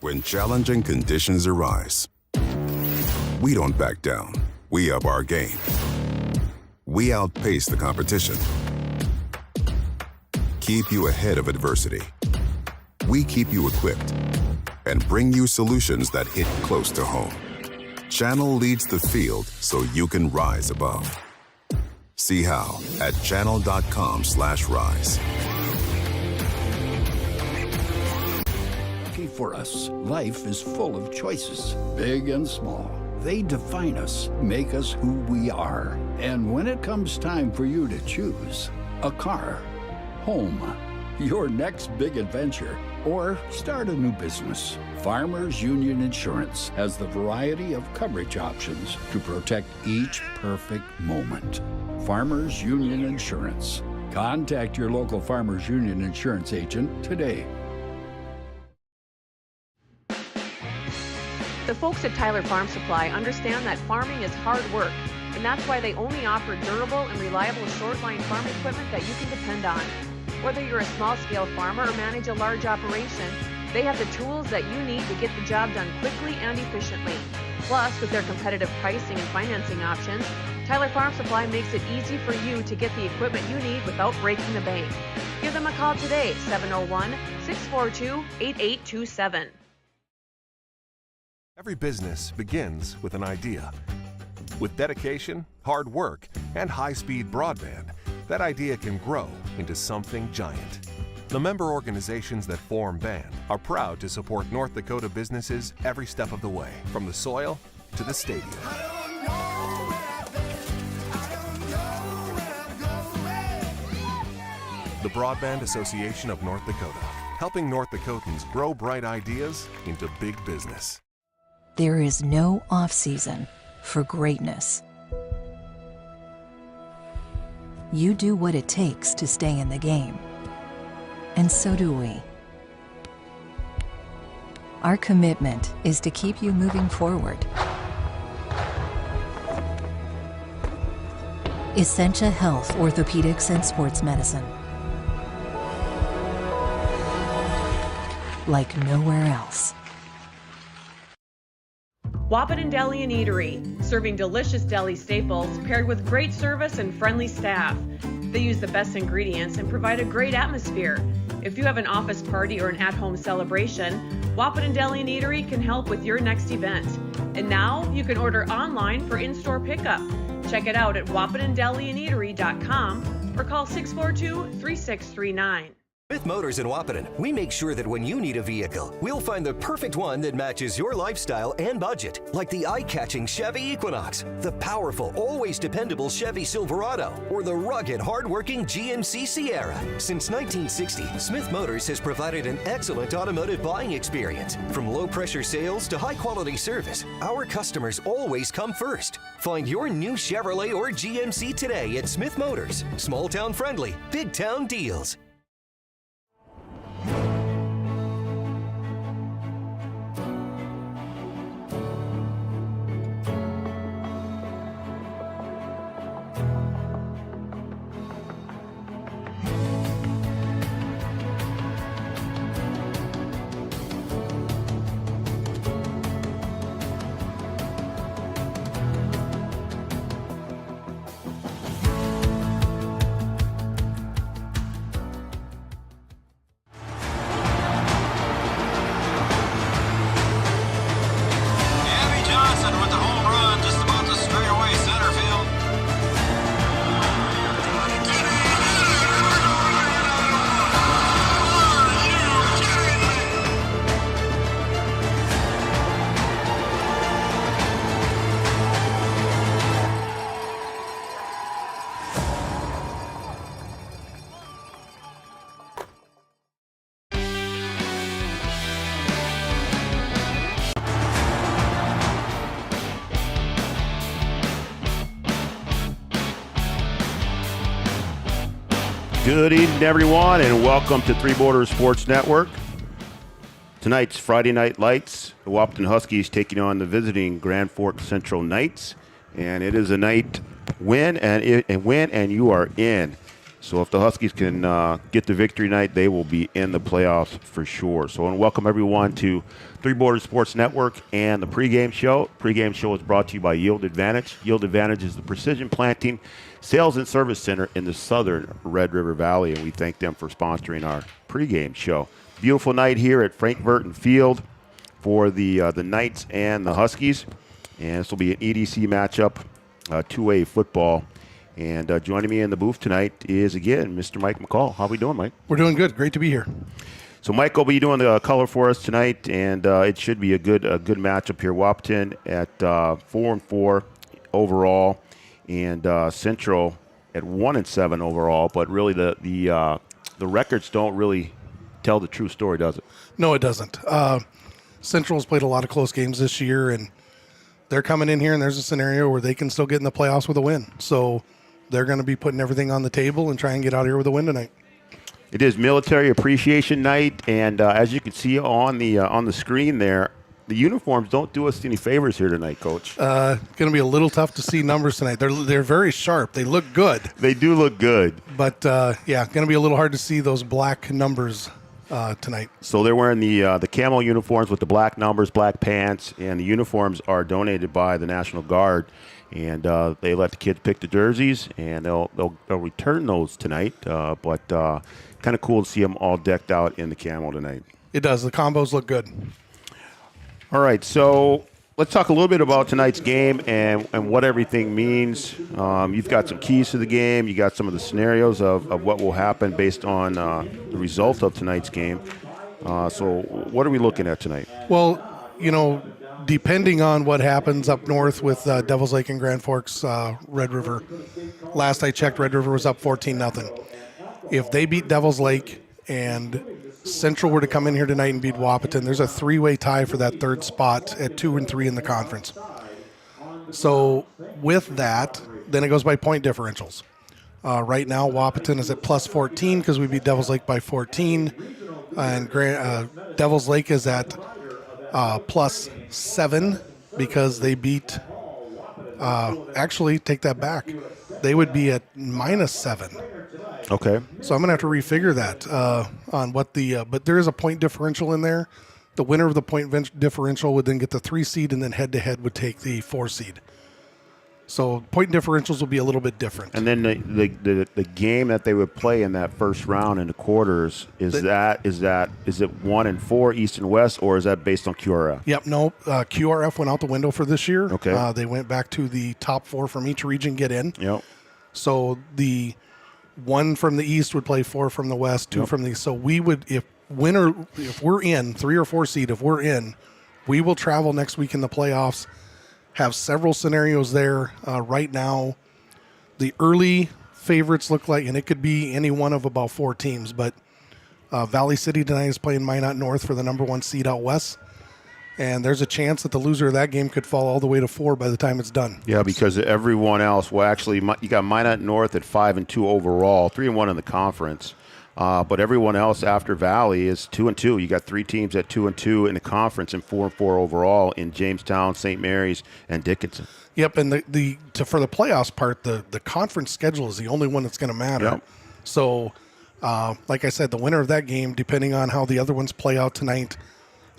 when challenging conditions arise. We don't back down. We up our game. We outpace the competition. Keep you ahead of adversity. We keep you equipped and bring you solutions that hit close to home. Channel leads the field so you can rise above. See how at channel.com/rise. For us, life is full of choices, big and small. They define us, make us who we are. And when it comes time for you to choose a car, home, your next big adventure, or start a new business, Farmers Union Insurance has the variety of coverage options to protect each perfect moment. Farmers Union Insurance. Contact your local Farmers Union Insurance agent today. The folks at Tyler Farm Supply understand that farming is hard work, and that's why they only offer durable and reliable short-line farm equipment that you can depend on. Whether you're a small-scale farmer or manage a large operation, they have the tools that you need to get the job done quickly and efficiently. Plus, with their competitive pricing and financing options, Tyler Farm Supply makes it easy for you to get the equipment you need without breaking the bank. Give them a call today, 701-642-8827. Every business begins with an idea. With dedication, hard work, and high-speed broadband, that idea can grow into something giant. The member organizations that form BAND are proud to support North Dakota businesses every step of the way, from the soil to the stadium. The Broadband Association of North Dakota, helping North Dakotans grow bright ideas into big business. There is no off-season for greatness. You do what it takes to stay in the game. And so do we. Our commitment is to keep you moving forward. Essentia Health, Orthopedics, and Sports Medicine. Like nowhere else. Wahpeton Deli and Eatery, serving delicious deli staples paired with great service and friendly staff. They use the best ingredients and provide a great atmosphere. If you have an office party or an at-home celebration, Wahpeton Deli and Eatery can help with your next event. And now you can order online for in-store pickup. Check it out at wahpetondeliandeatery.com or call 642-3639. With Motors in Wahpeton, we make sure that when you need a vehicle, we'll find the perfect one that matches your lifestyle and budget. Like the eye-catching Chevy Equinox, the powerful, always dependable Chevy Silverado, or the rugged, hard-working GMC Sierra. Since 1960, Smith Motors has provided an excellent automotive buying experience. From low-pressure sales to high-quality service, our customers always come first. Find your new Chevrolet or GMC today at Smith Motors. Small-town friendly, big-town deals. Good evening, everyone, and welcome to Three Borders Sports Network. Tonight's Friday Night Lights. The Wahpeton Huskies taking on the visiting Grand Forks Central Knights, and it is a night win and you are in. So if the Huskies can get the victory tonight, they will be in the playoffs for sure. So I want to welcome everyone to Three Borders Sports Network and the pregame show. Pregame show is brought to you by Yield Advantage. Yield Advantage is the precision planting sales and service center in the southern Red River Valley, and we thank them for sponsoring our pregame show. Beautiful night here at Frank Burton Field for the Knights and the Huskies. And this will be an EDC matchup, 2A football. And joining me in the booth tonight is, again, Mr. Mike McCall. How are we doing, Mike? We're doing good. Great to be here. So Mike will be doing the color for us tonight, and it should be a good matchup here. Wahpeton at 4-4 overall, and Central at 1-7 overall. But really, the records don't really tell the true story, does it? No, it doesn't. Central's played a lot of close games this year, and they're coming in here, and there's a scenario where they can still get in the playoffs with a win. So they're going to be putting everything on the table and try and get out of here with a win tonight. It is Military Appreciation Night, and as you can see on the screen there, the uniforms don't do us any favors here tonight, Coach. Going to be a little tough to see numbers tonight. They're very sharp. They look good. They do look good. But, going to be a little hard to see those black numbers tonight. So they're wearing the camo uniforms with the black numbers, black pants, and the uniforms are donated by the National Guard. And they let the kids pick the jerseys, and they'll return those tonight. But kind of cool to see them all decked out in the camo tonight. It does. The combos look good. All right, so let's talk a little bit about tonight's game and what everything means. You've got some keys to the game. You got some of the scenarios of what will happen based on the result of tonight's game. So what are we looking at tonight? Well, depending on what happens up north with Devils Lake and Grand Forks, Red River. Last I checked, Red River was up 14-0. If they beat Devils Lake and Central were to come in here tonight and beat Wahpeton, there's a three-way tie for that third spot at 2-3 in the conference. So with that, then it goes by point differentials. Right now, Wahpeton is at plus 14 because we beat Devils Lake by 14, and Devils Lake is at plus 7 because they beat. Actually, take that back. They would be at minus 7. Okay. So I'm going to have to refigure that on what the but there is a point differential in there. The winner of the point differential would then get the 3 seed, and then head-to-head would take the 4 seed. So point differentials will be a little bit different. And then the game that they would play in that first round in the quarters, is it 1 and 4 East and West, or is that based on QRF? Yep, no. QRF went out the window for this year. Okay. They went back to the top 4 from each region get in. Yep. So the 1 from the East would play 4 from the West, 2 from the East. So we would, if we're in 3 or 4 seed, if we're in, we will travel next week in the playoffs. Have several scenarios there. Right now, the early favorites look like, and it could be any one of about 4 teams, but Valley City tonight is playing Minot North for the number 1 seed out west. And there's a chance that the loser of that game could fall all the way to 4 by the time it's done. Yeah, because everyone else, well, actually, you got Minot North at 5-2 overall, 3-1 in the conference. But everyone else after Valley is 2-2. You got 3 teams at 2-2 in the conference and 4-4 overall in Jamestown, St. Mary's, and Dickinson. Yep, and for the playoffs part, the conference schedule is the only one that's going to matter. Yep. So, like I said, the winner of that game, depending on how the other ones play out tonight,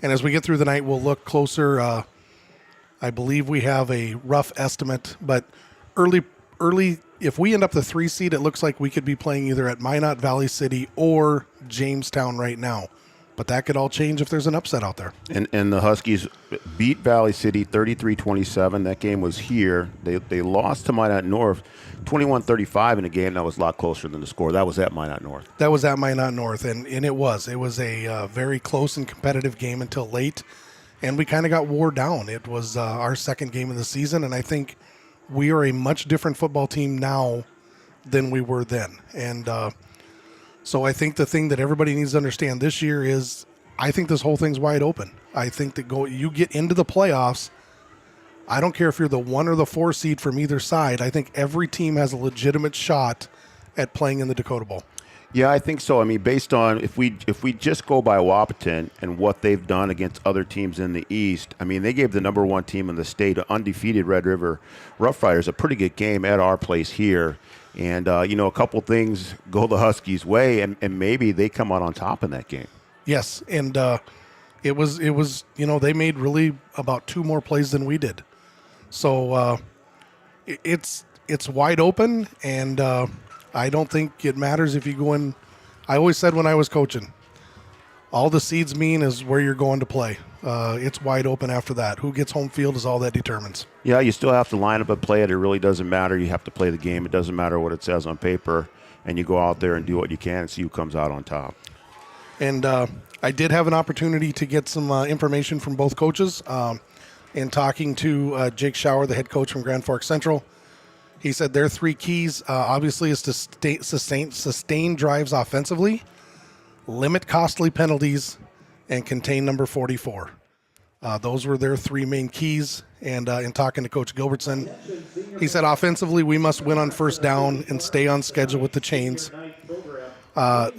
and as we get through the night, we'll look closer. I believe we have a rough estimate, but early, if we end up the 3 seed, it looks like we could be playing either at Minot, Valley City, or Jamestown right now. But that could all change if there's an upset out there. And the Huskies beat Valley City 33-27. That game was here. They lost to Minot North 21-35 in a game that was a lot closer than the score. That was at Minot North. That was at Minot North, and it was. It was a very close and competitive game until late, and we kind of got wore down. It was our second game of the season, and I think we are a much different football team now than we were then. And so I think the thing that everybody needs to understand this year is I think this whole thing's wide open. I think that you get into the playoffs, I don't care if you're the 1 or the 4 seed from either side. I think every team has a legitimate shot at playing in the Dakota Bowl. Yeah, I think so. I mean, based on if we just go by Wahpeton and what they've done against other teams in the East, I mean, they gave the number 1 team in the state, undefeated Red River Rough Riders, a pretty good game at our place here. And, a couple things go the Huskies' way, and maybe they come out on top in that game. Yes, and it was they made really about 2 more plays than we did. So it's wide open, and I don't think it matters if you go in. I always said when I was coaching, all the seeds mean is where you're going to play. It's wide open after that. Who gets home field is all that determines. Yeah, you still have to line up and play it. It really doesn't matter. You have to play the game. It doesn't matter what it says on paper, and you go out there and do what you can and see who comes out on top. And I did have an opportunity to get some information from both coaches. In talking to Jake Schauer, the head coach from Grand Forks Central, he said their 3 keys obviously is to sustain drives offensively, limit costly penalties, and contain number 44. Those were their 3 main keys. And in talking to Coach Gilbertson, he said offensively we must win on first down and stay on schedule with the chains.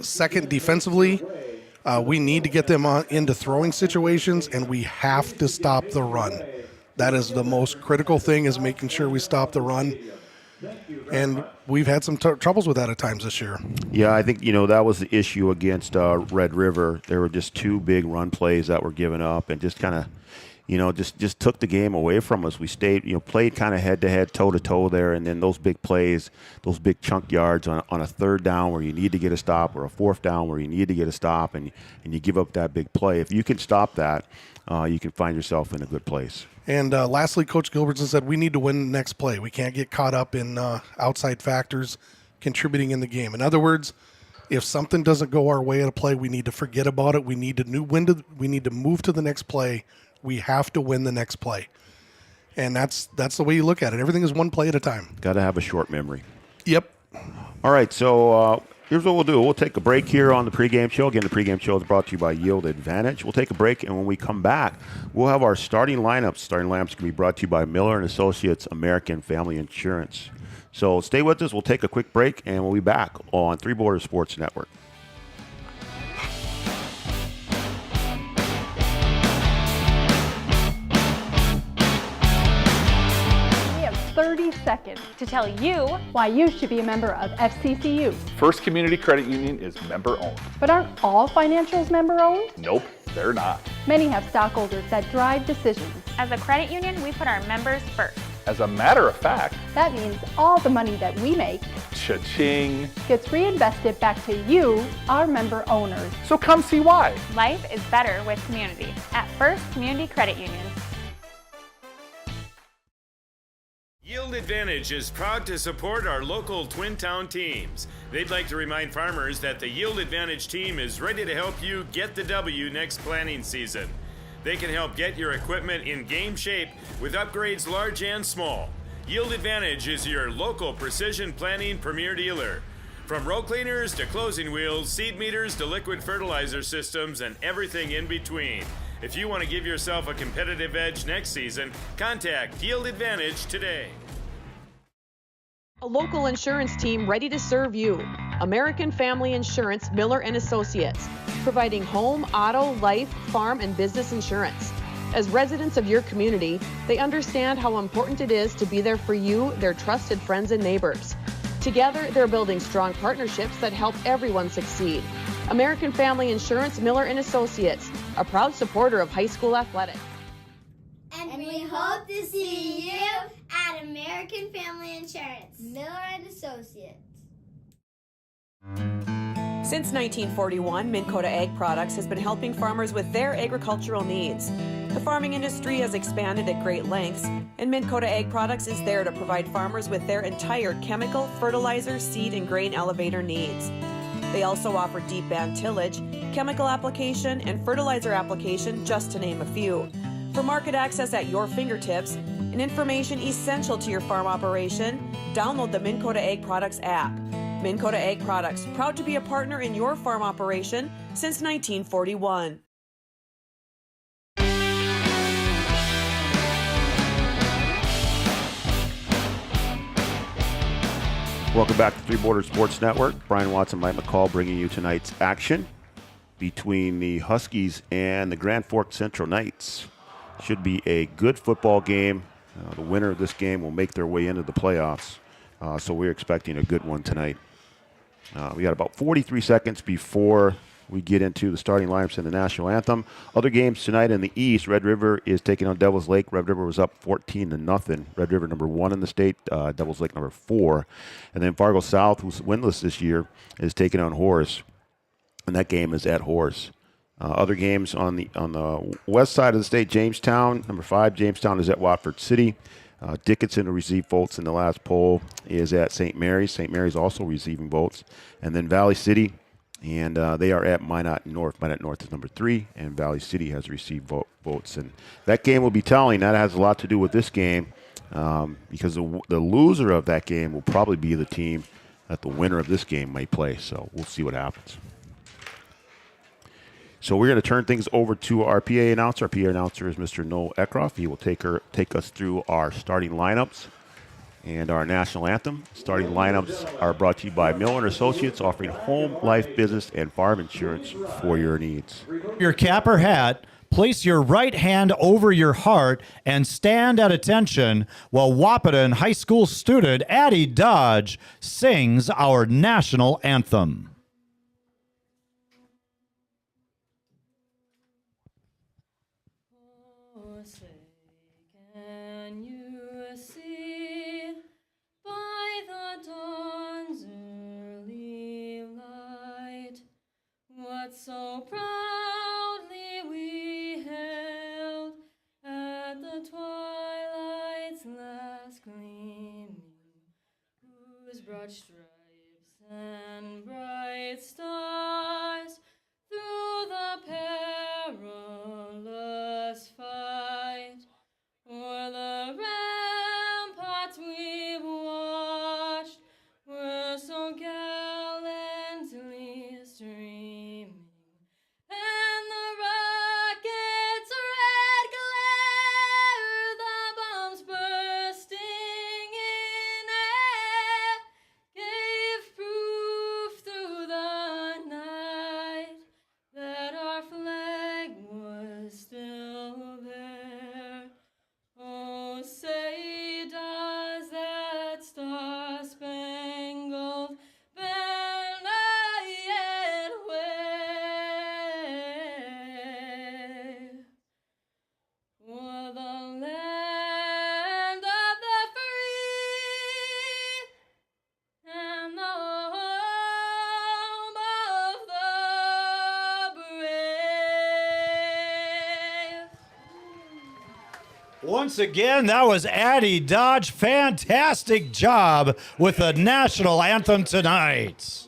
Second, defensively, we need to get them into throwing situations, and we have to stop the run. That is the most critical thing, is making sure we stop the run. And we've had some troubles with that at times this year. Yeah, I think, that was the issue against Red River. There were just 2 big run plays that were given up and just kind of, just took the game away from us. We stayed, played kind of head-to-head, toe-to-toe there, and then those big plays, those big chunk yards on a 3rd down where you need to get a stop, or a 4th down where you need to get a stop, and you give up that big play. If you can stop that, you can find yourself in a good place. And lastly, Coach Gilbertson said we need to win the next play. We can't get caught up in outside factors contributing in the game. In other words, if something doesn't go our way at a play, we need to forget about it. We need to move to the next play. We have to win the next play. And that's the way you look at it. Everything is one play at a time. Got to have a short memory. Yep. All right, so here's what we'll do. We'll take a break here on the pregame show. Again, the pregame show is brought to you by Yield Advantage. We'll take a break, and when we come back, we'll have our starting lineups. Starting lineups can be brought to you by Miller & Associates American Family Insurance. So stay with us. We'll take a quick break, and we'll be back on Three Borders Sports Network. We have 30 seconds to tell you why you should be a member of FCCU. First Community Credit Union is member-owned. But aren't all financials member-owned? Nope, they're not. Many have stockholders that drive decisions. As a credit union, we put our members first. As a matter of fact, that means all the money that we make, cha-ching, gets reinvested back to you, our member owners. So come see why. Life is better with community at First Community Credit Union. Yield Advantage is proud to support our local Twin Town teams. They'd like to remind farmers that the Yield Advantage team is ready to help you get the W next planting season. They can help get your equipment in game shape with upgrades large and small. Yield Advantage is your local precision planting premier dealer. From row cleaners to closing wheels, seed meters to liquid fertilizer systems, and everything in between. If you want to give yourself a competitive edge next season, contact Yield Advantage today. A local insurance team ready to serve you. American Family Insurance, Miller & Associates, providing home, auto, life, farm, and business insurance. As residents of your community, they understand how important it is to be there for you, their trusted friends and neighbors. Together, they're building strong partnerships that help everyone succeed. American Family Insurance, Miller & Associates, a proud supporter of high school athletics. And we hope to see you at American Family Insurance, Miller & Associates. Since 1941, Minn Kota Ag Products has been helping farmers with their agricultural needs. The farming industry has expanded at great lengths, and Minn Kota Ag Products is there to provide farmers with their entire chemical, fertilizer, seed, and grain elevator needs. They also offer deep band tillage, chemical application, and fertilizer application, just to name a few. For market access at your fingertips and information essential to your farm operation, download the Minn Kota Ag Products app. Minn Kota Ag Products, proud to be a partner in your farm operation since 1941. Welcome back to Three Borders Sports Network. Brian Watson, Mike McCall bringing you tonight's action between the Huskies and the Grand Forks Central Knights. Should be a good football game. The winner of this game will make their way into the playoffs. So we're expecting a good one tonight. We got about 43 seconds before we get into the starting lineups in the national anthem. Other games tonight in the East, Red River is taking on Devils Lake. Red River was up 14-0. Red River number 1 in the state, Devils Lake number 4. And then Fargo South, who's winless this year, is taking on Horace. And that game is at Horace. Other games on the west side of the state, Jamestown, number 5. Jamestown is at Watford City. Dickinson, who received votes in the last poll, is at St. Mary's. St. Mary's also receiving votes. And then Valley City, and they are at Minot North. Minot North is number 3, and Valley City has received votes. And that game will be telling. That has a lot to do with this game because the loser of that game will probably be the team that the winner of this game might play. So we'll see what happens. So we're going to turn things over to our PA announcer. Our PA announcer is Mr. Noel Eckroff. He will take us through our starting lineups and our national anthem. Starting lineups are brought to you by Miller & Associates, offering home, life, business, and farm insurance for your needs. Your cap or hat, place your right hand over your heart and stand at attention while Wahpeton High School student Addie Dodge sings our national anthem. So proudly we hailed at the twilight's last gleaming, whose broad stripes and bright stars through the perilous fight o'er the ramparts we've watched were so gallantly streaming. And the rocket's red glare, the bombs bursting in air, gave proof through the night that our flag was still there. Oh, say does that star-spangled banner yet wave o'er the land of the free and the home of the brave. Once again, that was Addie Dodge. Fantastic job with the national anthem tonight.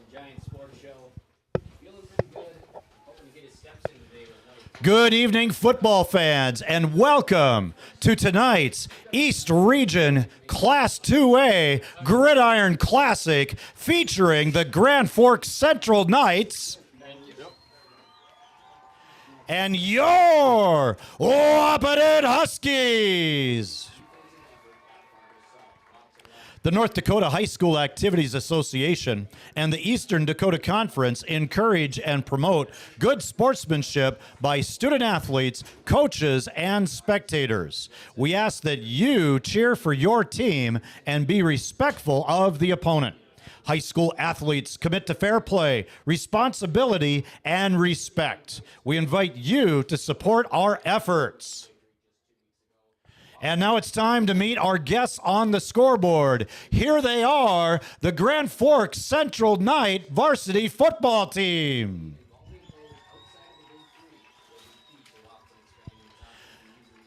Good evening, football fans, and welcome to tonight's East Region Class 2A Gridiron Classic featuring the Grand Forks Central Knights and your Wahpeton Huskies. The North Dakota High School Activities Association and the Eastern Dakota Conference encourage and promote good sportsmanship by student athletes, coaches, and spectators. We ask that you cheer for your team and be respectful of the opponent. High school athletes commit to fair play, responsibility, and respect. We invite you to support our efforts. And now it's time to meet our guests on the scoreboard. Here they are, the Grand Forks Central Knight varsity football team.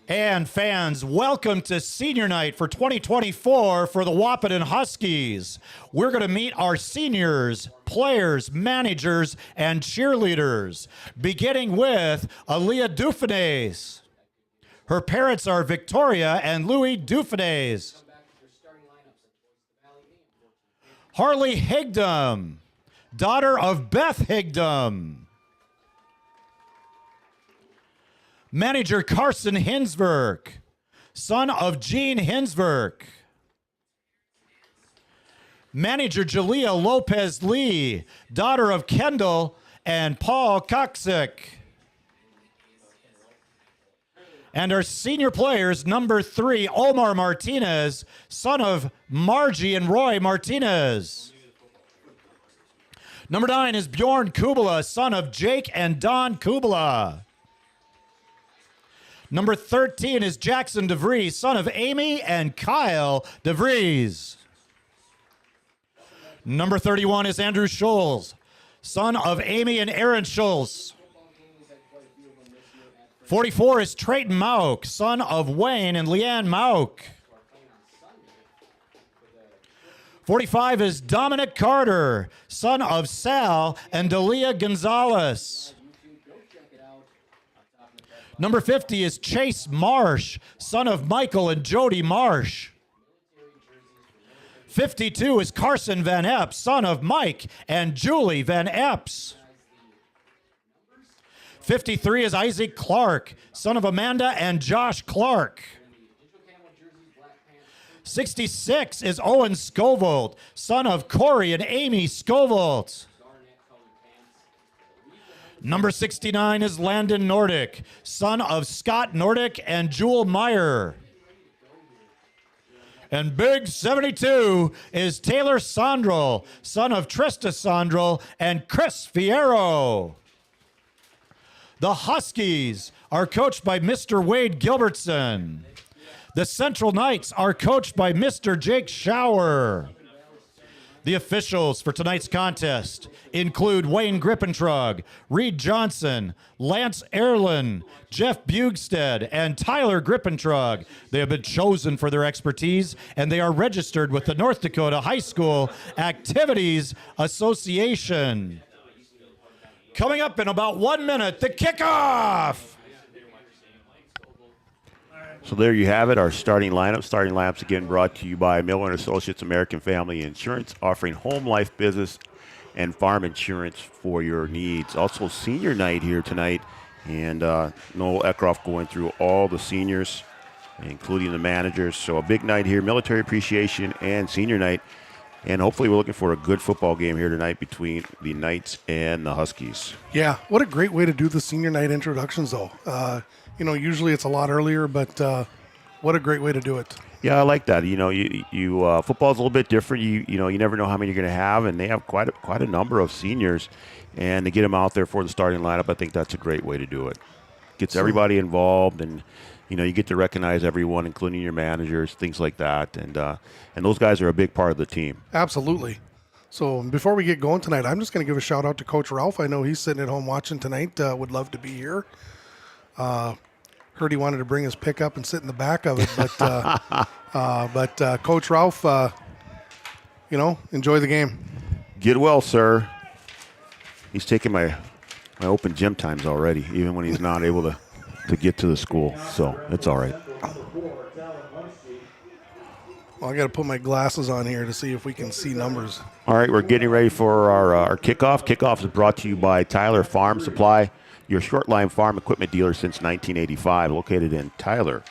And fans, welcome to senior night for 2024 for the Wahpeton Huskies. We're going to meet our seniors, players, managers, and cheerleaders, beginning with Aaliyah Dufines. Her parents are Victoria and Louis Dufines. Harley Higdom, daughter of Beth Higdom. Manager Carson Hinsberg, son of Gene Hinsberg. Manager Jalea Lopez Lee, daughter of Kendall and Paul Koksick. And our senior players, number 3, Omar Martinez, son of Margie and Roy Martinez. Number 9 is Bjorn Kubala, son of Jake and Don Kubala. Number 13 is Jackson DeVries, son of Amy and Kyle DeVries. Number 31 is Andrew Scholes, son of Amy and Aaron Scholes. 44 is Trayton Mauk, son of Wayne and Leanne Mauk. 45 is Dominic Carter, son of Sal and Delia Gonzalez. Number 50 is Chase Marsh, son of Michael and Jody Marsh. 52 is Carson Van Epps, son of Mike and Julie Van Epps. 53 is Isaac Clark, son of Amanda and Josh Clark. 66 is Owen Scovold, son of Corey and Amy Scovold. Number 69 is Landon Nordick, son of Scott Nordick and Jewel Meyer. And big 72 is Taylor Sondrel, son of Trista Sondrel and Chris Fierro. The Huskies are coached by Mr. Wade Gilbertson. The Central Knights are coached by Mr. Jake Schauer. The officials for tonight's contest include Wayne Grippentrug, Reed Johnson, Lance Erlin, Jeff Bugstead, and Tyler Grippentrug. They have been chosen for their expertise, and they are registered with the North Dakota High School Activities Association. Coming up in about 1 minute, the kickoff! So there you have it, our starting lineup. Starting lineups again brought to you by Miller & Associates American Family Insurance, offering home, life, business, and farm insurance for your needs. Also senior night here tonight, and Noel Eckroff going through all the seniors, including the managers. So a big night here, military appreciation and senior night. And hopefully we're looking for a good football game here tonight between the Knights and the Huskies. Yeah, what a great way to do the senior night introductions, though. Usually it's a lot earlier, but what a great way to do it. Yeah, I like that. Football's a little bit different. You never know how many you're going to have, and they have quite a number of seniors, and to get them out there for the starting lineup, I think that's a great way to do it. Gets everybody involved, and you get to recognize everyone, including your managers, things like that, and those guys are a big part of the team. Absolutely. So before we get going tonight, I'm just going to give a shout out to Coach Ralph. I know he's sitting at home watching tonight. Would love to be here. Heard he wanted to bring his pickup and sit in the back of it, but Coach Ralph, enjoy the game. Get well, sir. He's taking my open gym times already, even when he's not able to get to the school, so it's all right. Well, I got to put my glasses on here to see if we can see numbers. All right, we're getting ready for our kickoff. Kickoff is brought to you by Tyler Farm Supply, your short-line farm equipment dealer since 1985, located in Tyler,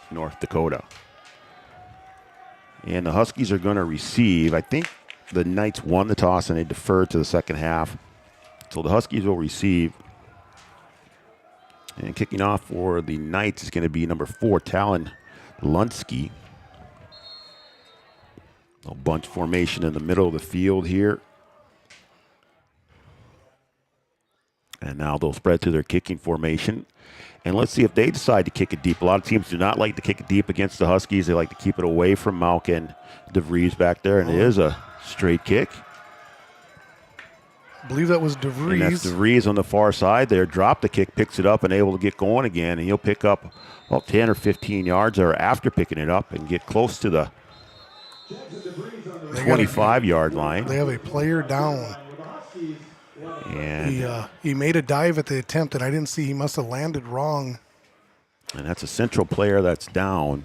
North Dakota. And the Huskies are going to receive. I think the Knights won the toss and they deferred to the second half. So the Huskies will receive. And kicking off for the Knights is going to be number 4, Talon Lunsky. A bunch formation in the middle of the field here. And now they'll spread to their kicking formation. And let's see if they decide to kick it deep. A lot of teams do not like to kick it deep against the Huskies. They like to keep it away from Mauk and DeVries back there. And it is a straight kick. I believe that was DeVries. And that's DeVries on the far side there. Dropped the kick, picks it up, and able to get going again. And he'll pick up 10 or 15 yards there after picking it up and get close to the 25-yard line. They have a player down. And he made a dive at the attempt, and I didn't see. He must have landed wrong. And that's a central player that's down.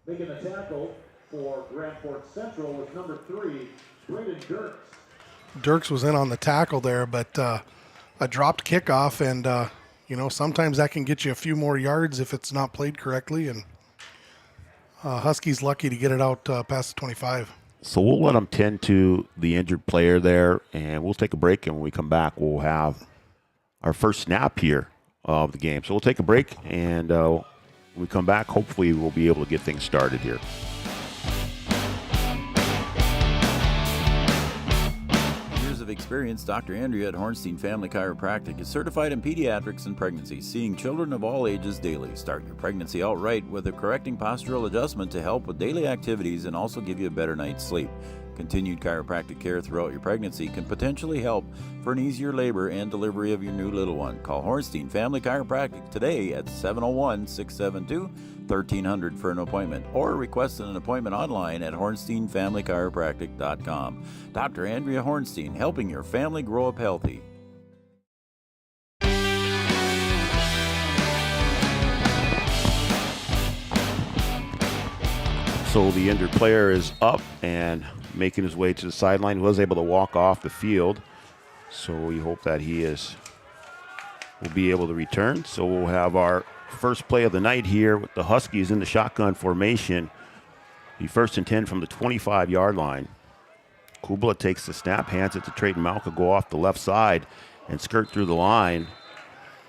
Making the tackle for Grand Forks Central was number 3, Braden Dirks. Dirks was in on the tackle there, but a dropped kickoff, and sometimes that can get you a few more yards if it's not played correctly. And Huskies lucky to get it out past the 25. So we'll let them tend to the injured player there, and we'll take a break, and when we come back, we'll have our first snap here of the game. So we'll take a break, and when we come back, hopefully we'll be able to get things started here. Of experience, Dr. Andrea at Hornstein Family Chiropractic is certified in pediatrics and pregnancy, seeing children of all ages daily. Start your pregnancy out right with a correcting postural adjustment to help with daily activities and also give you a better night's sleep. Continued chiropractic care throughout your pregnancy can potentially help for an easier labor and delivery of your new little one. Call Hornstein Family Chiropractic today at 701-672-1300 for an appointment, or request an appointment online at hornsteinfamilychiropractic.com. Dr. Andrea Hornstein, helping your family grow up healthy. So the injured player is up and making his way to the sideline. He was able to walk off the field, so we hope that will be able to return. So we'll have our first play of the night here with the Huskies in the shotgun formation. The 1st and 10 from the 25-yard line. Kubala takes the snap, hands it to Trayton Malka, go off the left side and skirt through the line.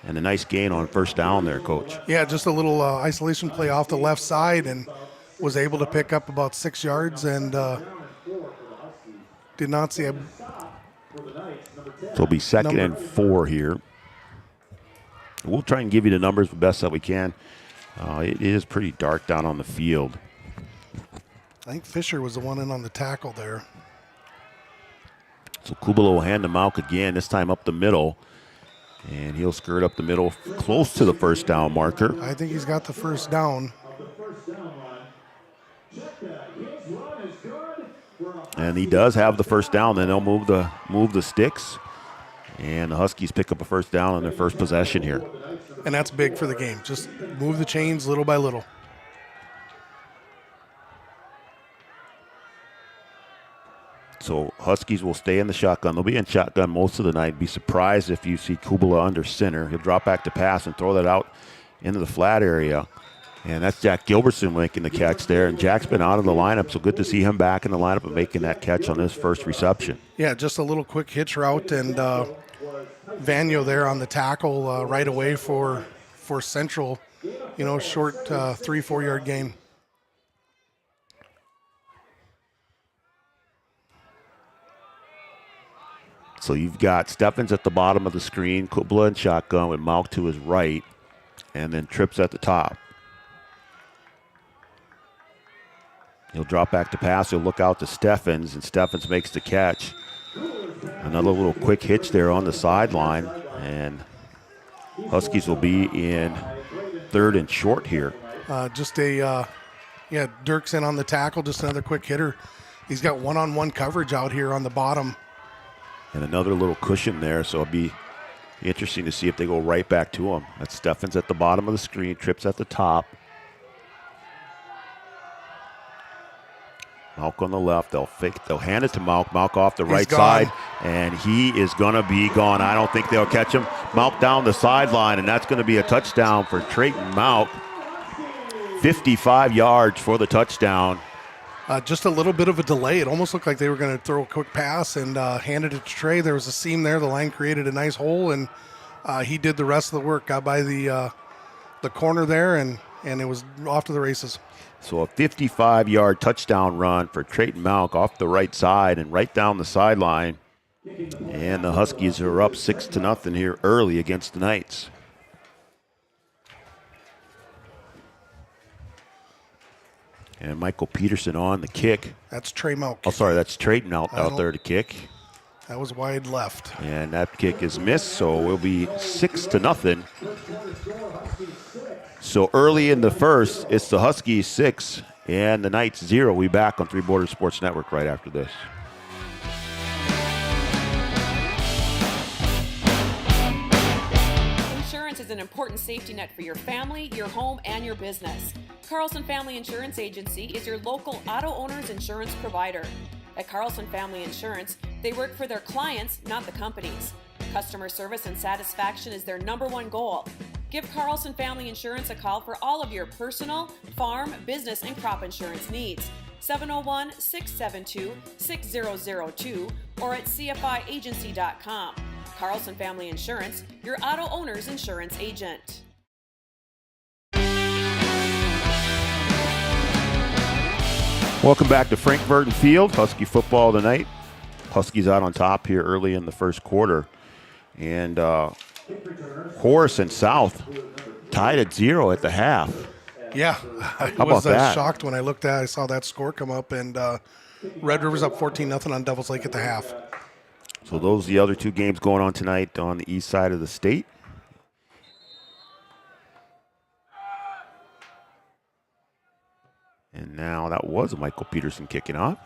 And a nice gain on first down there, Coach. Yeah, just a little isolation play off the left side, and was able to pick up about 6 yards, and did not see a... So it'll be second and 4 here. We'll try and give you the numbers the best that we can. It is pretty dark down on the field. I think Fisher was the one in on the tackle there. So Kubala will hand him out again, this time up the middle. And he'll skirt up the middle close to the first down marker. I think he's got the first down. And he does have the first down. Then they'll move the sticks. And the Huskies pick up a first down on their first possession here. And that's big for the game. Just move the chains little by little. So Huskies will stay in the shotgun. They'll be in shotgun most of the night. Be surprised if you see Kubala under center. He'll drop back to pass and throw that out into the flat area. And that's Jack Gilbertson making the catch there. And Jack's been out of the lineup, so good to see him back in the lineup and making that catch on his first reception. Yeah, just a little quick hitch route, and Vanyo there on the tackle right away for Central. Short 3-4 yard gain. So you've got Steffens at the bottom of the screen, Kubala in shotgun with Malk to his right, and then Trips at the top. He'll drop back to pass. He'll look out to Steffens, and Steffens makes the catch. Another little quick hitch there on the sideline, and Huskies will be in 3rd and short here. Dirk's in on the tackle, just another quick hitter. He's got one-on-one coverage out here on the bottom. And another little cushion there, so it'll be interesting to see if they go right back to him. That's Steffens at the bottom of the screen, Trips at the top. Malk on the left. They'll hand it to Malk. Malk off the right side, and he is going to be gone. I don't think they'll catch him. Malk down the sideline, and that's going to be a touchdown for Trayton Malk. 55 yards for the touchdown. Just a little bit of a delay. It almost looked like they were going to throw a quick pass and handed it to Trey. There was a seam there. The line created a nice hole, and he did the rest of the work. Got by the corner there, and it was off to the races. So a 55-yard touchdown run for Trayton Malk off the right side and right down the sideline. And the Huskies are up 6-0 here early against the Knights. And Michael Peterson on the kick. That's Trey Malk. Oh, sorry, that's Trayton out there to kick. That was wide left. And that kick is missed, so we'll be 6-0. So early in the first, it's the Huskies 6 and the Knights 0. We'll be back on Three Borders Sports Network right after this. Insurance is an important safety net for your family, your home, and your business. Carlson Family Insurance Agency is your local auto owner's insurance provider. At Carlson Family Insurance, they work for their clients, not the companies. Customer service and satisfaction is their #1 goal. Give Carlson Family Insurance a call for all of your personal, farm, business, and crop insurance needs. 701-672-6002 or at cfiagency.com. Carlson Family Insurance, your auto owner's insurance agent. Welcome back to Frank Burton Field. Husky football tonight. Huskies out on top here early in the first quarter. And Horace and South tied at 0 at the half. Yeah, I was shocked when I saw that score come up, and Red River's up 14-0 on Devils Lake at the half. So those are the other two games going on tonight on the east side of the state. And now that was Michael Peterson kicking off.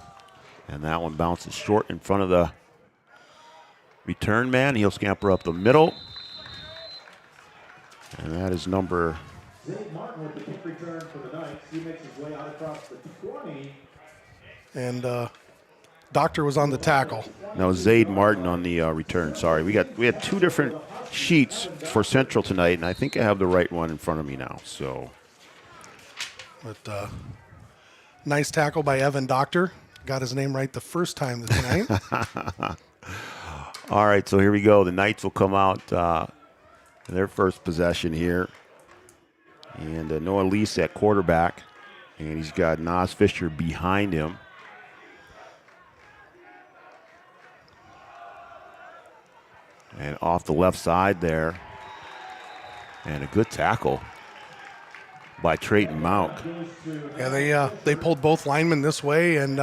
And that one bounces short in front of the return man. He'll scamper up the middle. And that is number... Zane Martin with the kick return for the Knights. He makes his way out across the 20. And Doctor was on the tackle. No, Zaid Martin on the return. Sorry, we had two different sheets for Central tonight, and I think I have the right one in front of me now. So, but nice tackle by Evan Doctor. Got his name right the first time tonight. All right, so here we go. The Knights will come out their first possession here, and Noah Lease at quarterback, and he's got Nas Fisher behind him. And off the left side there. And a good tackle by Trayton Mauk. Yeah, they pulled both linemen this way, and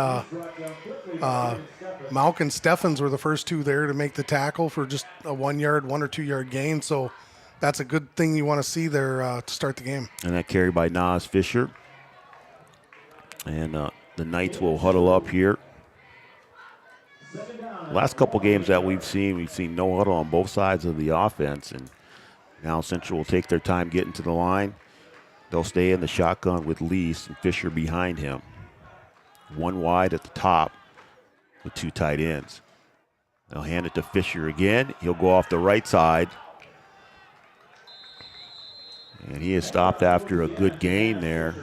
Mauk and Steffens were the first two there to make the tackle for just a 1 or 2 yard gain. So that's a good thing you want to see there to start the game. And that carry by Nas Fisher. And the Knights will huddle up here. Last couple games that we've seen no huddle on both sides of the offense, and now Central will take their time getting to the line. They'll stay in the shotgun with Lease and Fisher behind him. One wide at the top with two tight ends. They'll hand it to Fisher again. He'll go off the right side. And he is stopped after a good gain there.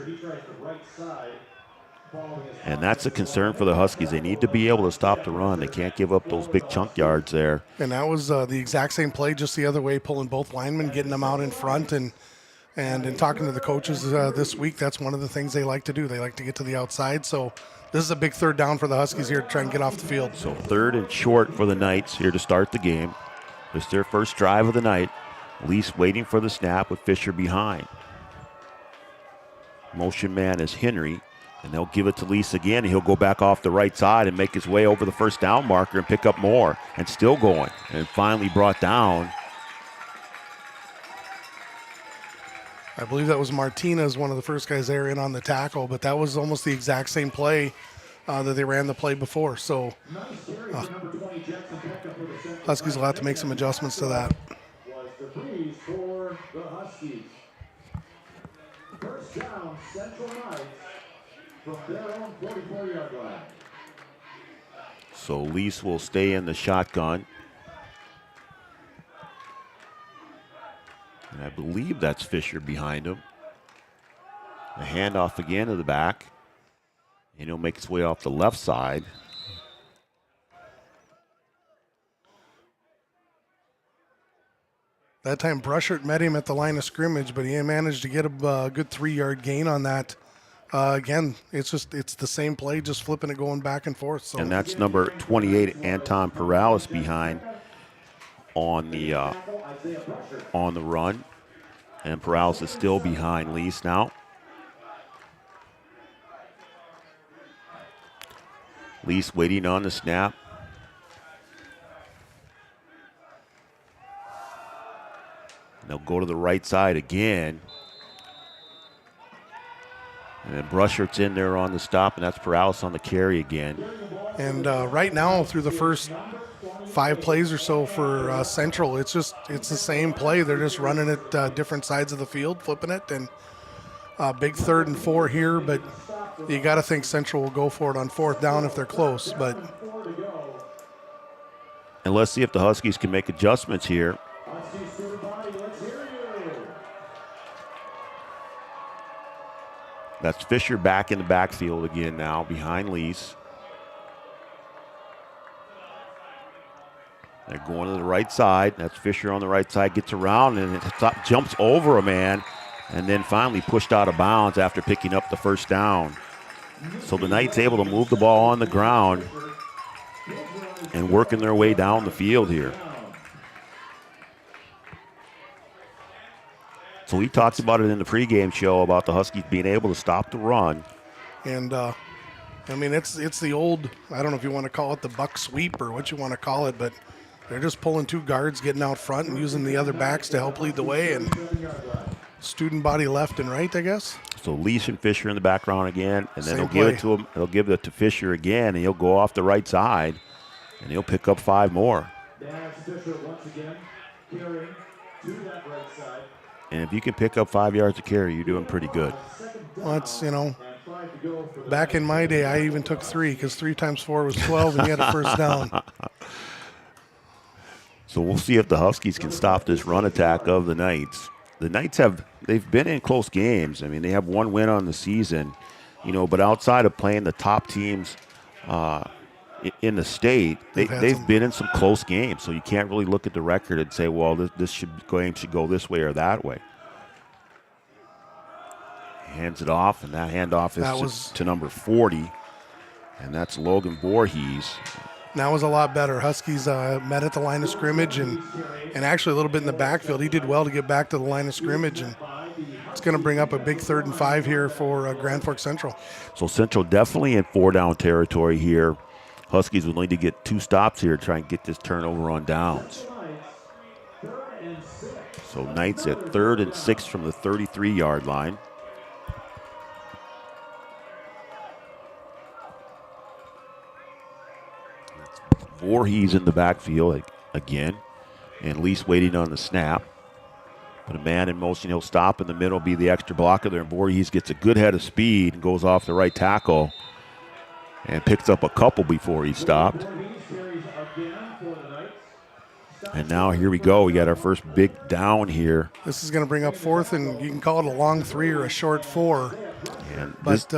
And that's a concern for the Huskies. They need to be able to stop the run. They can't give up those big chunk yards there. And that was the exact same play, just the other way, pulling both linemen, getting them out in front. And in talking to the coaches this week, that's one of the things they like to do. They like to get to the outside. So this is a big third down for the Huskies here to try and get off the field. So third and short for the Knights here to start the game. It's their first drive of the night. Lease waiting for the snap with Fisher behind. Motion man is Henry. And they'll give it to Lease again, and he'll go back off the right side and make his way over the first down marker and pick up more, and still going, and finally brought down. I believe that was Martinez, one of the first guys there in on the tackle, but that was almost the exact same play that they ran the play before. So Huskies will have to make some adjustments to that. Was the breeze for the Huskies. First down, Central Knights. From their own 44-yard line. So Lease will stay in the shotgun. And I believe that's Fisher behind him. The handoff again to the back. And he'll make his way off the left side. That time Brushert met him at the line of scrimmage, but he managed to get a good 3 yard gain on that. Again, it's the same play, just flipping it, going back and forth. So. And that's number 28, Anton Perales, behind on the run. And Perales is still behind Lease now. Lease waiting on the snap. And they'll go to the right side again. And then Brushert's in there on the stop, and that's Perales on the carry again. And right now, through the first 5 plays or so for Central, it's the same play. They're just running it different sides of the field, flipping it, and big 3rd and 4 here. But you got to think Central will go for it on 4th down if they're close. But and let's see if the Huskies can make adjustments here. That's Fisher back in the backfield again now, behind Lease. They're going to the right side. That's Fisher on the right side, gets around and it jumps over a man and then finally pushed out of bounds after picking up the first down. So the Knights able to move the ball on the ground and working their way down the field here. So we talked about it in the pregame show about the Huskies being able to stop the run. And, I mean, it's the old, I don't know if you want to call it the buck sweep or what you want to call it, but they're just pulling two guards, getting out front and using the other backs to help lead the way, and student body left and right, I guess. So Leash and Fisher in the background again, and then Same they'll give play. it to him. They'll give it to Fisher again, and he'll go off the right side, and he'll pick up 5 more. That's Fisher once again carrying to that right side. And if you can pick up 5 yards of carry, you're doing pretty good. Well, it's, back in my day, I even took 3 because 3 times 4 was 12 and you had a first down. So we'll see if the Huskies can stop this run attack of the Knights. The Knights they've been in close games. I mean, they have 1 win on the season, but outside of playing the top teams in the state, they've been in some close games. So you can't really look at the record and say, well, this game should go this way or that way. Hands it off, and that handoff is to number 40, and that's Logan Voorhees. That was a lot better. Huskies met at the line of scrimmage and actually a little bit in the backfield. He did well to get back to the line of scrimmage, and it's going to bring up a big 3rd and 5 here for Grand Forks Central. So Central definitely in 4-down territory here. Huskies will need to get 2 stops here to try and get this turnover on downs. So Knights at 3rd and 6 from the 33-yard line. Voorhees in the backfield again, and Lease waiting on the snap. Put a man in motion, he'll stop in the middle, be the extra blocker there, and Voorhees gets a good head of speed and goes off the right tackle and picks up a couple before he stopped. And now here we go. We got our first big down here. This is going to bring up 4th, and you can call it a long 3 or a short 4. And but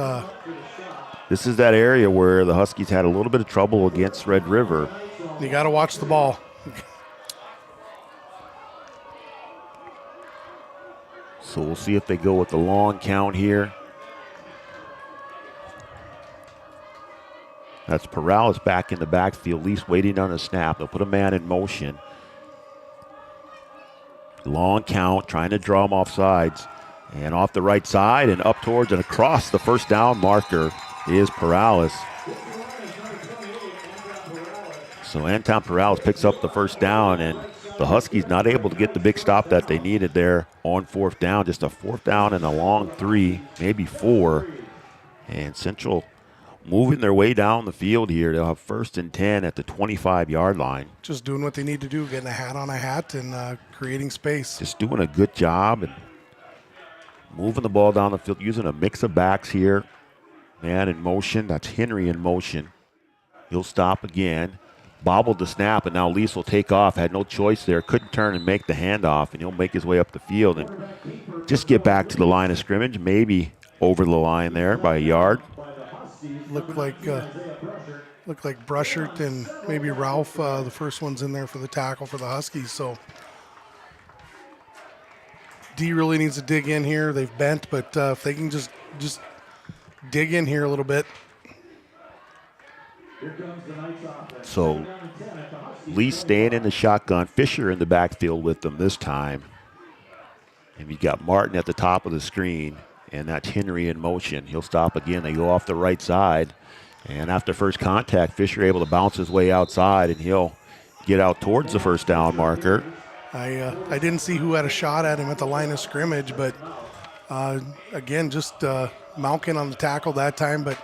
this is that area where the Huskies had a little bit of trouble against Red River. You got to watch the ball. So we'll see if they go with the long count here. That's Perales back in the backfield, Least waiting on a snap. They'll put a man in motion. Long count, trying to draw him off sides. And off the right side and up towards and across the first down marker is Perales. So Anton Perales picks up the first down, and the Huskies not able to get the big stop that they needed there on 4th down. Just a 4th down and a long 3, maybe 4. And Central moving their way down the field here. They'll have 1st and 10 at the 25-yard line. Just doing what they need to do, getting a hat on a hat and creating space. Just doing a good job and moving the ball down the field, using a mix of backs here. Man in motion, that's Henry in motion. He'll stop again. Bobbled the snap, and now Lease will take off. Had no choice there. Couldn't turn and make the handoff, and he'll make his way up the field and just get back to the line of scrimmage, maybe over the line there by a yard. Looked like Brushert and maybe Ralph, the first one's in there for the tackle for the Huskies. So D really needs to dig in here. They've bent, but if they can just dig in here a little bit. So Lee staying in the shotgun. Fisher in the backfield with them this time. And you've got Martin at the top of the screen, and that's Henry in motion. He'll stop again. They go off the right side. And after first contact, Fisher able to bounce his way outside, and he'll get out towards the first down marker. I didn't see who had a shot at him at the line of scrimmage, but again, just Malkin on the tackle that time, but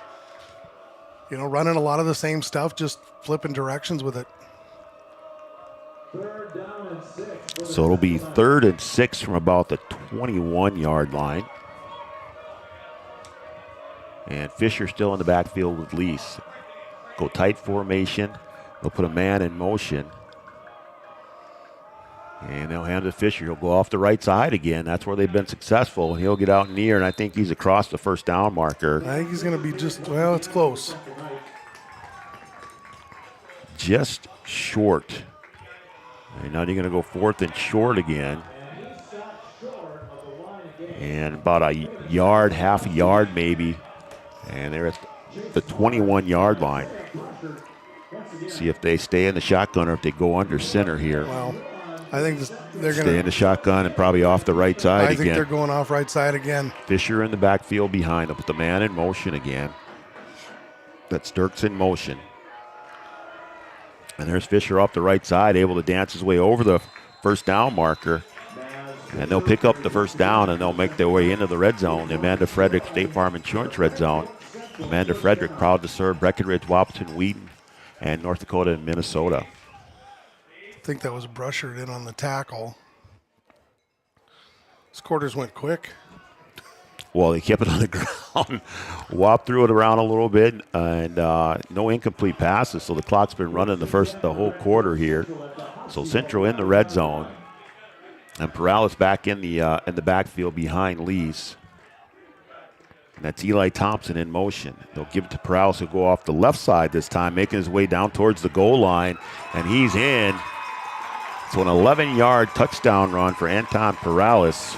running a lot of the same stuff, just flipping directions with it. So it'll be 3rd and 6 from about the 21-yard line. And Fisher still in the backfield with Lease. Go tight formation. They'll put a man in motion. And they'll hand it to Fisher. He'll go off the right side again. That's where they've been successful. He'll get out near, and I think he's across the first down marker. I think he's going to be it's close. Just short And now you're going to go 4th and short again. And about a yard, half a yard maybe. And they're at the 21-yard line. See if they stay in the shotgun or if they go under center here. Well, I think they're going to stay in the shotgun and probably off the right side again. I think they're going off right side again. Fisher in the backfield behind them, but the man in motion again. That's Dirks in motion. And there's Fisher off the right side, able to dance his way over the first down marker. And they'll pick up the first down, and they'll make their way into the red zone, the Amanda Frederick State Farm Insurance red zone. Amanda Frederick proud to serve Breckenridge, Wahpeton, Wheaton, and North Dakota and Minnesota. I think that was Brushered in on the tackle. This quarters went quick. Well, they kept it on the ground. Wap threw it around a little bit, and no incomplete passes, so the clock's been running the whole quarter here. So Central in the red zone. And Perales back in the backfield behind Lees. And that's Eli Thompson in motion. They'll give it to Perales, who'll go off the left side this time, making his way down towards the goal line. And he's in. So an 11-yard touchdown run for Anton Perales.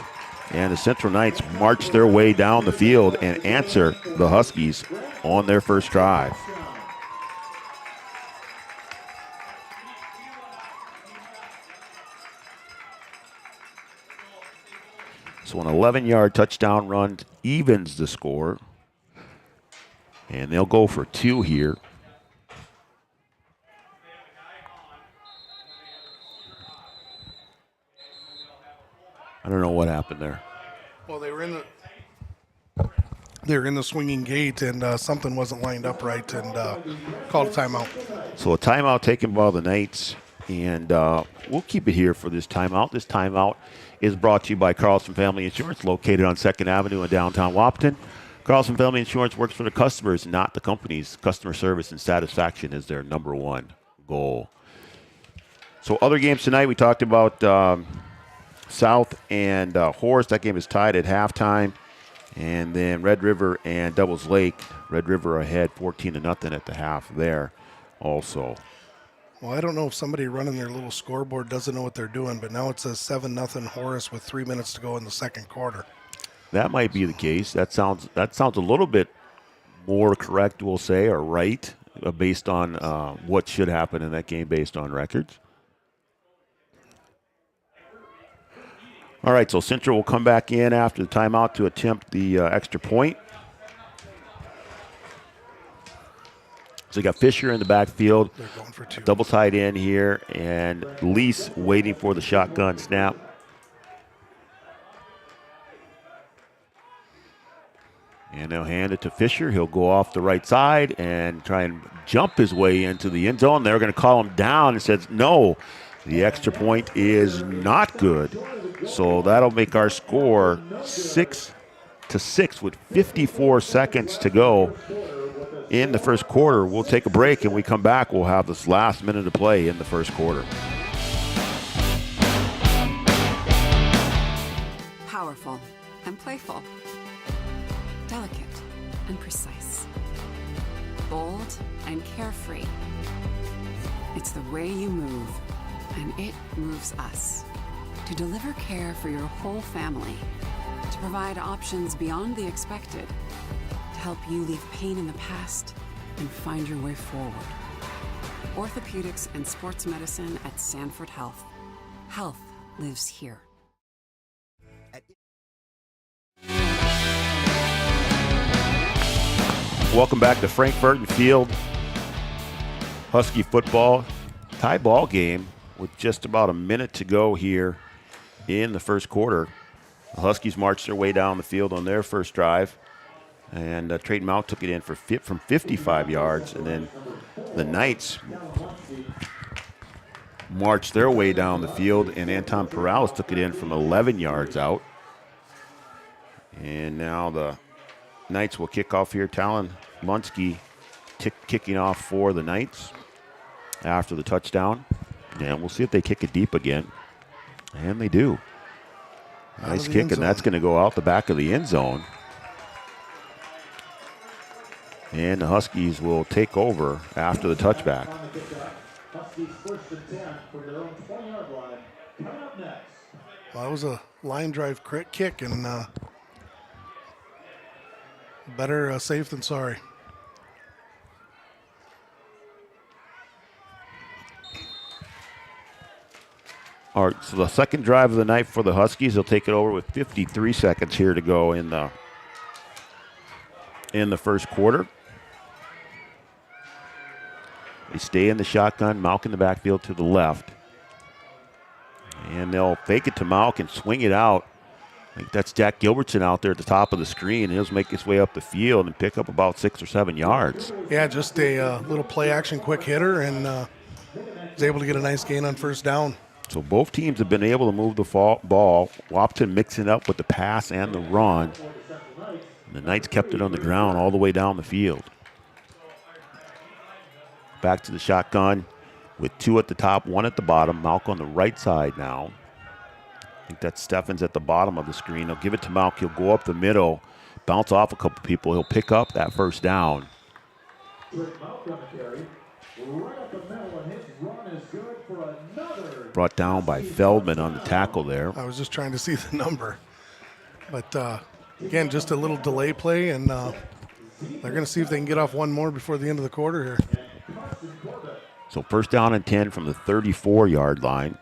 And the Central Knights march their way down the field and answer the Huskies on their first drive. So an 11-yard touchdown run evens the score. And they'll go for 2 here. I don't know what happened there. Well, they were in the swinging gate, and something wasn't lined up right, and called a timeout. So a timeout taken by the Knights, and we'll keep it here for this timeout. This timeout is brought to you by Carlson Family Insurance, located on 2nd Avenue in downtown Wahpeton. Carlson Family Insurance works for the customers, not the companies. Customer service and satisfaction is their number one goal. So other games tonight, we talked about South and Horace. That game is tied at halftime. And then Red River and Devils Lake. Red River ahead 14-0 at the half there also. Well, I don't know if somebody running their little scoreboard doesn't know what they're doing, but now it says 7-0 Horace with 3 minutes to go in the second quarter. That might be the case. That sounds a little bit more correct, we'll say, or right, based on what should happen in that game based on records. All right, so Central will come back in after the timeout to attempt the extra point. So you got Fisher in the backfield, double tight end here, and Lease waiting for the shotgun snap. And they'll hand it to Fisher. He'll go off the right side and try and jump his way into the end zone. They're going to call him down and says, no, the extra point is not good. So that'll make our score 6-6 with 54 seconds to go in the first quarter. We'll take a break, and we come back. We'll have this last minute to play in the first quarter. Powerful and playful. Delicate and precise. Bold and carefree. It's the way you move, and it moves us. To deliver care for your whole family, to provide options beyond the expected, to help you leave pain in the past and find your way forward. Orthopedics and sports medicine at Sanford Health. Health lives here. Welcome back to Frank Burton Field. Husky football tie ball game with just about a minute to go here in the first quarter. The Huskies marched their way down the field on their first drive, and Trayton Mount took it in from 55 yards, and then the Knights marched their way down the field, and Anton Perales took it in from 11 yards out. And now the Knights will kick off here. Talon Lunsky kicking off for the Knights after the touchdown. And we'll see if they kick it deep again. And they do. Nice kick, and that's going to go out the back of the end zone. And the Huskies will take over after the touchback. Huskies first and 10 from their own 20-yard line. Coming up next. Well, that was a line drive kick, and better safe than sorry. All right, so the second drive of the night for the Huskies. They'll take it over with 53 seconds here to go in the first quarter. They stay in the shotgun, Malk in the backfield to the left. And they'll fake it to Malk and swing it out. I think that's Jack Gilbertson out there at the top of the screen. He'll make his way up the field and pick up about 6 or 7 yards. Yeah, just a little play action quick hitter, and was able to get a nice gain on first down. So both teams have been able to move the ball. Wahpeton mixing up with the pass and the run. And the Knights kept it on the ground all the way down the field. Back to the shotgun with 2 at the top, 1 at the bottom. Malk on the right side now. I think that's Steffens at the bottom of the screen. They'll give it to Malk. He'll go up the middle, bounce off a couple people. He'll pick up that first down. Brought down by Feldman on the tackle there. I was just trying to see the number. But, again, just a little delay play, and they're going to see if they can get off one more before the end of the quarter here. So first down and 10 from the 34-yard line.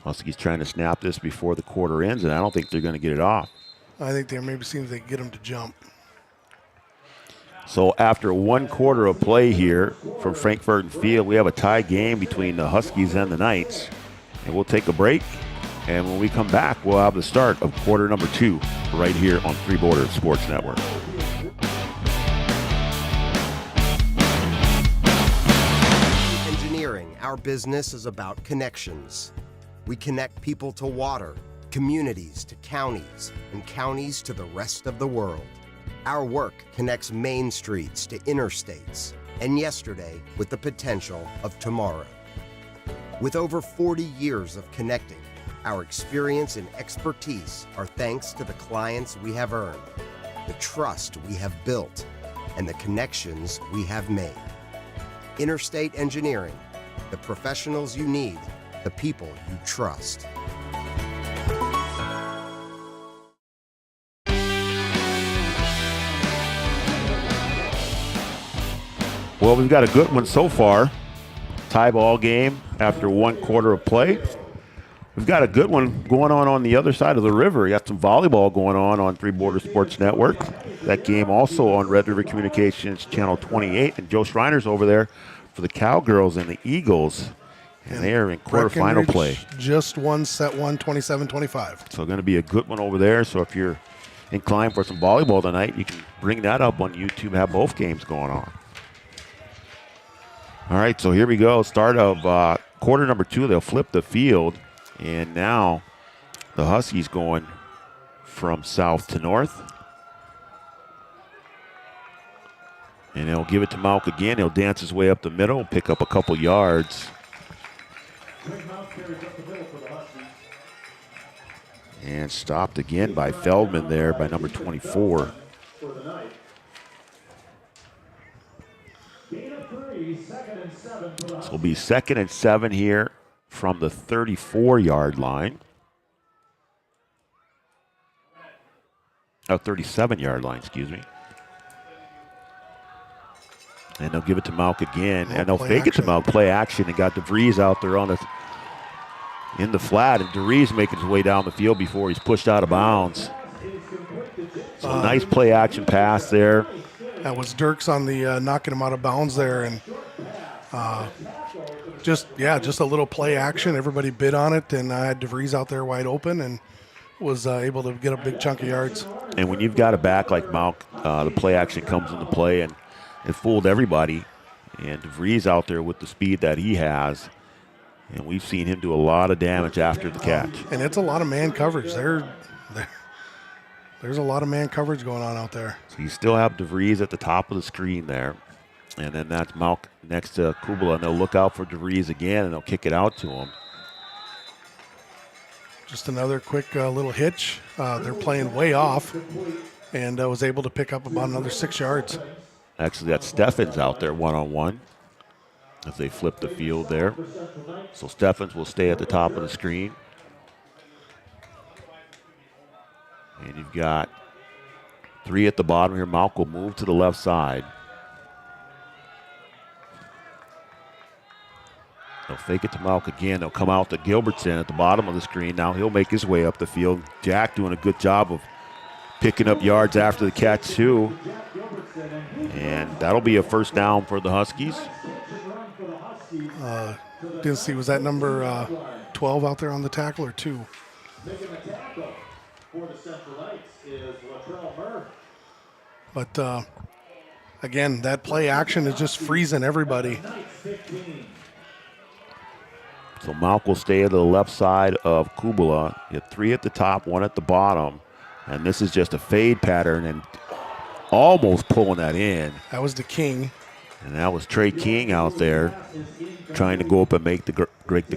Huskies trying to snap this before the quarter ends, and I don't think they're going to get it off. I think they're maybe seeing if they can get them to jump. So after 1 quarter of play here from Frankfurt Field, we have a tie game between the Huskies and the Knights. And we'll take a break, and when we come back, we'll have the start of quarter number 2 right here on Three Borders Sports Network. Engineering, our business is about connections. We connect people to water, communities to counties, and counties to the rest of the world. Our work connects main streets to interstates, and yesterday with the potential of tomorrow. With over 40 years of connecting, our experience and expertise are thanks to the clients we have earned, the trust we have built, and the connections we have made. Interstate Engineering, the professionals you need, the people you trust. Well, we've got a good one so far. Tie ball game after 1 quarter of play. We've got a good one going on the other side of the river. You got some volleyball going on Three Borders Sports Network. That game also on Red River Communications Channel 28. And Joe Schreiner's over there for the Cowgirls and the Eagles. And they are in quarterfinal play. Just won set 1, 27-25. So going to be a good one over there. So if you're inclined for some volleyball tonight, you can bring that up on YouTube, have both games going on. All right, so here we go. Start of quarter number 2. They'll flip the field. And now the Huskies going from south to north. And they'll give it to Malk again. He'll dance his way up the middle, pick up a couple yards. And stopped again by Feldman there by number 24. So it'll be 2nd and 7 here from the 34-yard line. 37-yard line, excuse me. And they'll give it to Malk again. And they'll fake it to Malk, play action, and got DeVries out there in the flat. And DeVries making his way down the field before he's pushed out of bounds. So nice play action pass there. That was Dirks on the knocking him out of bounds there. And just a little play action. Everybody bid on it, and I had DeVries out there wide open and was able to get a big chunk of yards. And when you've got a back like Malk, the play action comes into play, and it fooled everybody. And DeVries out there with the speed that he has, and we've seen him do a lot of damage after the catch. And it's a lot of man coverage. There's a lot of man coverage going on out there. So you still have DeVries at the top of the screen there. And then that's Malk next to Kubala, and they'll look out for DeVries again, and they'll kick it out to him. Just another quick little hitch. They're playing way off, and was able to pick up about another 6 yards. Actually, that's Steffens out there one-on-one. as they flip the field there. So Steffens will stay at the top of the screen. And you've got 3 at the bottom here. Malk will move to the left side. They'll fake it to Malk again. They'll come out to Gilbertson at the bottom of the screen. Now he'll make his way up the field. Jack doing a good job of picking up yards after the catch too. And that'll be a first down for the Huskies. Didn't see, was that number 12 out there on the tackle or 2? Making the tackle for the Central Knights is Latrell Murph. But again, that play action is just freezing everybody. So Malk will stay to the left side of Kubala. You have 3 at the top, 1 at the bottom. And this is just a fade pattern and almost pulling that in. That was the King. And that was Trey King out there trying to go up and make the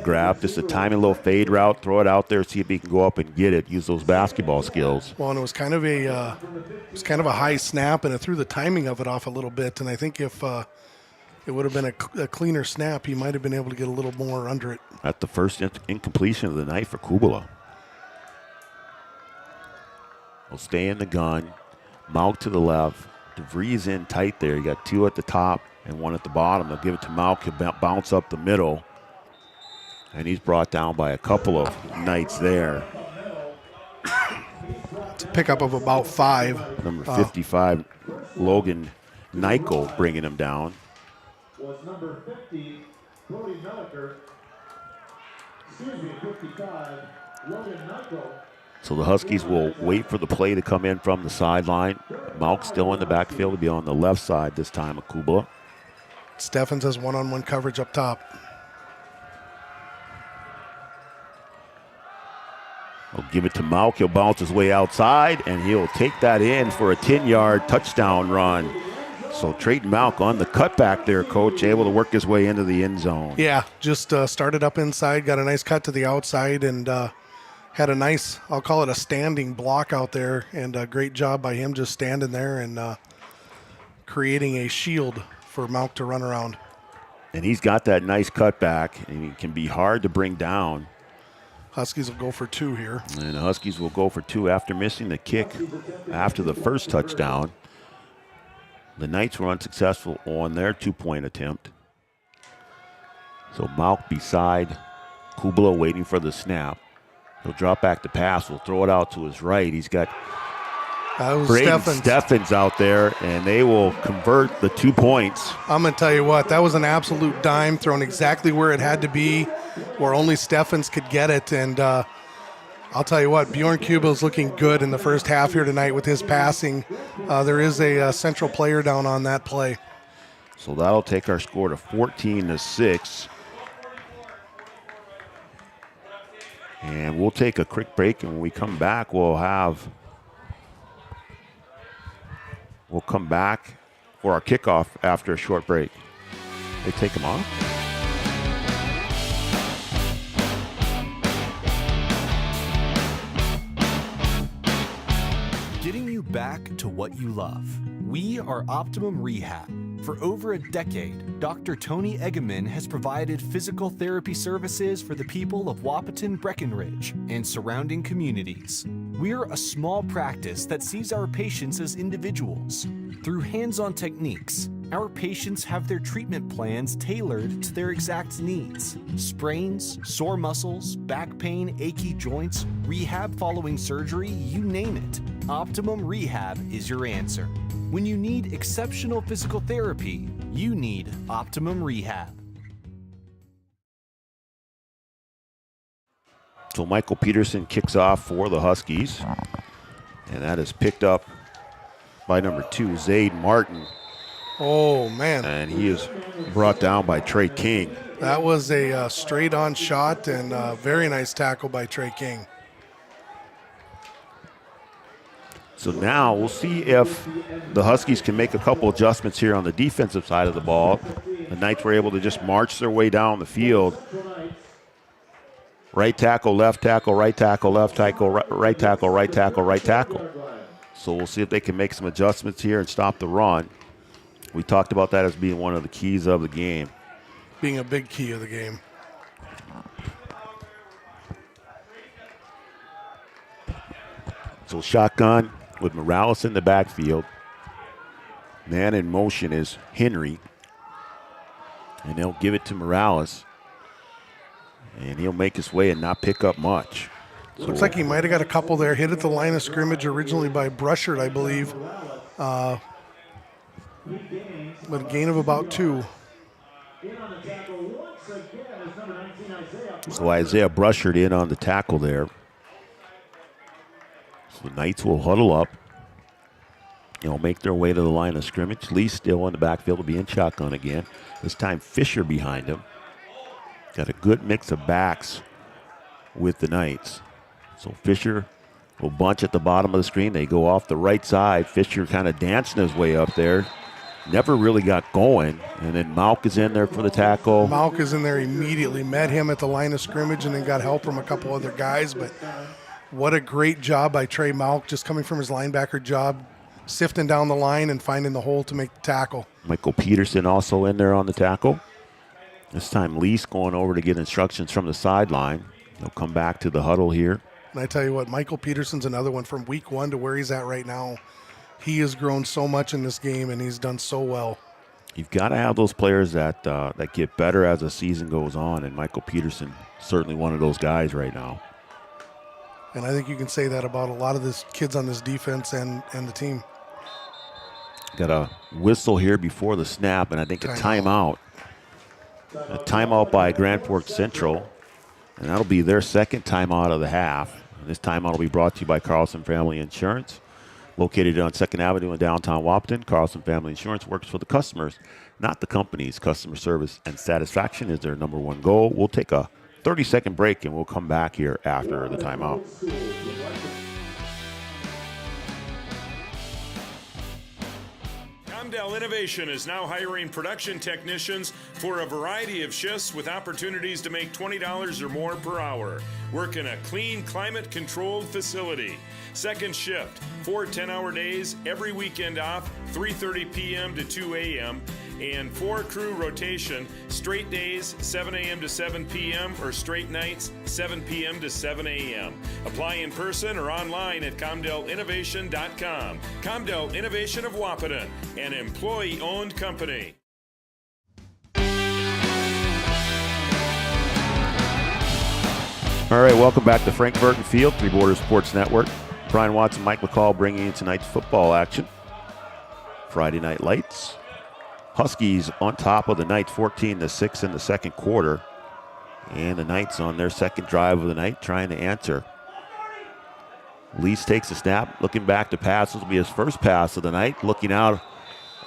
grab. Just a tiny little fade route, throw it out there, see if he can go up and get it, use those basketball skills. Well, and it was kind of a high snap, and it threw the timing of it off a little bit. And I think if it would have been a cleaner snap, he might have been able to get a little more under it. That's the first incompletion of the night for Kubala. Will stay in the gun. Malk to the left. DeVries in tight there. You got 2 at the top and 1 at the bottom. They'll give it to Malk. He'll bounce up the middle. And he's brought down by a couple of Knights there. It's a pickup of about 5. Number 55, Logan Nykel bringing him down. Was number 50, Brody Melliker. 55, Logan Nykel. So the Huskies will wait for the play to come in from the sideline. Malk still in the backfield to be on the left side this time of Kubala. Steffens has one-on-one coverage up top. We'll give it to Malk. He'll bounce his way outside, and he'll take that in for a 10-yard touchdown run. So Trayton Malk on the cutback there, Coach, able to work his way into the end zone. Yeah, just started up inside, got a nice cut to the outside, and had a nice, I'll call it a standing block out there, and a great job by him just standing there and creating a shield for Malk to run around. And he's got that nice cutback, and he can be hard to bring down. Huskies will go for 2 here. And the Huskies will go for 2 after missing the kick after the first touchdown. The Knights were unsuccessful on their 2-point attempt. So Malk beside Kubala waiting for the snap. He'll drop back the pass. We'll throw it out to his right. He's got Braden Steffens out there, and they will convert the 2 points. I'm going to tell you what, that was an absolute dime thrown exactly where it had to be, where only Steffens could get it. And I'll tell you what, Bjorn Kubel's looking good in the first half here tonight with his passing. There is a central player down on that play. So that'll take our score to 14-6. And we'll take a quick break, and when we come back, we'll come back for our kickoff after a short break. They take them off. Getting you back to what you love. We are Optimum Rehab. For over a decade, Dr. Tony Eggeman has provided physical therapy services for the people of Wahpeton, Breckenridge, and surrounding communities. We're a small practice that sees our patients as individuals. Through hands-on techniques, our patients have their treatment plans tailored to their exact needs. Sprains, sore muscles, back pain, achy joints, rehab following surgery, you name it. Optimum Rehab is your answer. When you need exceptional physical therapy, you need Optimum Rehab. So Michael Peterson kicks off for the Huskies, and that is picked up by number 2, Zayd Martin. Oh, man. And he is brought down by Trey King. That was a straight-on shot and a very nice tackle by Trey King. So now we'll see if the Huskies can make a couple adjustments here on the defensive side of the ball. The Knights were able to just march their way down the field. Right tackle, left tackle, right tackle, left tackle, right tackle, right tackle, right tackle. So we'll see if they can make some adjustments here and stop the run. We talked about that as being one of the keys of the game. being a big key of the game. So shotgun with Morales in the backfield. Man in motion is Henry. And they'll give it to Morales. And he'll make his way and not pick up much. Looks like he might have got a couple there. Hit at the line of scrimmage originally by Brushard, I believe. But a gain of about 2. So Isaiah Brushard in on the tackle there. So the Knights will huddle up. They'll make their way to the line of scrimmage. Lee still in the backfield will be in shotgun again. This time Fisher behind him. Got a good mix of backs with the Knights. So Fisher will bunch at the bottom of the screen. They go off the right side. Fisher kind of dancing his way up there. Never really got going. And then Malk is in there for the tackle. Malk is in there immediately. Met him at the line of scrimmage and then got help from a couple other guys. But what a great job by Trey Malk, just coming from his linebacker job, sifting down the line and finding the hole to make the tackle. Michael Peterson also in there on the tackle. This time Lease going over to get instructions from the sideline. He'll come back to the huddle here. And I tell you what, Michael Peterson's another one from week 1 to where he's at right now. He has grown so much in this game, and he's done so well. You've got to have those players that get better as the season goes on, and Michael Peterson certainly one of those guys right now. And I think you can say that about a lot of the kids on this defense and the team. Got a whistle here before the snap, and I think a timeout. A timeout by Grand Forks Central, and that'll be their second timeout of the half. And this timeout will be brought to you by Carlson Family Insurance. Located on 2nd Avenue in downtown Wahpeton, Carlson Family Insurance works for the customers, not the companies. Customer service and satisfaction is their number one goal. We'll take a 30-second break, and we'll come back here after the timeout. Comdell Innovation is now hiring production technicians for a variety of shifts with opportunities to make $20 or more per hour. Work in a clean, climate-controlled facility. Second shift, 4 10-hour days, every weekend off, 3:30 p.m. to 2 a.m., and 4 crew rotation, straight days, 7 a.m. to 7 p.m., or straight nights, 7 p.m. to 7 a.m. Apply in person or online at ComdellInnovation.com. Comdell Innovation of Wahpeton, an employee-owned company. All right, welcome back to Frank Burton Field, Three Borders Sports Network. Brian Watson, Mike McCall bringing you tonight's football action. Friday Night Lights. Huskies on top of the Knights 14-6 in the second quarter. And the Knights on their second drive of the night trying to answer. Lease takes a snap, looking back to pass. This will be his first pass of the night. Looking out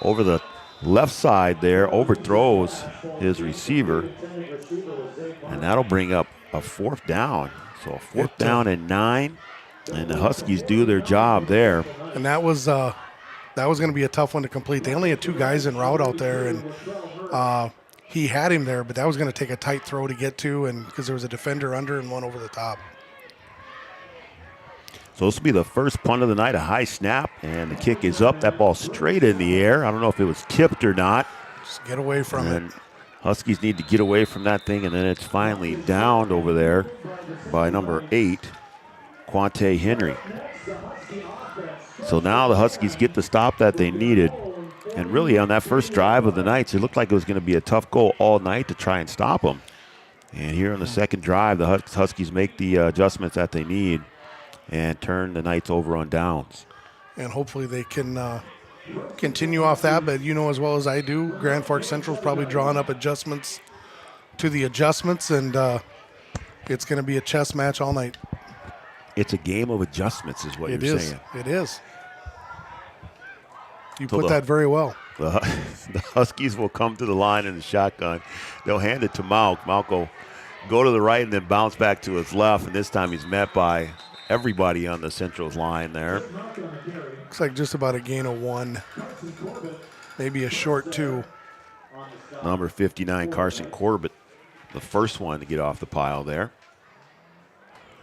over the left side there, overthrows his receiver. And that'll bring up a 4th down. So a 4th down and 9. And the Huskies do their job there. And that was going to be a tough one to complete. They only had 2 guys in route out there, and he had him there, but that was going to take a tight throw to get to, and because there was a defender under and one over the top. So this will be the first punt of the night, a high snap, and the kick is up. That ball straight in the air. I don't know if it was tipped or not. Just get away from it. Huskies need to get away from that thing, and then it's finally downed over there by number 8, Quante Henry. So now the Huskies get the stop that they needed. And really on that first drive of the Knights, it looked like it was going to be a tough goal all night to try and stop them. And here on the second drive, the Huskies make the adjustments that they need and turn the Knights over on downs. And hopefully they can continue off that. But you know as well as I do, Grand Forks Central's probably drawing up adjustments to the adjustments, and it's going to be a chess match all night. It's a game of adjustments is what you're saying. It is. You put that very well. The Huskies will come to the line in the shotgun. They'll hand it to Malk. Malk will go to the right and then bounce back to his left, and this time he's met by everybody on the Central's line there. Looks like just about a gain of 1, maybe a short 2. Number 59, Carson Corbett, the first one to get off the pile there.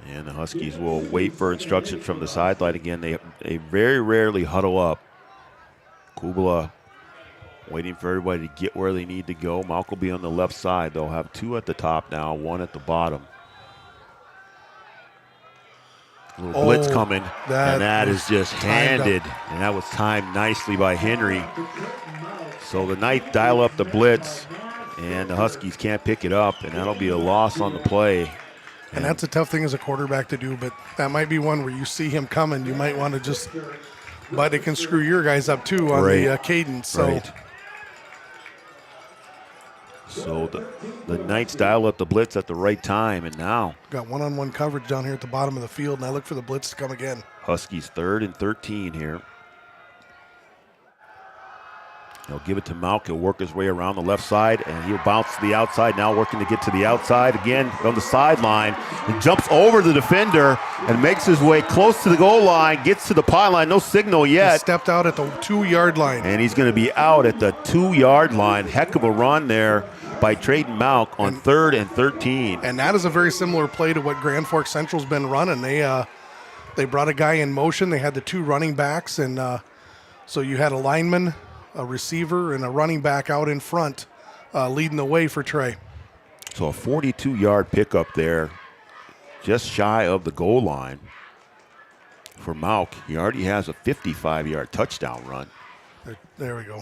And the Huskies will wait for instructions from the sideline again. They very rarely huddle up. Kubala waiting for everybody to get where they need to go. Malk will be on the left side. They'll have 2 at the top now, 1 at the bottom. Little blitz coming, and that is just handed, and that was timed nicely by Henry. So the Knights dial up the blitz, and the Huskies can't pick it up, and that'll be a loss on the play. And that's a tough thing as a quarterback to do, but that might be one where you see him coming, you might want to just, but it can screw your guys up too on the cadence. So. Right. So the Knights dial up the blitz at the right time, and now got one-on-one coverage down here at the bottom of the field, and I look for the blitz to come again. Huskies 3rd and 13 here. He'll give it to Malk. He'll work his way around the left side, and he'll bounce to the outside. Now working to get to the outside again on the sideline. And jumps over the defender and makes his way close to the goal line, gets to the pylon. No signal yet. He stepped out at the 2-yard line. And he's going to be out at the 2-yard line. Heck of a run there by Trayton Malk on 3rd and 13. And that is a very similar play to what Grand Forks Central's been running. They brought a guy in motion. They had the 2 running backs, and so you had a lineman, a receiver, and a running back out in front leading the way for Trey. So a 42-yard pickup there, just shy of the goal line for Malk. He already has a 55-yard touchdown run. There we go.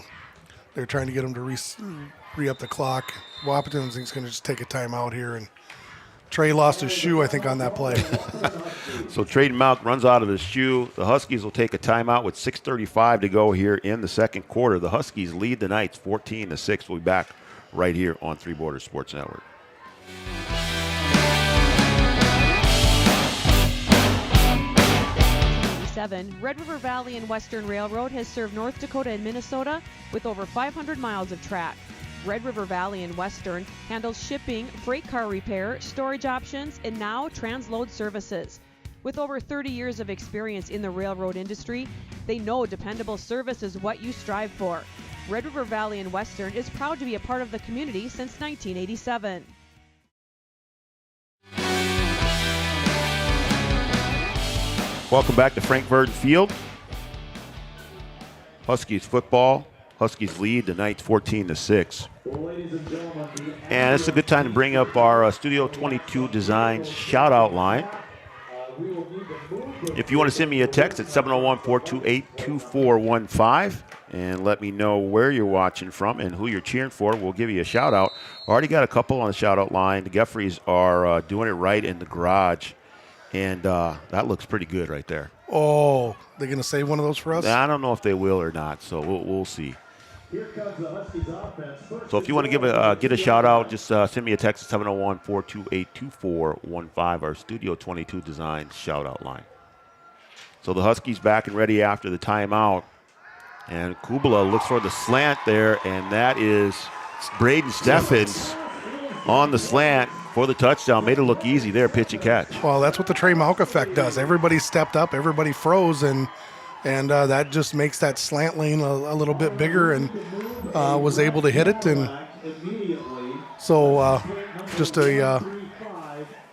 They're trying to get him to re-up the clock. Wahpeton is going to just take a timeout here, and Trey lost his shoe, I think, on that play. So Trayton Malk runs out of his shoe. The Huskies will take a timeout with 6:35 to go here in the second quarter. The Huskies lead the Knights 14-6. We'll be back right here on Three Borders Sports Network. Red River Valley and Western Railroad has served North Dakota and Minnesota with over 500 miles of track. Red River Valley and Western handles shipping, freight car repair, storage options, and now transload services. With over 30 years of experience in the railroad industry, they know dependable service is what you strive for. Red River Valley and Western is proud to be a part of the community since 1987. Welcome back to Frank Verdon Field. Huskies football. Huskies lead the Knights 14-6. And it's a good time to bring up our Studio 22 Designs shout-out line. If you want to send me a text at 701-428-2415 and let me know where you're watching from and who you're cheering for, we'll give you a shout-out. Already got a couple on the shout-out line. The Geffreys are doing it right in the garage. And that looks pretty good right there. Oh, they're going to save one of those for us? I don't know if they will or not, so we'll see. So if you want to get a shout out, just send me a text at 701-428-2415, our Studio 22 Design shout out line. So the Huskies back and ready after the timeout. And Kubala looks for the slant there, and that is Braden Steffens on the slant for the touchdown. Made it look easy there, pitch and catch. Well, that's what the Trey Malk effect does. Everybody stepped up, everybody froze, and that just makes that slant lane a little bit bigger, and was able to hit it. And so just a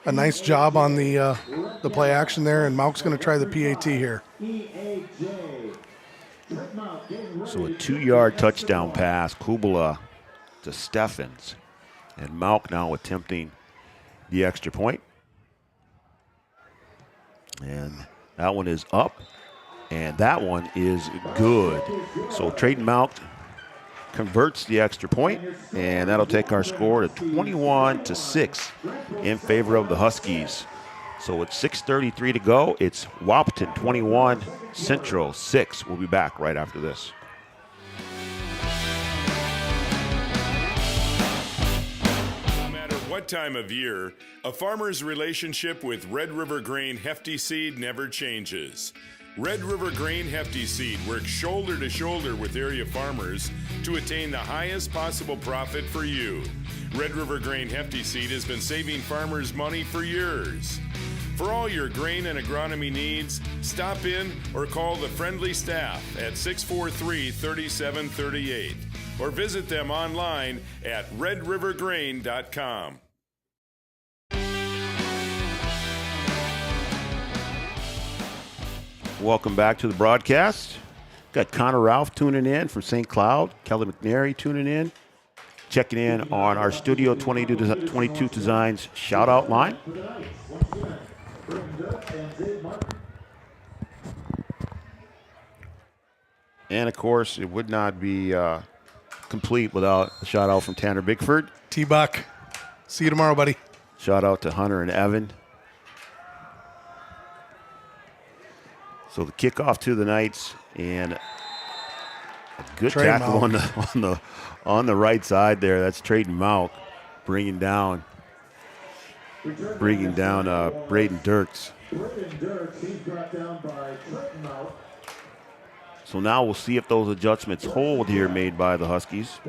nice job on the play action there, and Malk's going to try the PAT here. So a 2-yard touchdown pass, Kubala to Steffens. And Malk now attempting the extra point. And that one is up. And that one is good. So Trayton Malk converts the extra point, and that'll take our score to 21-6 in favor of the Huskies. So with 6:33 to go, it's Wahpeton 21, Central 6. We'll be back right after this. What time of year, a farmer's relationship with Red River Grain Hefty Seed never changes. Red River Grain Hefty Seed works shoulder to shoulder with area farmers to attain the highest possible profit for you. Red River Grain Hefty Seed has been saving farmers money for years. For all your grain and agronomy needs, stop in or call the friendly staff at 643-3738 or visit them online at redrivergrain.com. Welcome back to the broadcast. Got Connor Ralph tuning in from St. Cloud. Kelly McNary tuning in. Checking in on our Studio 22 Designs shout-out line. And, of course, it would not be complete without a shout-out from Tanner Bigford. T-Buck. See you tomorrow, buddy. Shout-out to Hunter and Evan. So the kickoff to the Knights, and a good Trey tackle Malk. on the right side there. That's Trayton Malk bringing down Braden Dirks. So now we'll see if those adjustments hold here made by the Huskies,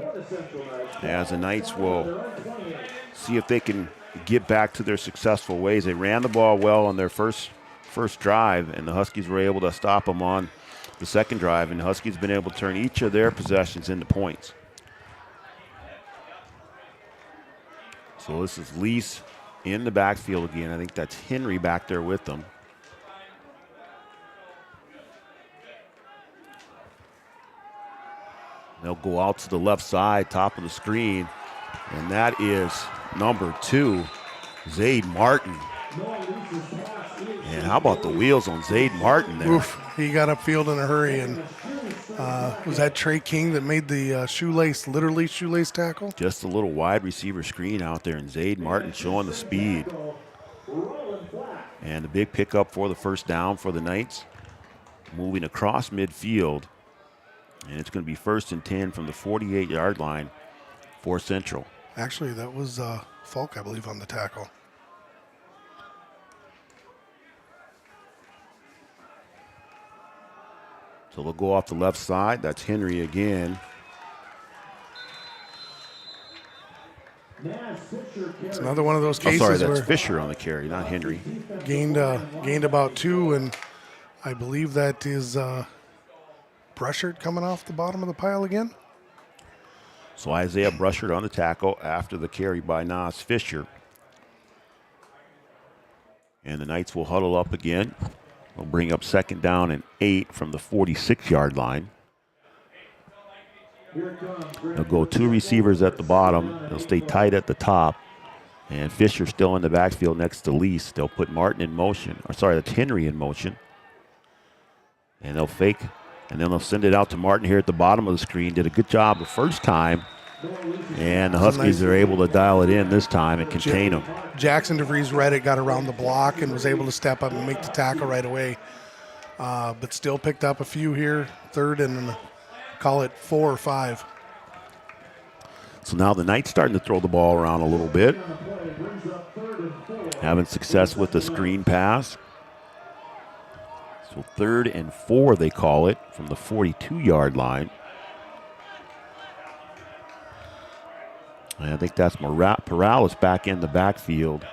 as the Knights will see if they can get back to their successful ways. They ran the ball well on their first drive, and the Huskies were able to stop them on the second drive, and the Huskies been able to turn each of their possessions into points. So this is Lease in the backfield again. I think that's Henry back there with them. They'll go out to the left side, top of the screen, and that is number 2, Zaid Martin. And how about the wheels on Zaid Martin there? Oof, he got upfield in a hurry, and was that Trey King that made the literally shoelace tackle? Just a little wide receiver screen out there, and Zaid Martin showing the speed. And the big pickup for the first down for the Knights. Moving across midfield, and it's going to be 1st and 10 from the 48-yard line for Central. Actually, that was Falk, I believe, on the tackle. So they'll go off the left side. That's Henry again. It's another one of those cases sorry, that's where Fisher on the carry, not Henry. Gained about 2, and I believe that is Brushert coming off the bottom of the pile again. So Isaiah Brushert on the tackle after the carry by Nas Fisher. And the Knights will huddle up again. We'll bring up 2nd down and 8 from the 46-yard line. They'll go 2 receivers at the bottom. They'll stay tight at the top. And Fisher still in the backfield next to Lease. They'll put Martin in motion. Or sorry, that's Henry in motion. And they'll fake. And then they'll send it out to Martin here at the bottom of the screen. Did a good job the first time. And the Huskies are able to dial it in this time and contain them. Jackson DeVries read it, got around the block, and was able to step up and make the tackle right away. But still picked up a few here, 3rd and call it 4 or 5. So now the Knights starting to throw the ball around a little bit. Having success with the screen pass. So 3rd and 4 they call it from the 42-yard line. And I think that's Perales back in the backfield.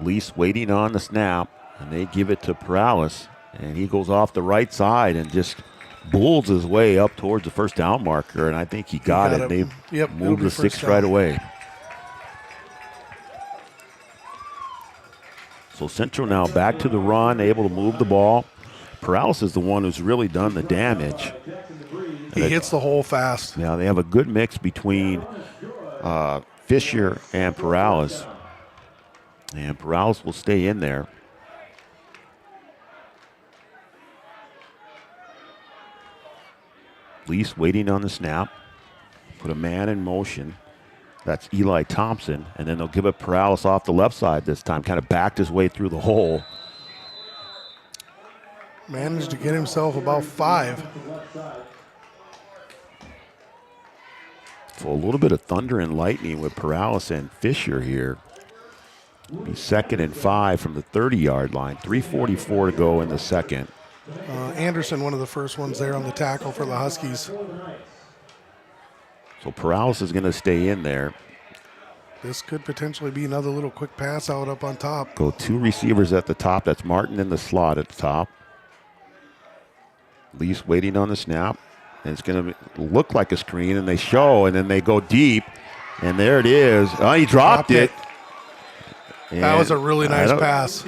Lease waiting on the snap, and they give it to Perales, and he goes off the right side and just bulls his way up towards the first down marker, and I think he got it. They moved the 6 right away. So Central now back to the run, able to move the ball. Perales is the one who's really done the damage. He hits the hole fast. Yeah, they have a good mix between Fisher and Perales. And Perales will stay in there. Lease waiting on the snap. Put a man in motion. That's Eli Thompson. And then they'll give it Perales off the left side this time. Kind of backed his way through the hole. Managed to get himself about 5. So a little bit of thunder and lightning with Perales and Fisher here. Be 2nd and 5 from the 30-yard line. 3:44 to go in the second. Anderson, one of the first ones there on the tackle for the Huskies. So Perales is going to stay in there. This could potentially be another little quick pass out up on top. Go 2 receivers at the top. That's Martin in the slot at the top. Lease waiting on the snap. And it's going to look like a screen, and they show, and then they go deep. And there it is. Oh, he dropped it. That was a really nice pass.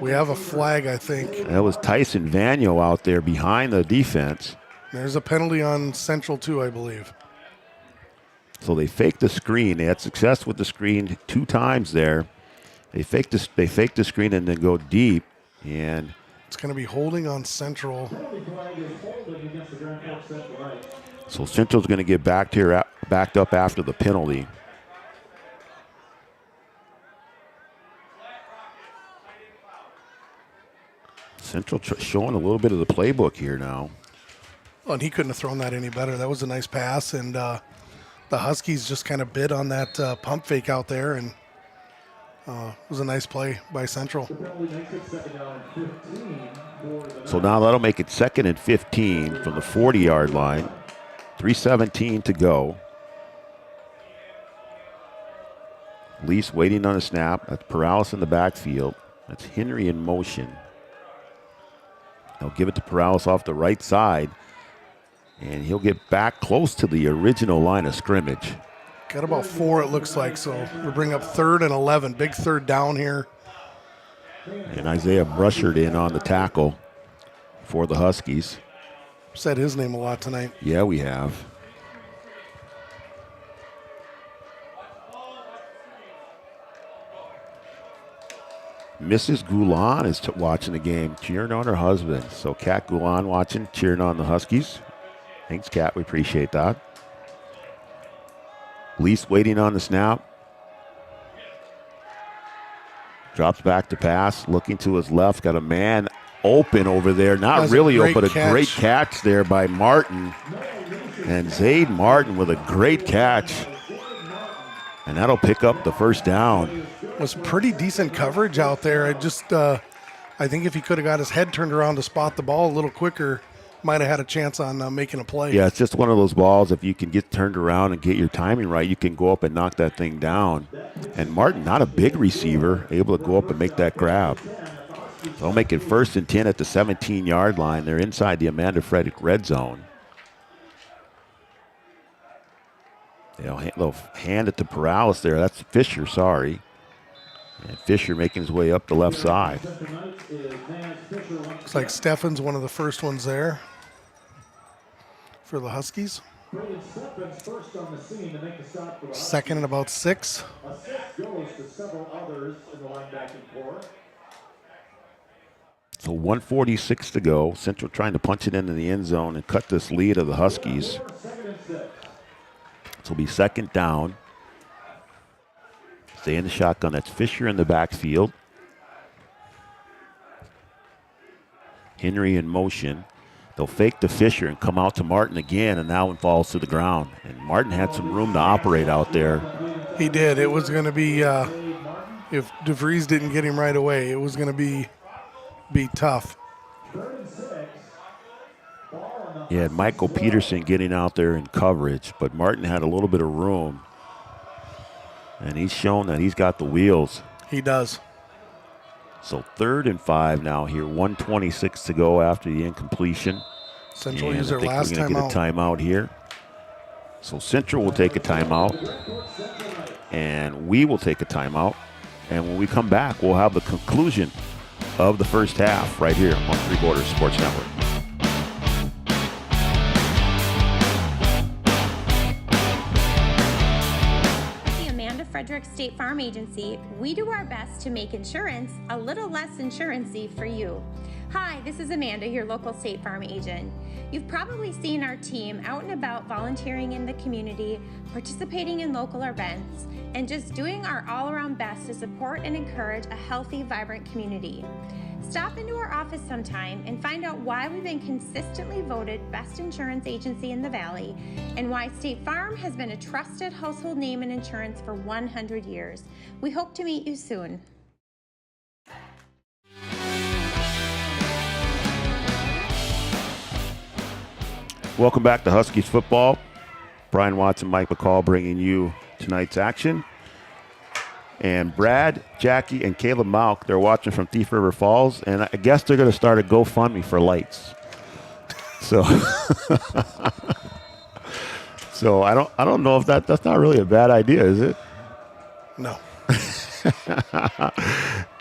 We have a flag, I think. That was Tyson Vanyo out there behind the defense. There's a penalty on Central too, I believe. So they faked the screen. They had success with the screen 2 times there. They faked the screen and then go deep, and it's going to be holding on Central. So Central's going to get backed up after the penalty. Central showing a little bit of the playbook here now. Oh, and he couldn't have thrown that any better. That was a nice pass, and the Huskies just kind of bid on that pump fake out there, and it was a nice play by Central. So now that'll make it 2nd and 15 from the 40-yard line. 3:17 to go. Lease waiting on a snap. That's Perales in the backfield. That's Henry in motion. They'll give it to Perales off the right side, and he'll get back close to the original line of scrimmage. Got about 4, it looks like, so we'll bring up 3rd and 11. Big third down here. And Isaiah Brushard in on the tackle for the Huskies. Said his name a lot tonight. Yeah, we have. Mrs. Goulon is watching the game, cheering on her husband. So Kat Goulon watching, cheering on the Huskies. Thanks, Kat. We appreciate that. Lease waiting on the snap. Drops back to pass, looking to his left. Got a man open over there. Not really open, but a great catch there by Martin. And Zayd Martin with a great catch. And that'll pick up the first down. Was pretty decent coverage out there. I think if he could have got his head turned around to spot the ball a little quicker, might have had a chance on making a play. Yeah, it's just one of those balls. If you can get turned around and get your timing right, you can go up and knock that thing down. And Martin, not a big receiver, able to go up and make that grab. So they'll make it 1st and 10 at the 17-yard line. They're inside the Amanda Frederick red zone. They'll hand it to Perales there. That's Fisher, sorry. And Fisher making his way up the left side. Looks like Steffen's one of the first ones there for the Huskies. 2nd and about 6. So 1:46 to go. Central trying to punch it into the end zone and cut this lead of the Huskies. This will be 2nd down. Stay in the shotgun. That's Fisher in the backfield. Henry in motion. They'll fake to Fisher and come out to Martin again, and that one falls to the ground. And Martin had some room to operate out there. He did. It was going to be, if DeVries didn't get him right away, it was going to be tough. You had Michael Peterson getting out there in coverage, but Martin had a little bit of room. And he's shown that he's got the wheels. He does. So 3rd and 5 now here. 1:26 to go after the incompletion. Central used their last timeout. We're going to get a timeout here. So Central will take a timeout. And we will take a timeout. And when we come back, we'll have the conclusion of the first half right here on Three Borders Sports Network. Frederick State Farm Agency, we do our best to make insurance a little less insurancy for you. Hi, this is Amanda, your local State Farm agent. You've probably seen our team out and about volunteering in the community, participating in local events, and just doing our all-around best to support and encourage a healthy, vibrant community. Stop into our office sometime and find out why we've been consistently voted best insurance agency in the Valley and why State Farm has been a trusted household name in insurance for 100 years. We hope to meet you soon. Welcome back to Huskies football. Brian Watson, Mike McCall bringing you tonight's action. And Brad, Jackie, and Caleb Malk, they're watching from Thief River Falls, and I guess they're going to start a GoFundMe for lights. So, so I don't know if that's not really a bad idea, is it? No.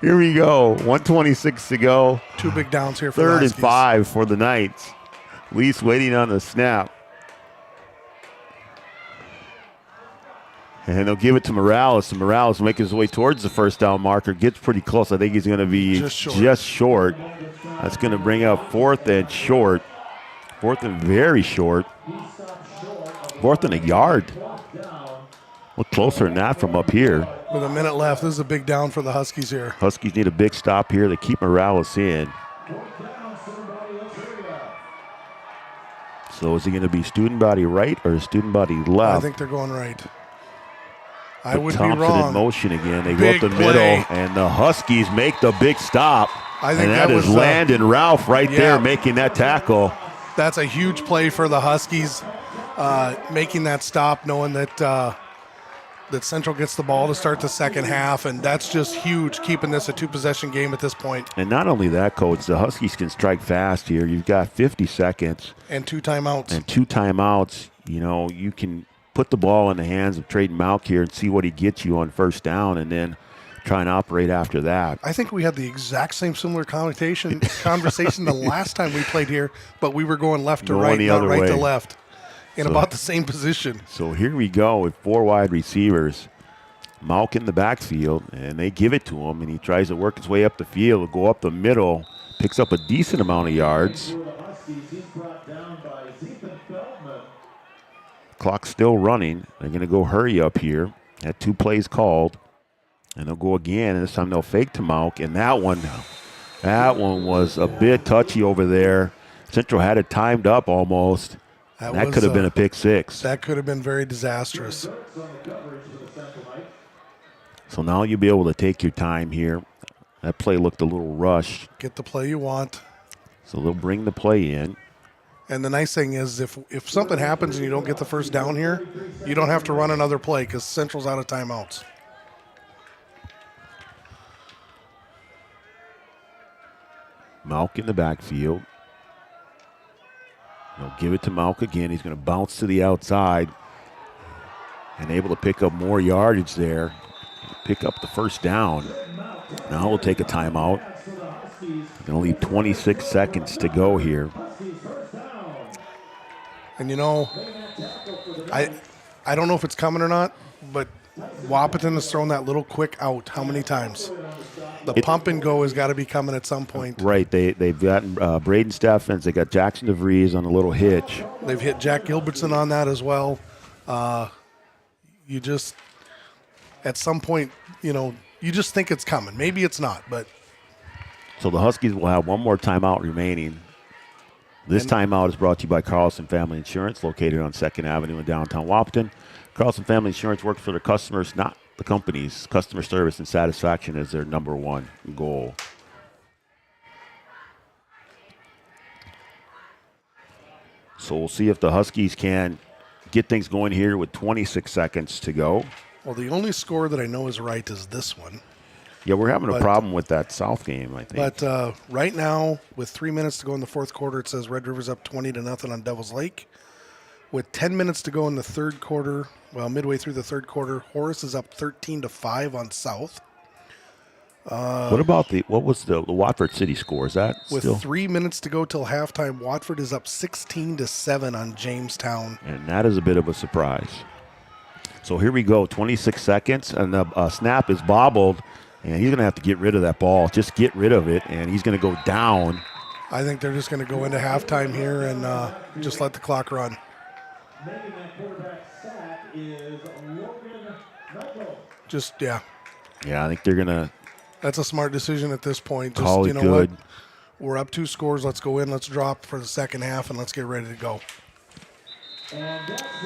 Here we go. 1:26 to go. 2 big downs here for Third the and Huskies. 5 for the Knights. Least waiting on the snap. And they'll give it to Morales. And Morales making his way towards the first down marker. Gets pretty close. I think he's going to be just short. That's going to bring up 4th and short. 4th and very short. 4th and a yard. Look closer than that from up here. With a minute left, this is a big down for the Huskies here. Huskies need a big stop here to keep Morales in. So is it going to be student body right or student body left? I think they're going right. I would Thompson be wrong. in motion again. They Big go up the play. middle, and the Huskies make the big stop. I think and that is was Landon Ralph right yeah. there making that tackle. That's a huge play for the Huskies, making that stop, knowing that that Central gets the ball to start the second half, and that's just huge, keeping this a 2-possession game at this point. And not only that, Coach, the Huskies can strike fast here. You've got 50 seconds. And 2 timeouts. And 2 timeouts. You know, you can put the ball in the hands of Trayden Malk here and see what he gets you on first down, and then try and operate after that. I think we had the exact same similar conversation the last time we played here, but we were going left to right, not right to left, in about the same position. So here we go with 4 wide receivers. Malk in the backfield, and they give it to him, and he tries to work his way up the field, go up the middle, picks up a decent amount of yards. Clock's still running. They're going to go hurry up here. Had 2 plays called. And they'll go again, and this time they'll fake to Malk. And that one was a bit touchy over there. Central had it timed up almost. That could have been a pick 6. That could have been very disastrous. So now you'll be able to take your time here. That play looked a little rushed. Get the play you want. So they'll bring the play in. And the nice thing is if something happens and you don't get the first down here, you don't have to run another play because Central's out of timeouts. Malk in the backfield. They'll give it to Malk again. He's going to bounce to the outside and able to pick up more yardage there. Pick up the first down. Now we'll take a timeout. Only 26 seconds to go here. And you know, I don't know if it's coming or not, but Wahpeton has thrown that little quick out how many times? The pump and go has got to be coming at some point. Right. They've gotten Braden Steffens. They got Jackson DeVries on a little hitch. They've hit Jack Gilbertson on that as well. You just, at some point, you know, you just think it's coming. Maybe it's not, but. So the Huskies will have one more timeout remaining. This timeout is brought to you by Carlson Family Insurance, located on 2nd Avenue in downtown Wahpeton. Carlson Family Insurance works for their customers, not the companies. Customer service and satisfaction is their number one goal. So we'll see if the Huskies can get things going here with 26 seconds to go. Well, the only score that I know is right is this one. Yeah, we're having a problem with that South game, I think. But right now, with 3 minutes to go in the fourth quarter, it says Red River's up 20-0 on Devils Lake. With 10 minutes to go in the third quarter, well, midway through the third quarter, Horace is up 13-5 on South. What was the Watford City score? Is that with still? 3 minutes to go till halftime, Watford is up 16-7 on Jamestown. And that is a bit of a surprise. So here we go, 26 seconds, and the snap is bobbled, and he's going to have to get rid of that ball. Just get rid of it, and he's going to go down. I think they're just going to go into halftime here and just let the clock run. Just, yeah. Yeah, I think they're going to. That's a smart decision at this point. Just, call it you know good. what? We're up 2 scores. Let's go in. Let's drop for the second half, and let's get ready to go.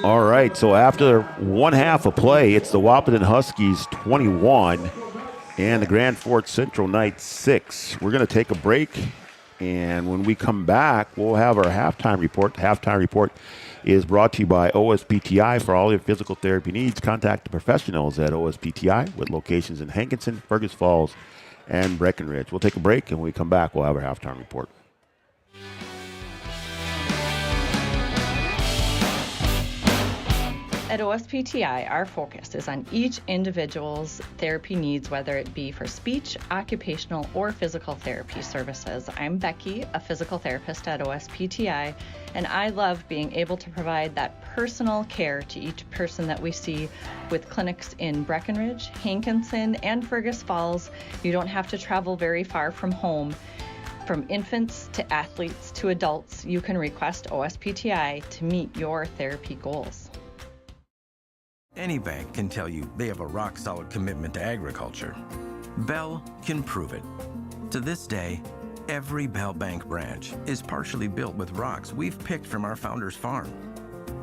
All right, so after one half of play, it's the Wahpeton Huskies 21 and the Grand Forks Central Knights 6. We're going to take a break, and when we come back, we'll have our halftime report. The halftime report is brought to you by OSPTI. For all your physical therapy needs, contact the professionals at OSPTI with locations in Hankinson, Fergus Falls, and Breckenridge. We'll take a break, and when we come back, we'll have our halftime report. At OSPTI, our focus is on each individual's therapy needs, whether it be for speech, occupational, or physical therapy services. I'm Becky, a physical therapist at OSPTI, and I love being able to provide that personal care to each person that we see with clinics in Breckenridge, Hankinson, and Fergus Falls. You don't have to travel very far from home. From infants to athletes to adults, you can request OSPTI to meet your therapy goals. Any bank can tell you they have a rock-solid commitment to agriculture. Bell can prove it. To this day, every Bell Bank branch is partially built with rocks we've picked from our founder's farm.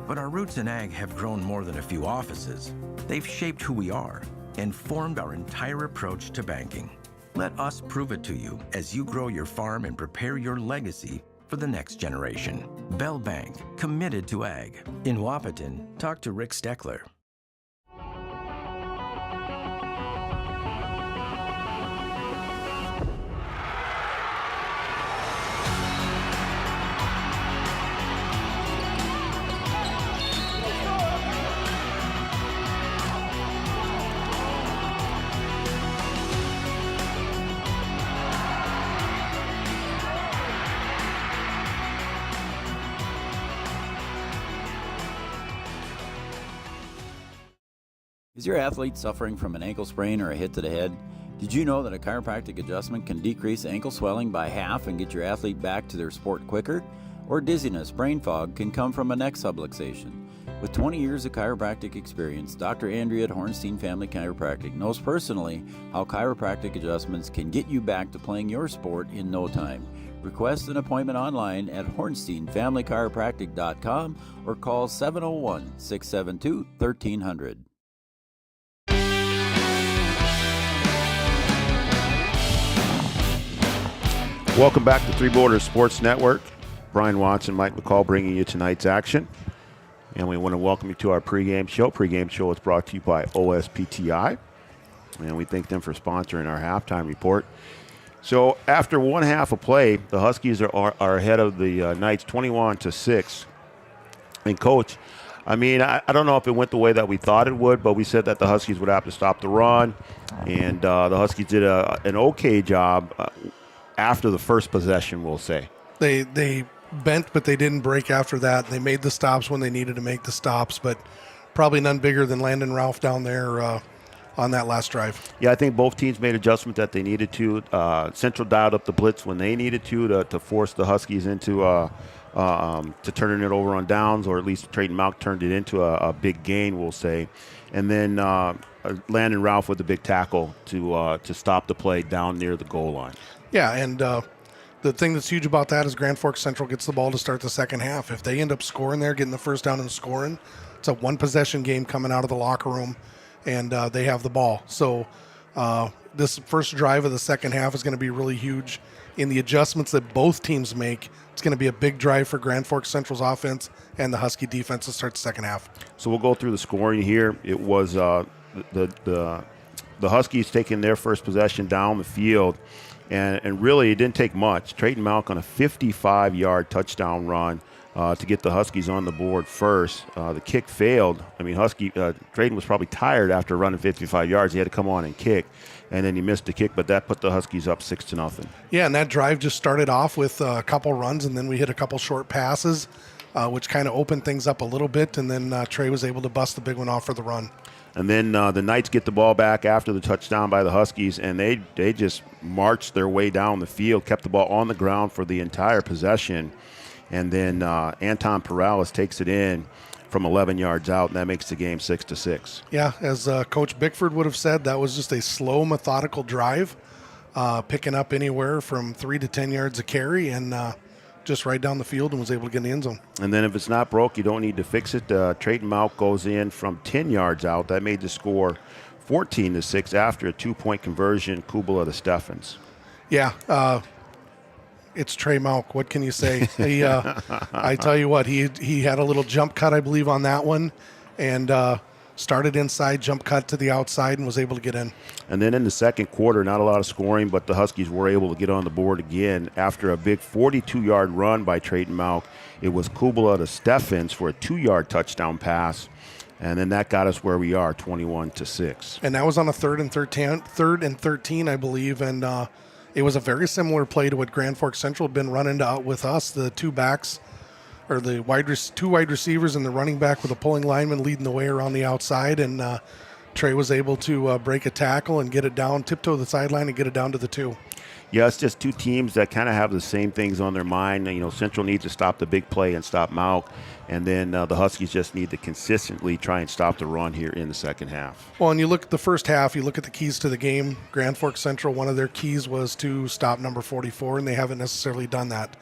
But our roots in ag have grown more than a few offices. They've shaped who we are and formed our entire approach to banking. Let us prove it to you as you grow your farm and prepare your legacy for the next generation. Bell Bank, committed to ag. In Wahpeton, talk to Rick Steckler. Is your athlete suffering from an ankle sprain or a hit to the head? Did you know that a chiropractic adjustment can decrease ankle swelling by half and get your athlete back to their sport quicker? Or dizziness, brain fog can come from a neck subluxation. With 20 years of chiropractic experience, Dr. Andrea at Hornstein Family Chiropractic knows personally how chiropractic adjustments can get you back to playing your sport in no time. Request an appointment online at hornsteinfamilychiropractic.com or call 701-672-1300. Welcome back to Three Borders Sports Network. Brian Watson, Mike McCall bringing you tonight's action. And we want to welcome you to our pregame show. Pregame show is brought to you by OSPTI. And we thank them for sponsoring our halftime report. So after one half of play, the Huskies are ahead of the Knights 21-6. And Coach, I mean, I don't know if it went the way that we thought it would, but we said that the Huskies would have to stop the run. And the Huskies did an okay job after the first possession, we'll say. They bent, but they didn't break after that. They made the stops when they needed to make the stops, but probably none bigger than Landon Ralph down there on that last drive. Yeah, I think both teams made adjustments that they needed to. Central dialed up the blitz when they needed to force the Huskies into to turning it over on downs, or at least Trayton Malk turned it into a big gain, we'll say. And then Landon Ralph with the big tackle to stop the play down near the goal line. Yeah, and the thing that's huge about that is Grand Forks Central gets the ball to start the second half. If they end up scoring there, getting the first down and scoring, it's a one-possession game coming out of the locker room, and they have the ball. So this first drive of the second half is going to be really huge in the adjustments that both teams make. It's going to be a big drive for Grand Forks Central's offense and the Husky defense to start the second half. So we'll go through the scoring here. It was the Huskies taking their first possession down the field. And really, it didn't take much. Trayton Malk on a 55-yard touchdown run to get the Huskies on the board first. The kick failed. I mean, Trayton was probably tired after running 55 yards. He had to come on and kick, and then he missed the kick, but that put the Huskies up 6-0. Yeah, and that drive just started off with a couple runs, and then we hit a couple short passes, which kind of opened things up a little bit, and then Trey was able to bust the big one off for the run. And then the Knights get the ball back after the touchdown by the Huskies, and they just marched their way down the field, kept the ball on the ground for the entire possession. And then Anton Perales takes it in from 11 yards out, and that makes the game 6-6. Yeah, as Coach Bickford would have said, that was just a slow, methodical drive, picking up anywhere from 3 to 10 yards a carry, and just right down the field and was able to get in the end zone. And then if it's not broke, you don't need to fix it. Trayton Malk goes in from 10 yards out. That made the score 14-6 after a 2-point conversion, Kubala to Steffens. Yeah, it's Trey Malk. What can you say? He, I tell you what, he had a little jump cut, I believe, on that one, and started inside, jump cut to the outside, and was able to get in. And then in the second quarter, not a lot of scoring, but the Huskies were able to get on the board again. After a big 42-yard run by Trayton Malk, it was Kubala to Steffens for a 2-yard touchdown pass. And then that got us where we are, 21-6. And that was on a third and 13, I believe. And it was a very similar play to what Grand Forks Central had been running out with us. The two backs, or the two wide receivers and the running back with a pulling lineman leading the way around the outside. And Trey was able to break a tackle and get it down, tiptoe the sideline and get it down to the 2. Yeah, it's just two teams that kind of have the same things on their mind. You know, Central needs to stop the big play and stop Mauk, and then the Huskies just need to consistently try and stop the run here in the second half. Well, and you look at the first half, you look at the keys to the game. Grand Forks Central, one of their keys was to stop number 44, and they haven't necessarily done that.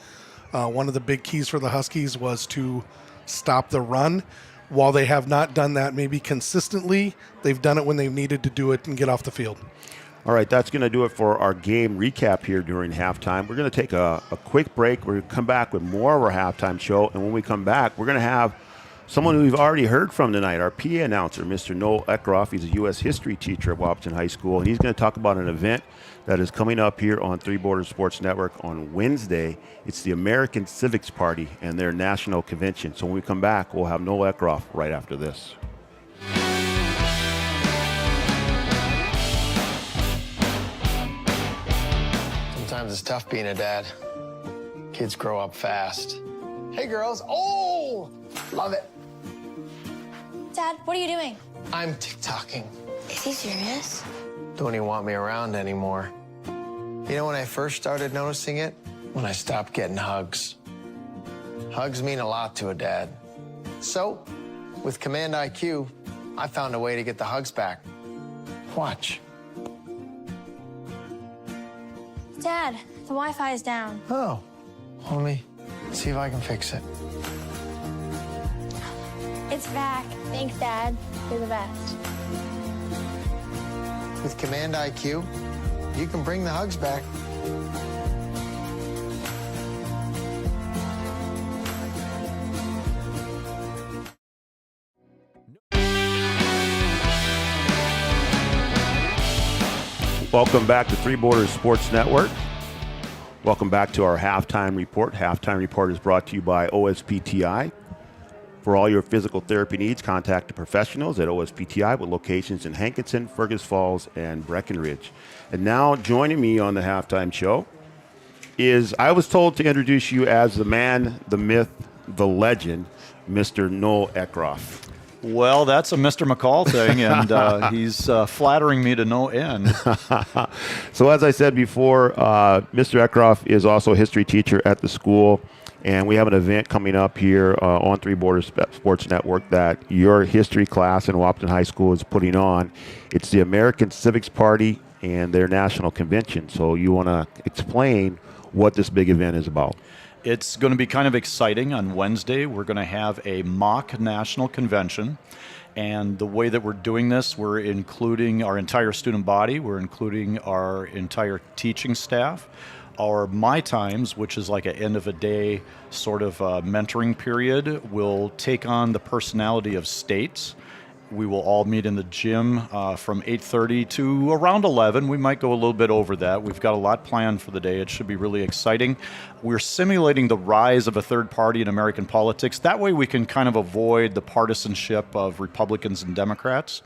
One of the big keys for the Huskies was to stop the run. While they have not done that maybe consistently, they've done it when they've needed to do it and get off the field. All right, that's going to do it for our game recap here during halftime. We're going to take a quick break. We're going to come back with more of our halftime show. And when we come back, we're going to have someone who we've already heard from tonight, our PA announcer, Mr. Noel Eckroff. He's a U.S. history teacher at Wahpeton High School. And he's going to talk about an event that is coming up here on Three Borders Sports Network on Wednesday. It's the American Civics Party and their national convention. So when we come back, we'll have Noel Eckroff right after this. Sometimes it's tough being a dad. Kids grow up fast. Hey, girls. Oh, love it. Dad, what are you doing? I'm TikToking. Is he serious? Don't even want me around anymore. You know when I first started noticing it? When I stopped getting hugs. Hugs mean a lot to a dad. So, with Command IQ, I found a way to get the hugs back. Watch. Dad, the Wi-Fi is down. Oh, let me see if I can fix it. It's back. Thanks, Dad. You're the best. With Command IQ, you can bring the hugs back. Welcome back to Three Borders Sports Network. Welcome back to our halftime report. Halftime report is brought to you by OSPTI. For all your physical therapy needs, contact the professionals at OSPTI with locations in Hankinson, Fergus Falls, and Breckenridge. And now joining me on the halftime show is, I was told to introduce you as the man, the myth, the legend, Mr. Noel Eckroff. Well, that's a Mr. McCall thing, and he's flattering me to no end. So as I said before, Mr. Eckroff is also a history teacher at the school, and we have an event coming up here on Three Borders Sports Network that your history class in Wahpeton High School is putting on. It's the American Civics Party and their national convention. So you want to explain what this big event is about? It's going to be kind of exciting. On Wednesday, we're going to have a mock national convention. And the way that we're doing this, we're including our entire student body, we're including our entire teaching staff, our My Times, which is like an end of a day sort of mentoring period, will take on the personality of states. We will all meet in the gym from 8:30 to around 11. We might go a little bit over that. We've got a lot planned for the day. It should be really exciting. We're simulating the rise of a third party in American politics. That way we can kind of avoid the partisanship of Republicans and Democrats.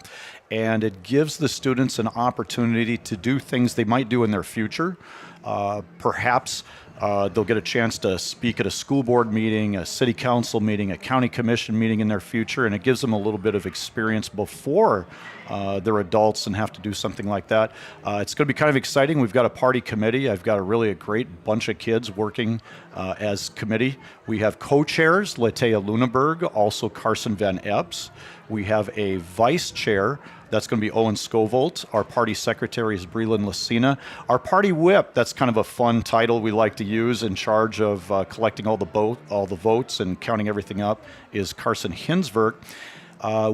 And it gives the students an opportunity to do things they might do in their future. Perhaps they'll get a chance to speak at a school board meeting, a city council meeting, a county commission meeting in their future, and it gives them a little bit of experience before they're adults and have to do something like that. It's going to be kind of exciting. We've got a party committee. I've got a great bunch of kids working as committee. We have co-chairs, Letea Luneberg, also Carson Van Epps. We have a vice chair. That's going to be Owen Scovolt. Our party secretary is Breland Lucina. Our party whip, that's kind of a fun title we like to use, in charge of collecting all the votes and counting everything up, is Carson Hinsvert.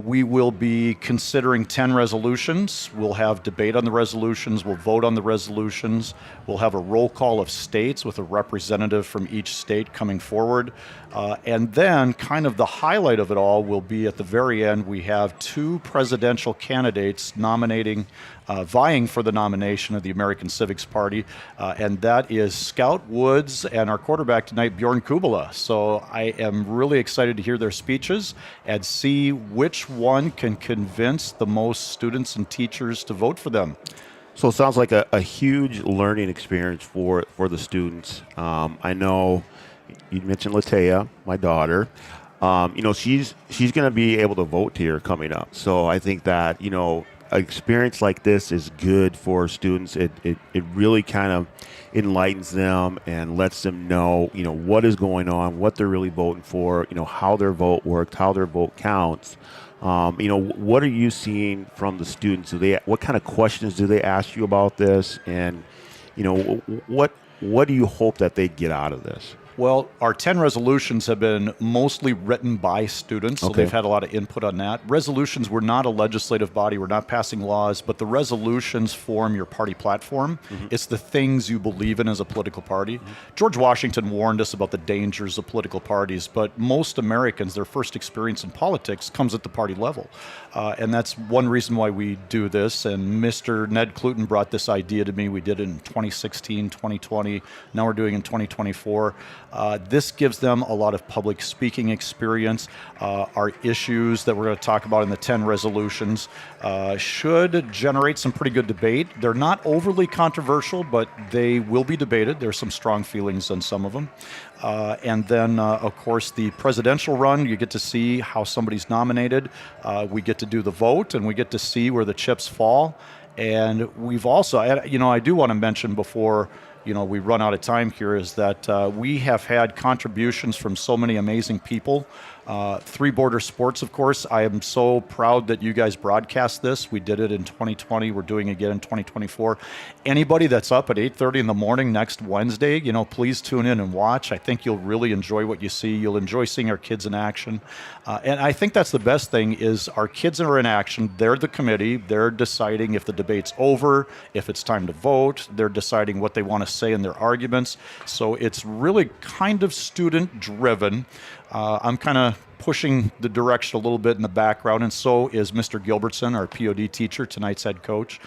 We will be considering 10 resolutions. We'll have debate on the resolutions. We'll vote on the resolutions. We'll have a roll call of states with a representative from each state coming forward. And then kind of the highlight of it all will be at the very end, we have 2 presidential candidates vying for the nomination of the American Civics Party, and that is Scout Woods and our quarterback tonight, Bjorn Kubala. So I am really excited to hear their speeches and see which one can convince the most students and teachers to vote for them. So it sounds like a huge learning experience for the students. I know you mentioned Latea, my daughter. She's going to be able to vote here coming up. So I think that, an experience like this is good for students. It really kind of enlightens them and lets them know, what is going on, what they're really voting for, how their vote worked, how their vote counts. What are you seeing from the students? What kind of questions do they ask you about this? And, what do you hope that they get out of this? Well, our 10 resolutions have been mostly written by students, so Okay. they've had a lot of input on that. Resolutions, we're not a legislative body, we're not passing laws, but the resolutions form your party platform. It's the things you believe in as a political party. George Washington warned us about the dangers of political parties, but most Americans, their first experience in politics comes at the party level. And that's one reason why we do this. And Mr. Ned Cluten brought this idea to me. We did it in 2016, 2020. Now we're doing it in 2024. This gives them a lot of public speaking experience. Our issues that we're going to talk about in the 10 resolutions should generate some pretty good debate. They're not overly controversial, but they will be debated. There's some strong feelings on some of them. And then, of course, the presidential run, you get to see how somebody's nominated. We get to do the vote, and we get to see where the chips fall. And we've also, I do want to mention before we run out of time here, is that we have had contributions from so many amazing people. Three Border Sports, of course. I am so proud that you guys broadcast this. We did it in 2020. We're doing it again in 2024. Anybody that's up at 8:30 in the morning next Wednesday, please tune in and watch. I think you'll really enjoy what you see. You'll enjoy seeing our kids in action. And I think that's the best thing is our kids are in action. They're the committee. They're deciding if the debate's over, if it's time to vote. They're deciding what they want to say in their arguments. So it's really kind of student-driven. I'm kind of pushing the direction a little bit in the background, and so is Mr. Gilbertson, our POD teacher, tonight's head coach.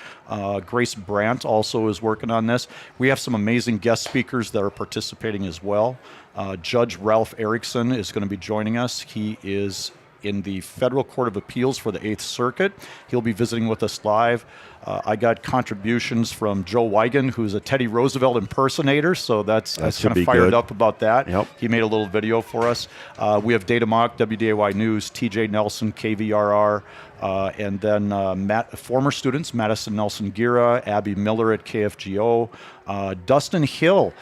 Grace Brandt also is working on this. We have some amazing guest speakers that are participating as well. Judge Ralph Erickson is going to be joining us. He is in the Federal Court of Appeals for the 8th Circuit. He'll be visiting with us live. I got contributions from Joe Wigan, who's a Teddy Roosevelt impersonator, so that's kind of fired up about that. Yep. He made a little video for us. We have Data Mock, WDAY News, TJ Nelson, KVRR, and then former students, Madison Nelson Gira, Abby Miller at KFGO. Dustin Hill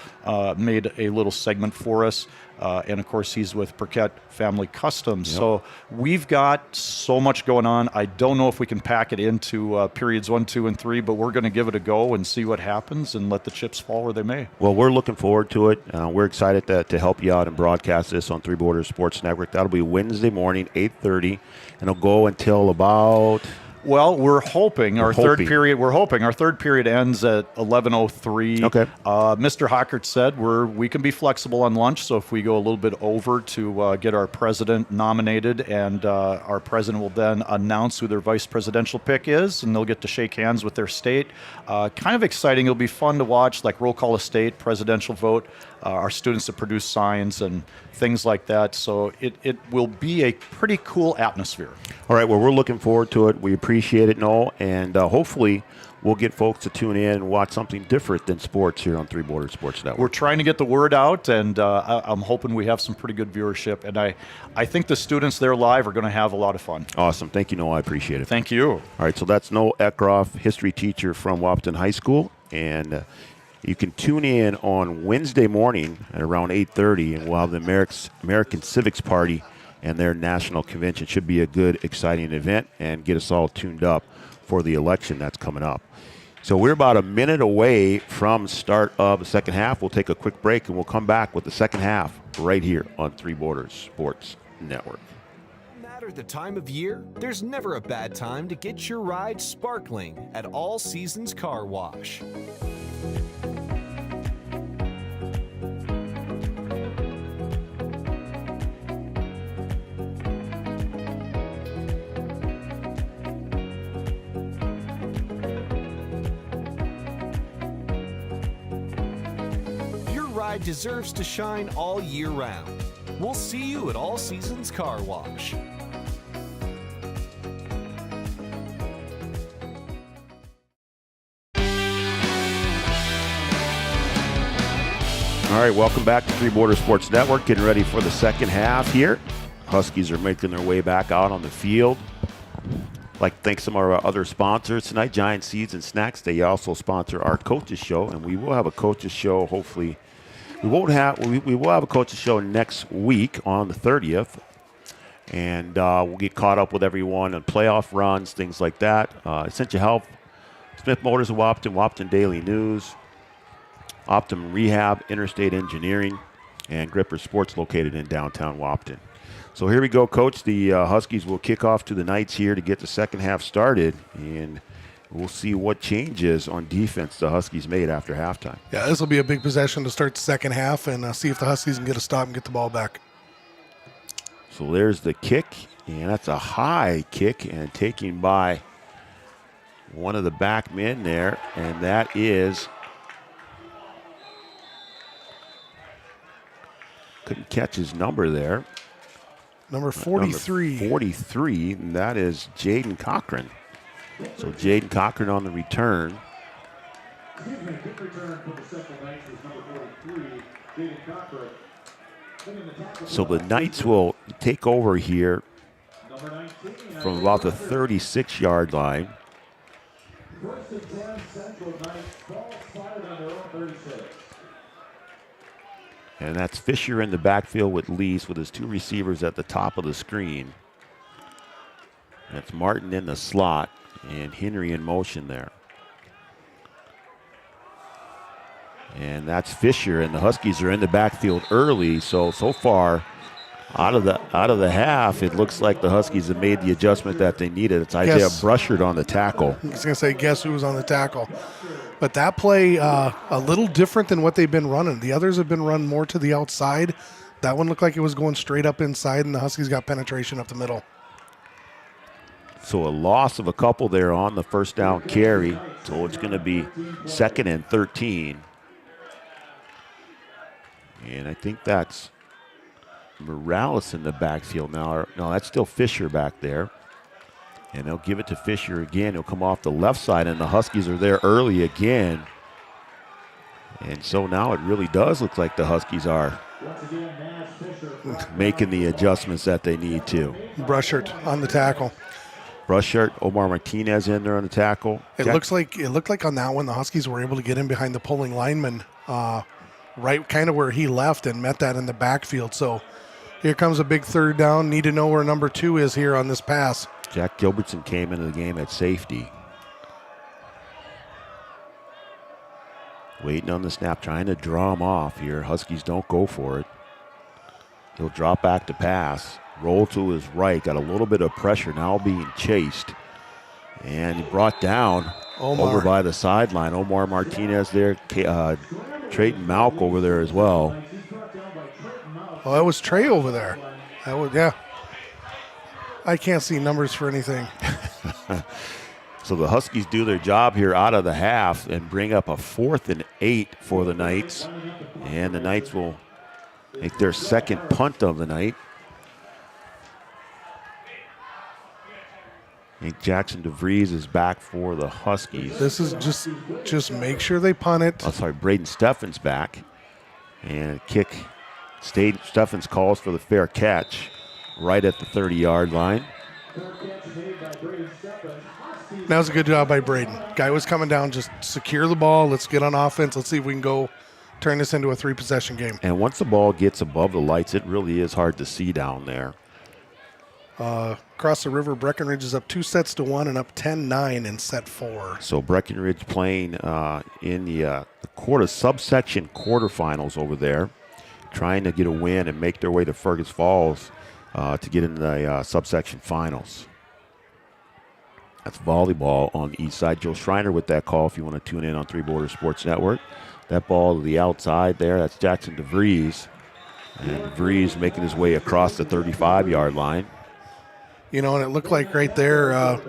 made a little segment for us. And of course, he's with Burkett Family Customs. Yep. So we've got so much going on. I don't know if we can pack it into periods 1, 2, and 3, but we're going to give it a go and see what happens and let the chips fall where they may. Well, we're looking forward to it. We're excited to help you out and broadcast this on Three Borders Sports Network. That'll be Wednesday morning, 8:30, and it'll go until about... Well, we're hoping our third period ends at 11:03. Okay. Mr. Hockert said we can be flexible on lunch, so if we go a little bit over to get our president nominated, and our president will then announce who their vice presidential pick is, and they'll get to shake hands with their state. Kind of exciting. It'll be fun to watch, like roll call of state, presidential vote, our students that produce signs and things like that. So it will be a pretty cool atmosphere. All right, well, we're looking forward to it. We appreciate it, Noel, and hopefully we'll get folks to tune in and watch something different than sports here on Three Borders Sports Network. We're trying to get the word out, and I'm hoping we have some pretty good viewership. And I think the students there live are going to have a lot of fun. Awesome. Thank you, Noel. I appreciate it. Thank you. All right, so that's Noel Eckroff, history teacher from Wahpeton High School, and you can tune in on Wednesday morning at around 8:30, and we'll have the American Civics Party and their national convention. Should be a good, exciting event and get us all tuned up for the election that's coming up. So we're about a minute away from start of the second half. We'll take a quick break, and we'll come back with the second half right here on Three Borders Sports Network. No matter the time of year, there's never a bad time to get your ride sparkling at All Seasons Car Wash. Ride deserves to shine all year round. We'll see you at All Seasons Car Wash. All right, welcome back to Three Border Sports Network. Getting ready for the second half here. Huskies are making their way back out on the field. I'd like to thank some of our other sponsors tonight, Giant Seeds and Snacks. They also sponsor our coaches show, and we will have a coaches show. Hopefully, we will have a coaches show next week on the 30th, and we'll get caught up with everyone on playoff runs, things like that. Essential Health, Smith Motors of Wahpeton, Wahpeton Daily News, Optimum Rehab, Interstate Engineering, and Gripper Sports located in downtown Wahpeton. So here we go, Coach. The Huskies will kick off to the Knights here to get the second half started, and we'll see what changes on defense the Huskies made after halftime. Yeah, this will be a big possession to start the second half and see if the Huskies can get a stop and get the ball back. So there's the kick, and that's a high kick and taken by one of the back men there, and that is... Couldn't catch his number there. Number 43. Number 43, and that is Jaden Cochran. So Jaden Cochran on the return. So the Knights will take over here from about the 36-yard line. First and 10, Central Knights, ball spotted on their own 36. And that's Fisher in the backfield with Lease with his two receivers at the top of the screen. That's Martin in the slot and Henry in motion there. And that's Fisher, and the Huskies are in the backfield early. So far, out of the half, it looks like the Huskies have made the adjustment that they needed. It's Isaiah Brushard on the tackle. I was going to say, guess who was on the tackle? But that play, a little different than what they've been running. The others have been run more to the outside. That one looked like it was going straight up inside, and the Huskies got penetration up the middle. So a loss of a couple there on the first down carry. So it's going to be 2nd and 13. And I think that's Morales in the backfield now. No, that's still Fisher back there. And they'll give it to Fisher again. He'll come off the left side, and the Huskies are there early again. And so now it really does look like the Huskies are making the adjustments that they need to. Brushard on the tackle. Brushard, Omar Martinez in there on the tackle. It looked like on that one the Huskies were able to get in behind the pulling lineman, right kind of where he left, and met that in the backfield. So here comes a big third down. Need to know where number 2 is here on this pass. Jack Gilbertson came into the game at safety. Waiting on the snap, trying to draw him off here. Huskies don't go for it. He'll drop back to pass. Roll to his right. Got a little bit of pressure now being chased. And he brought down over by the sideline. Omar Martinez there. Trayton Malk over there as well. Oh, that was Trey over there. That was, yeah. I can't see numbers for anything. So the Huskies do their job here out of the half and bring up a 4th and 8 for the Knights. And the Knights will make their second punt of the night. I think Jackson DeVries is back for the Huskies. This is just make sure they punt it. Oh, sorry, Braden Steffens back. And kick. Steffens calls for the fair catch right at the 30-yard line. That was a good job by Braden. Guy was coming down, just secure the ball. Let's get on offense. Let's see if we can go turn this into a 3-possession game. And once the ball gets above the lights, it really is hard to see down there. Across the river, Breckenridge is up 2-1 and up 10-9 in set 4. So Breckenridge playing in the subsection quarterfinals over there, trying to get a win and make their way to Fergus Falls to get into the subsection finals. That's volleyball on the east side. Joe Schreiner with that call if you want to tune in on Three Border Sports Network. That ball to the outside there, that's Jackson DeVries. And DeVries making his way across the 35-yard line. And it looked like right there,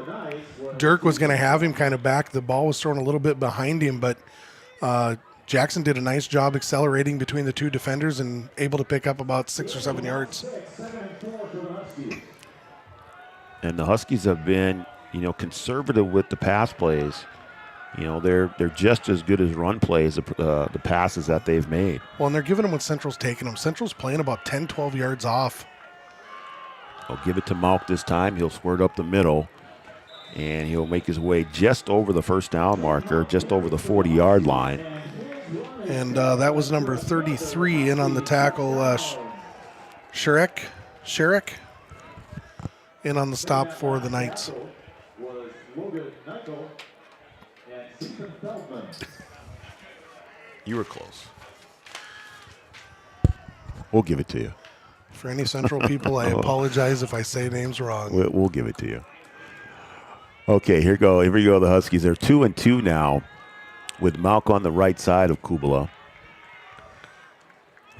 Dirk was going to have him kind of back. The ball was thrown a little bit behind him, but Jackson did a nice job accelerating between the two defenders and able to pick up about 6 or 7 yards. And the Huskies have been, conservative with the pass plays. You know, they're just as good as run plays, the passes that they've made. Well, and they're giving them what Central's taking them. Central's playing about 10, 12 yards off. I'll give it to Malk this time. He'll squirt up the middle, and he'll make his way just over the first down marker, just over the 40-yard line. And that was number 33 in on the tackle, Sherrick in on the stop for the Knights. You were close. We'll give it to you. For any Central people, I apologize if I say names wrong. We'll give it to you. Okay, here we go. The Huskies. They're 2-2 now, with Malk on the right side of Kubala.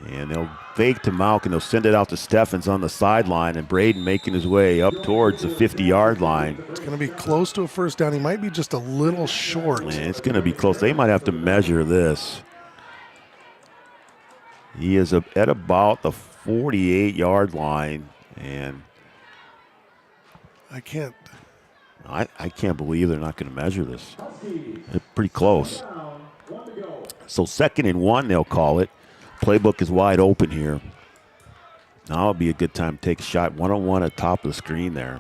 And they'll fake to Malk, and they'll send it out to Steffens on the sideline, and Braden making his way up towards the 50-yard line. It's going to be close to a first down. He might be just a little short. Man, it's going to be close. They might have to measure this. He is at about the 48-yard line, and I can't believe they're not going to measure this. They're pretty close. So 2nd and 1, they'll call it. Playbook is wide open here. Now it'll be a good time to take a shot one-on-one at the top of the screen there.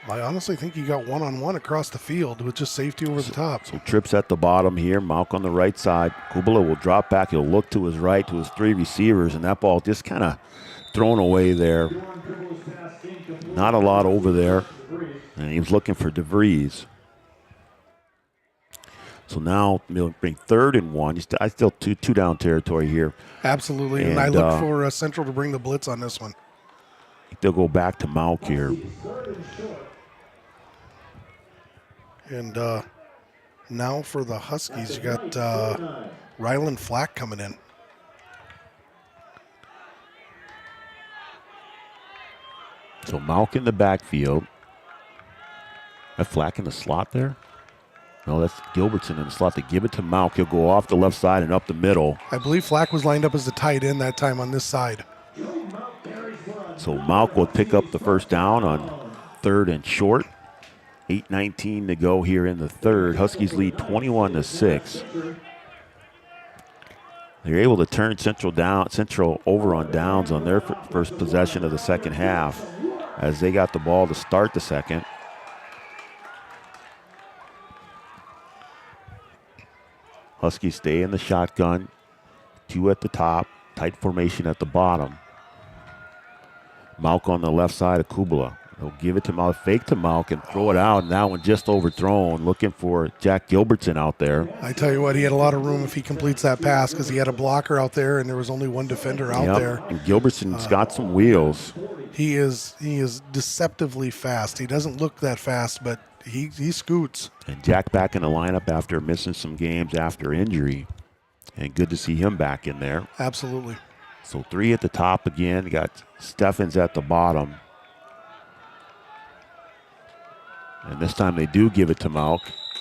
I honestly think he got one-on-one across the field with just safety over the top. So trips at the bottom here. Malk on the right side. Kubala will drop back. He'll look to his right to his 3 receivers, and that ball just kind of thrown away there. Not a lot over there. And he was looking for DeVries. So now we'll bring 3rd and 1. I still two down territory here. Absolutely, and I look for Central to bring the blitz on this one. They'll go back to Malk here. And now for the Huskies, you got Ryland Flack coming in. So Malk in the backfield. That Flack in the slot there? No, that's Gilbertson in the slot. They give it to Malk. He'll go off the left side and up the middle. I believe Flack was lined up as the tight end that time on this side. So Malk will pick up the first down on 3rd and short. 8:19 to go here in the 3rd. Huskies lead 21-6. They're able to turn Central over on downs on their first possession of the second half as they got the ball to start the second. Huskies stay in the shotgun. 2 at the top, tight formation at the bottom. Malk on the left side of Kubala. They'll give it to Malk, fake to Malk, and throw it out, and that one just overthrown, looking for Jack Gilbertson out there. I tell you what, he had a lot of room if he completes that pass because he had a blocker out there, and there was only one defender out there. And Gilbertson's got some wheels. He is deceptively fast. He doesn't look that fast, but he scoots. And Jack back in the lineup after missing some games after injury. And good to see him back in there. Absolutely. So 3 at the top again. You got Steffens at the bottom. And this time they do give it to Malk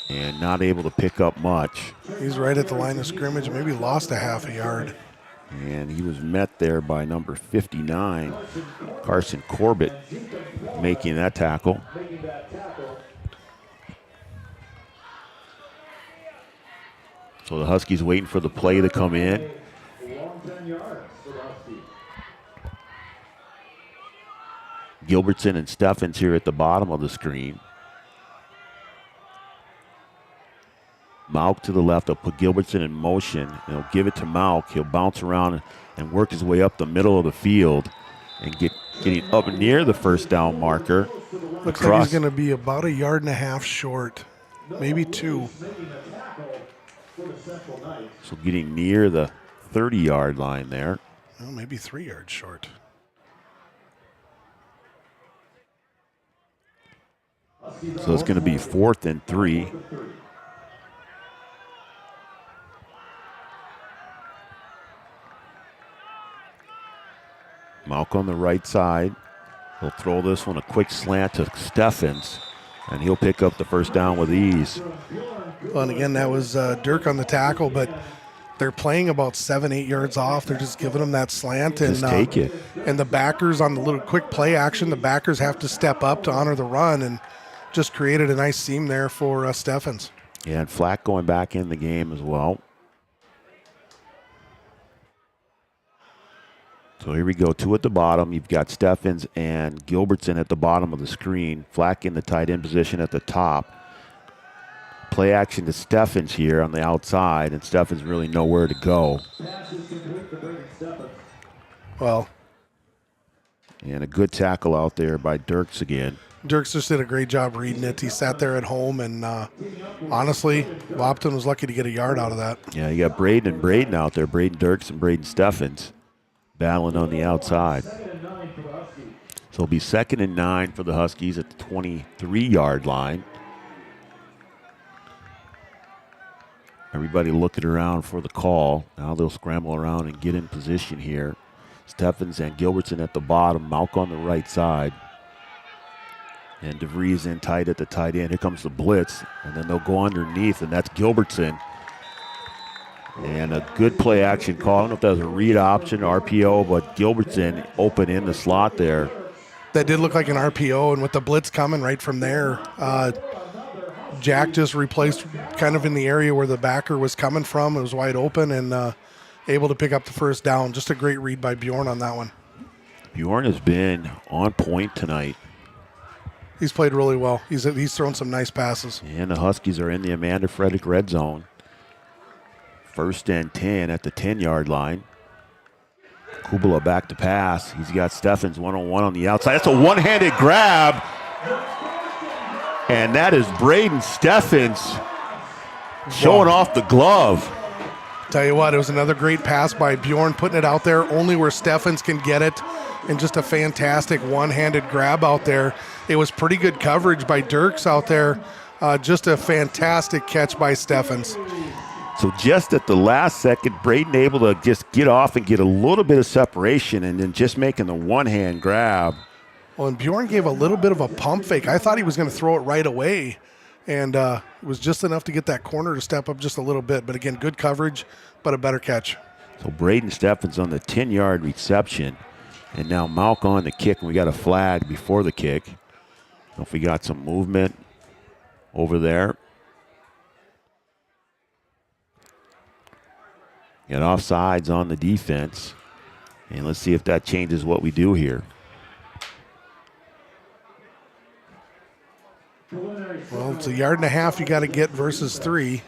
and not able to pick up much. He's right at the line of scrimmage, maybe lost a half a yard. And he was met there by number 59, Carson Corbett, making that tackle. So the Huskies waiting for the play to come in. Gilbertson and Steffens here at the bottom of the screen. Malk to the left. They'll put Gilbertson in motion. They'll give it to Malk. He'll bounce around and work his way up the middle of the field and getting up near the first down marker. Looks like he's going to be about 1.5 yards short, maybe 2. So getting near the 30-yard line there. Well, maybe 3 yards short. So it's going to be 4th and 3. Malk on the right side. He'll throw this one a quick slant to Steffens, and he'll pick up the first down with ease. Well, and again, that was Dirk on the tackle, but they're playing about 7-8 yards off. They're just giving them that slant. And, just take it. And the backers on the little quick play action, the backers have to step up to honor the run, and just created a nice seam there for Steffens. Yeah, and Flack going back in the game as well. So here we go, 2 at the bottom. You've got Steffens and Gilbertson at the bottom of the screen. Flack in the tight end position at the top. Play action to Steffens here on the outside, and Steffens really nowhere to go. Well. And a good tackle out there by Dirks again. Dirks just did a great job reading it. He sat there at home, and honestly, Wahpeton was lucky to get a yard out of that. Yeah, you got Braden and Braden out there, Braden Dirks and Braden Steffens battling on the outside. So it'll be 2nd and 9 for the Huskies at the 23-yard line. Everybody looking around for the call. Now they'll scramble around and get in position here. Steffens and Gilbertson at the bottom, Malk on the right side. And DeVries in tight at the tight end. Here comes the blitz, and then they'll go underneath, and that's Gilbertson. And a good play action call. I don't know if that was a read option, RPO, but Gilbertson open in the slot there. That did look like an RPO, and with the blitz coming right from there, Jack just replaced kind of in the area where the backer was coming from. It was wide open and able to pick up the first down. Just a great read by Bjorn on that one. Bjorn has been on point tonight. He's played really well. He's thrown some nice passes. And the Huskies are in the Amanda Frederick red zone. 1st and 10 at the 10-yard line. Kubala back to pass. He's got Steffens one-on-one on the outside. That's a one-handed grab. And that is Braden Steffens showing off the glove. Tell you what, it was another great pass by Bjorn, putting it out there only where Steffens can get it, and just a fantastic one-handed grab out there. It was pretty good coverage by Dirks out there. Just a fantastic catch by Steffens. So just at the last second, Braden able to just get off and get a little bit of separation, and then just making the one-hand grab. Well, and Bjorn gave a little bit of a pump fake. I thought he was going to throw it right away, and it was just enough to get that corner to step up just a little bit. But again, good coverage, but a better catch. So Braden Steffens on the 10-yard reception, and now Malk on the kick, and we got a flag before the kick. So if we got some movement over there. Got offsides on the defense, and let's see if that changes what we do here. Well, it's 1.5 yards you got to get versus 3.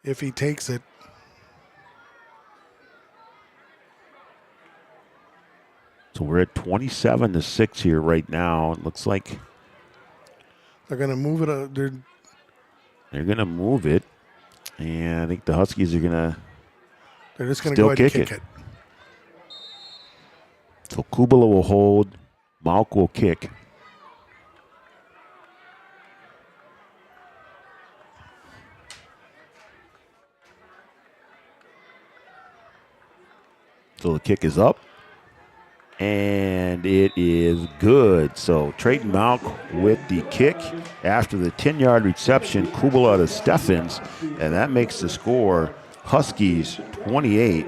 If he takes it. So we're at 27-6 here right now. It looks like they're going to move it. They're going to move it, and I think the Huskies are going to. They're just going to go ahead and kick it. So Kubala will hold. Malk will kick. So the kick is up, and it is good. So Trayton Malk with the kick after the 10-yard reception, Kubala to Steffens, and that makes the score Huskies 28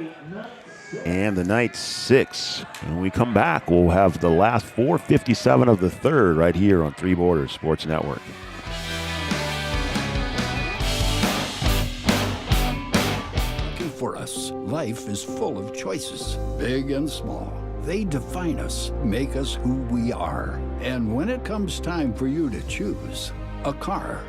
and the Knights 6. And when we come back, we'll have the last 4:57 of the third right here on Three Borders Sports Network. For us, life is full of choices, big and small. They define us, make us who we are. And when it comes time for you to choose a car,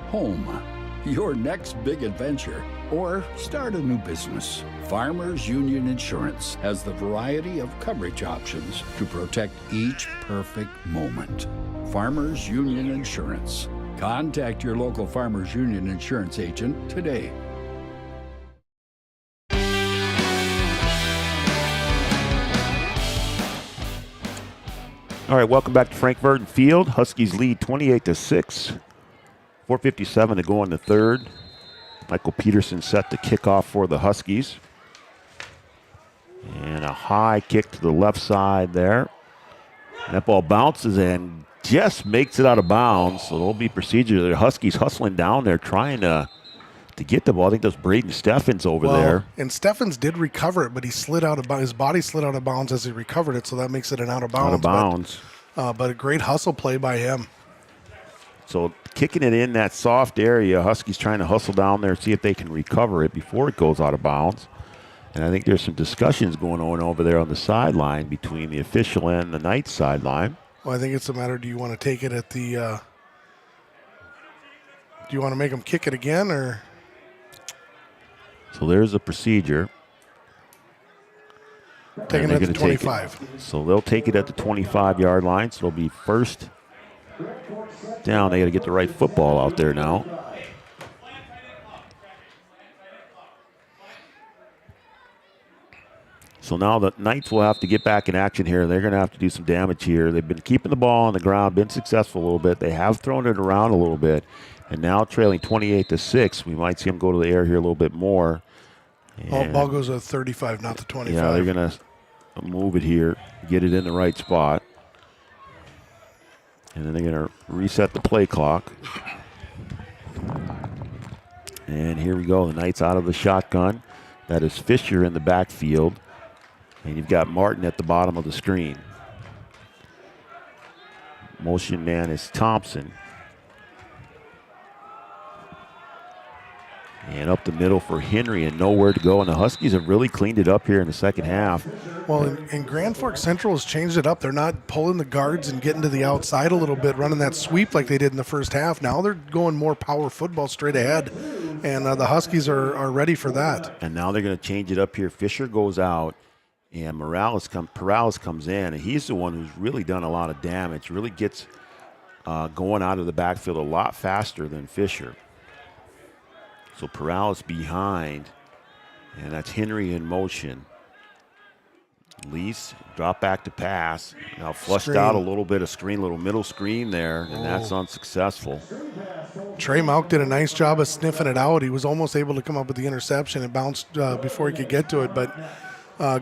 home, your next big adventure, or start a new business, Farmers Union Insurance has the variety of coverage options to protect each perfect moment. Farmers Union Insurance. Contact your local Farmers Union Insurance agent today. All right, welcome back to Frank Verdon Field. Huskies lead 28-6. 4:57 to go in the third. Michael Peterson set the kickoff for the Huskies. And a high kick to the left side there. And that ball bounces and just makes it out of bounds. So there'll be procedure. The Huskies hustling down there trying to get the ball. I think that's Braden Steffens over there. And Steffens did recover it, but he slid out of his body slid out of bounds as he recovered it, so that makes it an out of bounds. Out of bounds. But a great hustle play by him. So kicking it in that soft area. Huskies trying to hustle down there, see if they can recover it before it goes out of bounds. And I think there's some discussions going on over there on the sideline between the official and the Knights sideline. Well, I think it's a matter, do you want to take it at the do you want to make them kick it again, or? So there's a procedure. Taking it at the 25. So they'll take it at the 25-yard line. So it'll be first down. They got to get the right football out there now. So now the Knights will have to get back in action here. They're going to have to do some damage here. They've been keeping the ball on the ground, been successful a little bit. They have thrown it around a little bit. And now trailing 28-6, we might see them go to the air here a little bit more. Ball goes to 35, not the 25. Yeah, they're going to move it here, get it in the right spot. And then they're going to reset the play clock. And here we go. The Knights out of the shotgun. That is Fisher in the backfield. And you've got Martin at the bottom of the screen. Motion man is Thompson. And up the middle for Henry and nowhere to go. And the Huskies have really cleaned it up here in the second half. Well, and Grand Forks Central has changed it up. They're not pulling the guards and getting to the outside a little bit, running that sweep like they did in the first half. Now they're going more power football straight ahead. And the Huskies are ready for that. And now they're going to change it up here. Fisher goes out. And Perales comes in, and he's the one who's really done a lot of damage, really gets going out of the backfield a lot faster than Fisher. So Perales behind, and that's Henry in motion. Lease, drop back to pass. Now flushed out a little bit of screen, little middle screen there, and that's unsuccessful. Trey Malk did a nice job of sniffing it out. He was almost able to come up with the interception. It bounced before he could get to it, but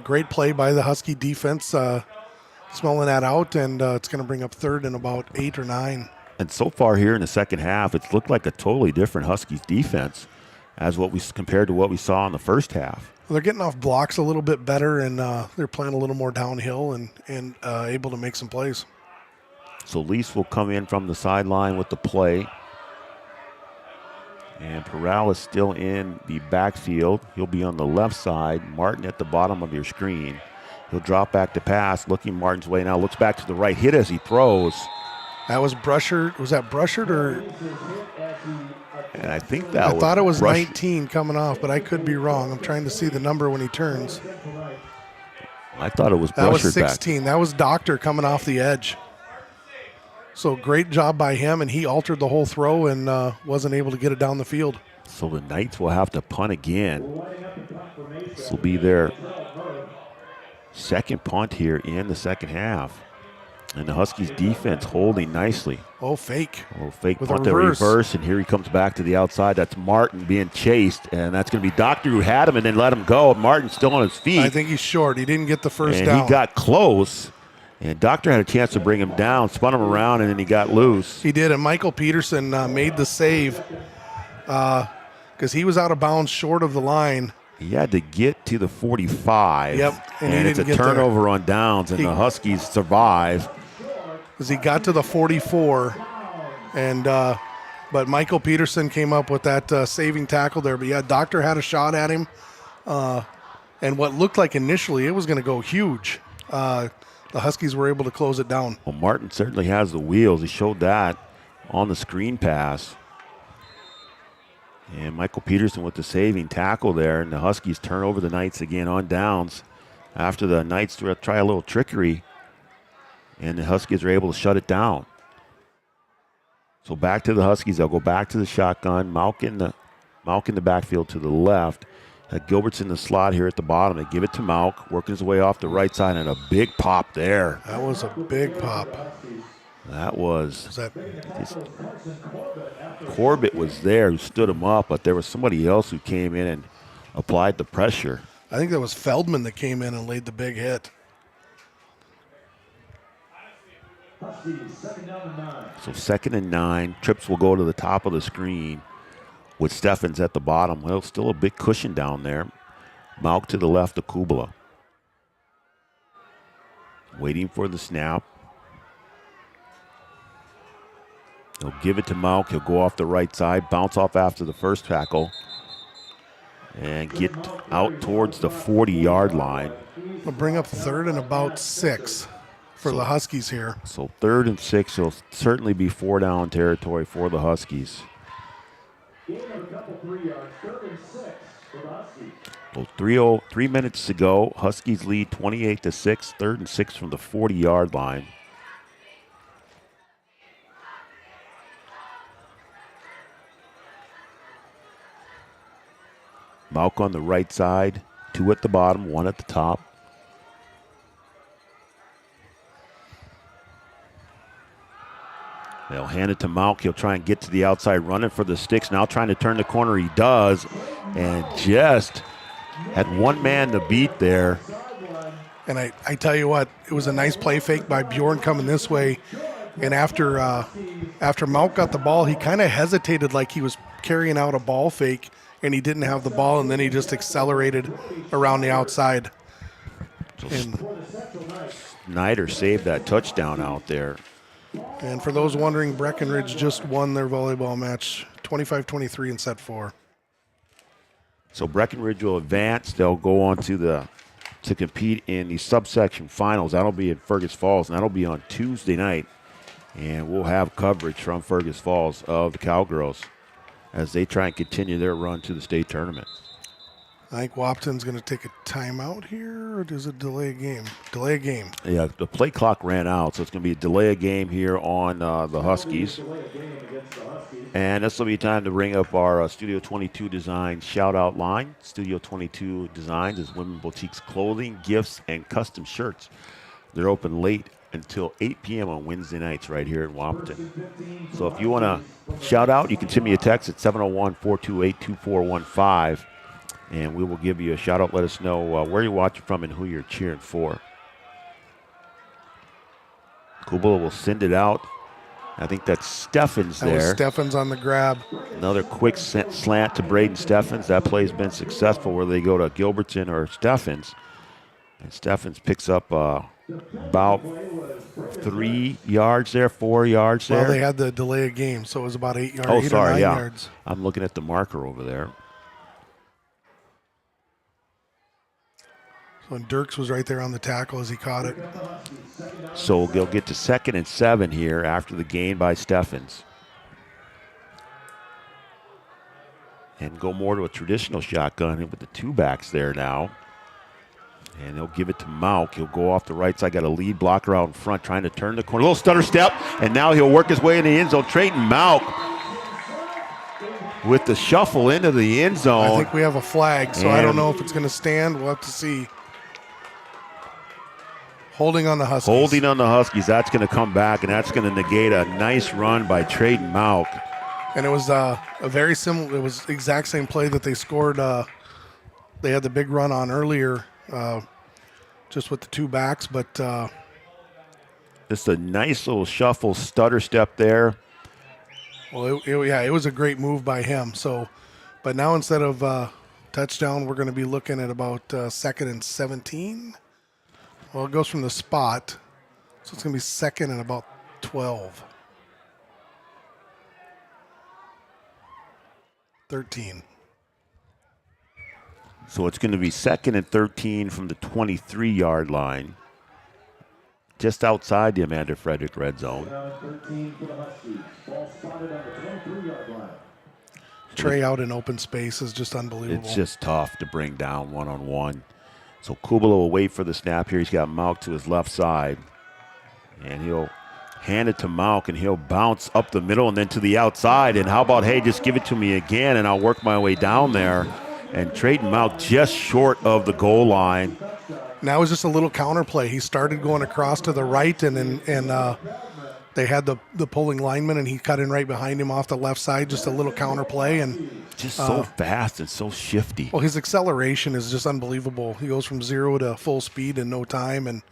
great play by the Husky defense, smelling that out, and it's going to bring up third and about 8 or 9. And so far here in the second half, it's looked like a totally different Huskies defense as what we compared to what we saw in the first half. Well, they're getting off blocks a little bit better, and they're playing a little more downhill and able to make some plays. So Lease will come in from the sideline with the play. And Perales still in the backfield. He'll be on the left side. Martin at the bottom of your screen. He'll drop back to pass, looking Martin's way now. Looks back to the right, hit as he throws. That was Brushard. Was that Brushard or? And I think that I thought it was 19 coming off, but I could be wrong. I'm trying to see the number when he turns. I thought it was Brushard. That was 16. That was Doctor coming off the edge. So great job by him, and he altered the whole throw and wasn't able to get it down the field. So the Knights will have to punt again. This will be their second punt here in the second half. And the Huskies defense holding nicely. Oh, fake. A little fake with punt a reverse, and here he comes back to the outside. That's Martin being chased, and that's going to be Doctor who had him and then let him go. Martin's still on his feet. I think he's short. He didn't get the first and down. He got close, and Doctor had a chance to bring him down, spun him around, and then he got loose. He did, and Michael Peterson made the save because he was out of bounds short of the line. He had to get to the 45. Yep, and it's a turnover on downs, and the Huskies survive. Because he got to the 44, and but Michael Peterson came up with that saving tackle there. But yeah, Doctor had a shot at him, and what looked like initially it was going to go huge. The Huskies were able to close it down. Well, Martin certainly has the wheels. He showed that on the screen pass. And Michael Peterson with the saving tackle there, and the Huskies turn over the Knights again on downs after the Knights try a little trickery. And the Huskies are able to shut it down. So back to the Huskies. They'll go back to the shotgun. Malk in the backfield to the left. Gilbert's in the slot here at the bottom. They give it to Malk, working his way off the right side, and a big pop there. That was a big pop. That was Corbett was there who stood him up, but there was somebody else who came in and applied the pressure. I think that was Feldman that came in and laid the big hit. So 2nd and 9. Trips will go to the top of the screen with Steffens at the bottom. Well, still a big cushion down there. Malk to the left of Kubala. Waiting for the snap. He'll give it to Malk. He'll go off the right side, bounce off after the first tackle, and get out towards the 40-yard line. We'll bring up 3rd and about 6 for the Huskies here. So 3rd and 6 will certainly be 4-down territory for the Huskies. Well, 3 minutes to go. Huskies lead 28-6, 3rd and 6 from the 40-yard line. Malk on the right side, 2 at the bottom, 1 at the top. They'll hand it to Malk. He'll try and get to the outside, running for the sticks. Now trying to turn the corner. He does, and just had one man to beat there. And I tell you what, it was a nice play fake by Bjorn coming this way. And after Malk got the ball, he kind of hesitated like he was carrying out a ball fake, and he didn't have the ball, and then he just accelerated around the outside. And Snyder saved that touchdown out there. And for those wondering, Breckenridge just won their volleyball match 25-23 in set 4. So Breckenridge will advance. They'll go on to compete in the subsection finals. That'll be in Fergus Falls, and that'll be on Tuesday night. And we'll have coverage from Fergus Falls of the Cowgirls as they try and continue their run to the state tournament. I think Wahpeton's going to take a timeout here, or does it delay a game? Delay a game. Yeah, the play clock ran out, so it's going to be a delay a game here on the Huskies. And this will be time to bring up our Studio 22 Designs shout-out line. Studio 22 Designs is women boutiques clothing, gifts, and custom shirts. They're open late until 8 p.m. on Wednesday nights right here in Wahpeton. So if you want to shout out, you can send me a text at 701-428-2415. And we will give you a shout out. Let us know where you're watching from and who you're cheering for. Kubala will send it out. I think that's Steffens there. That was Steffens on the grab. Another quick slant to Braden Steffens. That play's been successful, whether they go to Gilbertson or Steffens. And Steffens picks up about 3 yards there, 4 yards there. Well, they had the delay of game, so it was about 8 yards. Oh, 8 or sorry, 9 yeah. yards. I'm looking at the marker over there. So and Dirks was right there on the tackle as he caught it. So they'll get to 2nd and 7 here after the gain by Steffens. And go more to a traditional shotgun with the 2 backs there now. And they'll give it to Malk. He'll go off the right side, got a lead blocker out in front, trying to turn the corner. A little stutter step, and now he'll work his way in the end zone. Trayton Malk with the shuffle into the end zone. I think we have a flag, so I don't know if it's going to stand. We'll have to see. Holding on the Huskies. Holding on the Huskies. That's going to come back, and that's going to negate a nice run by Trayton Malk. And it was a very similar, it was the exact same play that they scored. They had the big run on earlier, just with the 2 backs, but just a nice little shuffle, stutter step there. Well, it was a great move by him. So, but now instead of touchdown, we're going to be looking at about 2nd and 17. Well, it goes from the spot, so it's going to be 2nd and about 12. 13. So it's going to be 2nd and 13 from the 23-yard line, just outside the Amanda Frederick red zone. Trey out in open space is just unbelievable. It's just tough to bring down one-on-one. So Kubala will wait for the snap here. He's got Malk to his left side. And he'll hand it to Malk, and he'll bounce up the middle and then to the outside. And how about, hey, just give it to me again, and I'll work my way down there. And Trayton Malk just short of the goal line. Now it was just a little counter play. He started going across to the right, and they had the pulling lineman, and he cut in right behind him off the left side, just a little counter play. And just so fast and so shifty. Well, his acceleration is just unbelievable. He goes from 0 to full speed in no time, and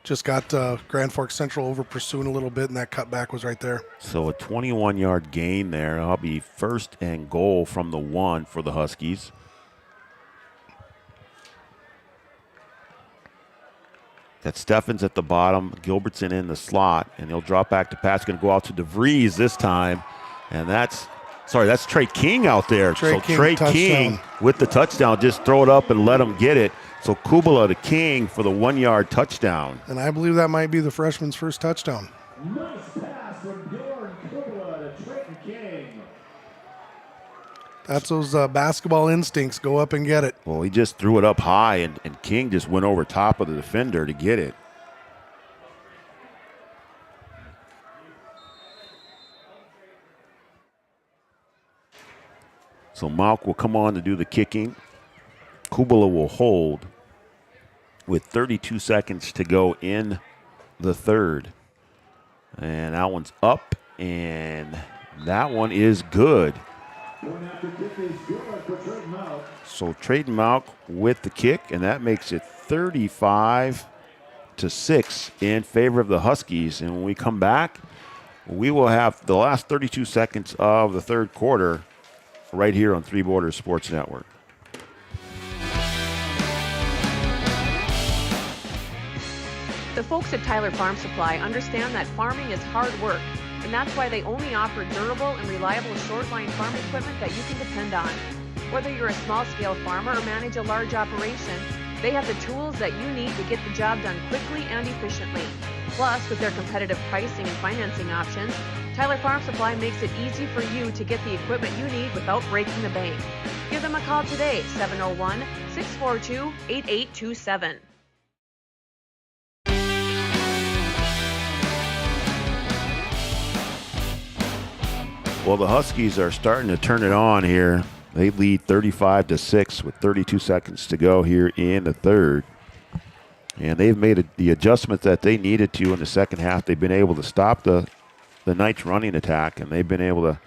just got Grand Forks Central over pursuing a little bit, and that cutback was right there. So a 21-yard gain there. That'll be 1st and goal from the 1 for the Huskies. Got Steffens at the bottom, Gilbertson in the slot, and he'll drop back to pass. Going to go out to DeVries this time, and that's Trey King out there. Trey King with the touchdown. Just throw it up and let him get it. So Kubala to King for the 1-yard touchdown. And I believe that might be the freshman's first touchdown. Nice pass from Bjorn Kubala to Trenton King. That's those basketball instincts. Go up and get it. Well, he just threw it up high, and King just went over top of the defender to get it. So Malk will come on to do the kicking. Kubala will hold with 32 seconds to go in the third. And that one's up, and that one is good. So Trayton Malk with the kick, and that makes it 35-6 in favor of the Huskies. And when we come back, we will have the last 32 seconds of the third quarter right here on Three Borders Sports Network. The folks at Tyler Farm Supply understand that farming is hard work, and that's why they only offer durable and reliable short-line farm equipment that you can depend on. Whether you're a small-scale farmer or manage a large operation, they have the tools that you need to get the job done quickly and efficiently. Plus, with their competitive pricing and financing options, Tyler Farm Supply makes it easy for you to get the equipment you need without breaking the bank. Give them a call today, 701-642-8827. Well, the Huskies are starting to turn it on here. They lead 35-6 with 32 seconds to go here in the third. And they've made the adjustments that they needed to in the second half. They've been able to stop the Knights' running attack, and they've been able to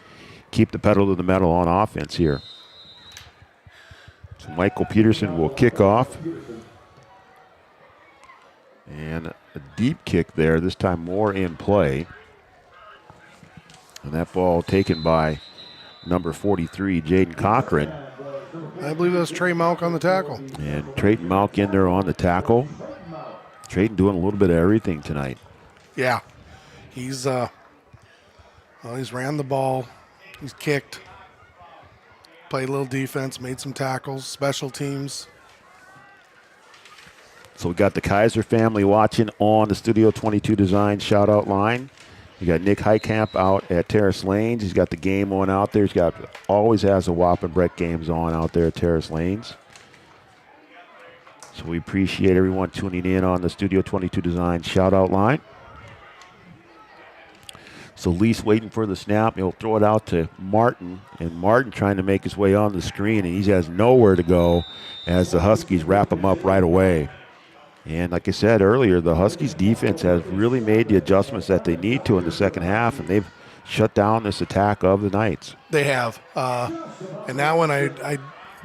keep the pedal to the metal on offense here. So Michael Peterson will kick off. And a deep kick there, this time more in play. And that ball taken by number 43, Jaden Cochran. I believe that's Trey Malk on the tackle. And Trayton Malk in there on the tackle. Trayton doing a little bit of everything tonight. Yeah. He's ran the ball. He's kicked. Played a little defense, made some tackles, special teams. So we got the Kaiser family watching on the Studio 22 Design shout-out line. You got Nick Heitkamp out at Terrace Lanes. He's got the game on out there. Always has the Wap and Breck games on out there at Terrace Lanes. So we appreciate everyone tuning in on the Studio 22 Design shout-out line. So Lease waiting for the snap. He'll throw it out to Martin, and Martin trying to make his way on the screen, and he has nowhere to go as the Huskies wrap him up right away. And like I said earlier, the Huskies defense has really made the adjustments that they need to in the second half, and they've shut down this attack of the Knights. They have. And that one, I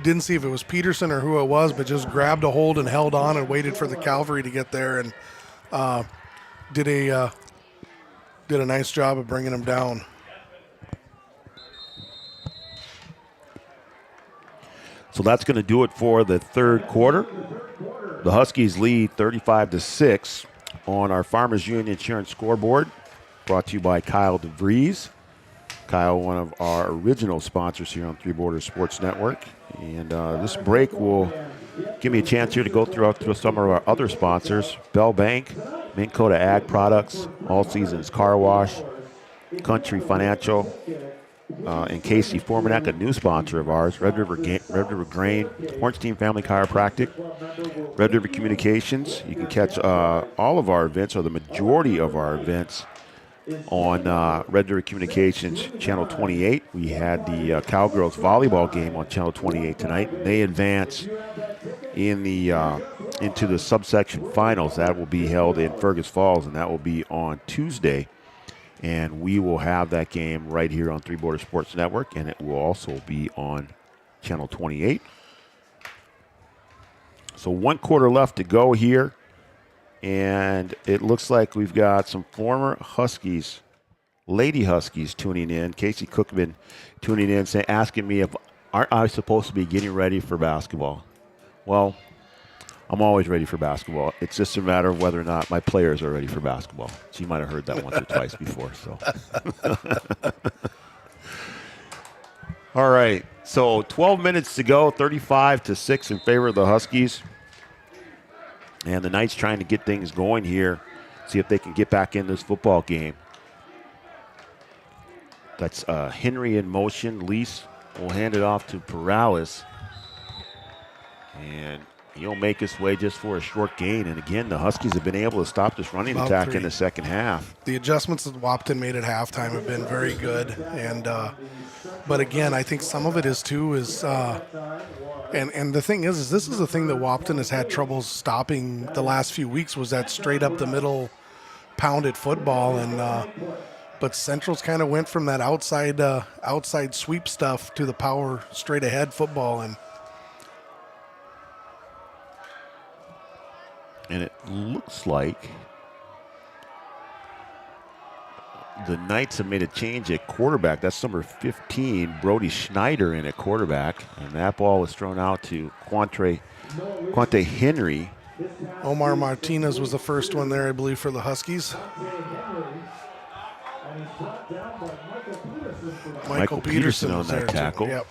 didn't see if it was Peterson or who it was, but just grabbed a hold and held on and waited for the cavalry to get there, and did a nice job of bringing him down. So that's going to do it for the third quarter. The Huskies lead 35-6 on our Farmers Union Insurance scoreboard, brought to you by Kyle DeVries. Kyle, one of our original sponsors here on Three Borders Sports Network. And this break will give me a chance here to go through some of our other sponsors. Bell Bank, Minn Kota Ag Products, All Seasons Car Wash, Country Financial, and Casey Formanek, a new sponsor of ours, Red River Grain, Hornstein Family Chiropractic, Red River Communications. You can catch all of our events, or the majority of our events, on Red River Communications Channel 28. We had the Cowgirls volleyball game on Channel 28 tonight. They advance in the into the subsection finals. That will be held in Fergus Falls, and that will be on Tuesday. And we will have that game right here on Three Borders Sports Network, and it will also be on Channel 28. So 1 quarter left to go here, and it looks like we've got some former Huskies, Lady Huskies, tuning in. Casey Cookman tuning in, asking me if aren't I supposed to be getting ready for basketball. Well, I'm always ready for basketball. It's just a matter of whether or not my players are ready for basketball. So you might have heard that once or twice before. So, all right. So 12 minutes to go, 35-6 in favor of the Huskies. And the Knights trying to get things going here, see if they can get back in this football game. That's Henry in motion. Lease will hand it off to Perales. And he'll make his way just for a short gain. And again, the Huskies have been able to stop this running attack in the second half. The adjustments that Wahpeton made at halftime have been very good. And but again, I think some of it is too and the thing is this is the thing that Wahpeton has had trouble stopping the last few weeks, was that straight up the middle pounded football. And but Central's kind of went from that outside sweep stuff to the power straight ahead football. And it looks like the Knights have made a change at quarterback. That's number 15, Brody Schneider, in at quarterback. And that ball was thrown out to Quante Henry. Omar Martinez was the first one there, I believe, for the Huskies. Michael Peterson on that tackle. Yep.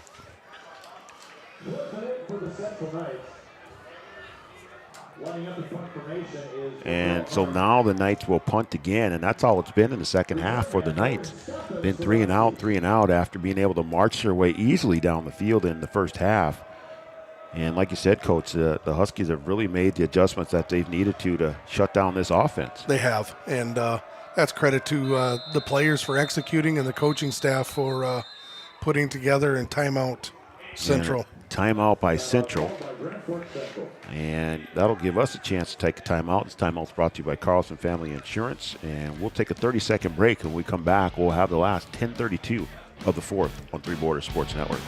And so now the Knights will punt again, and that's all it's been in the second half for the Knights. Been 3 and out after being able to march their way easily down the field in the first half. And like you said, Coach, the Huskies have really made the adjustments that they've needed to shut down this offense. They have, and that's credit to the players for executing and the coaching staff for putting together and timeout Central. And timeout by Central. And that'll give us a chance to take a timeout. This timeout's brought to you by Carlson Family Insurance. And we'll take a 30-second break. When we come back, we'll have the last 10:32 of the fourth on Three Borders Sports Network.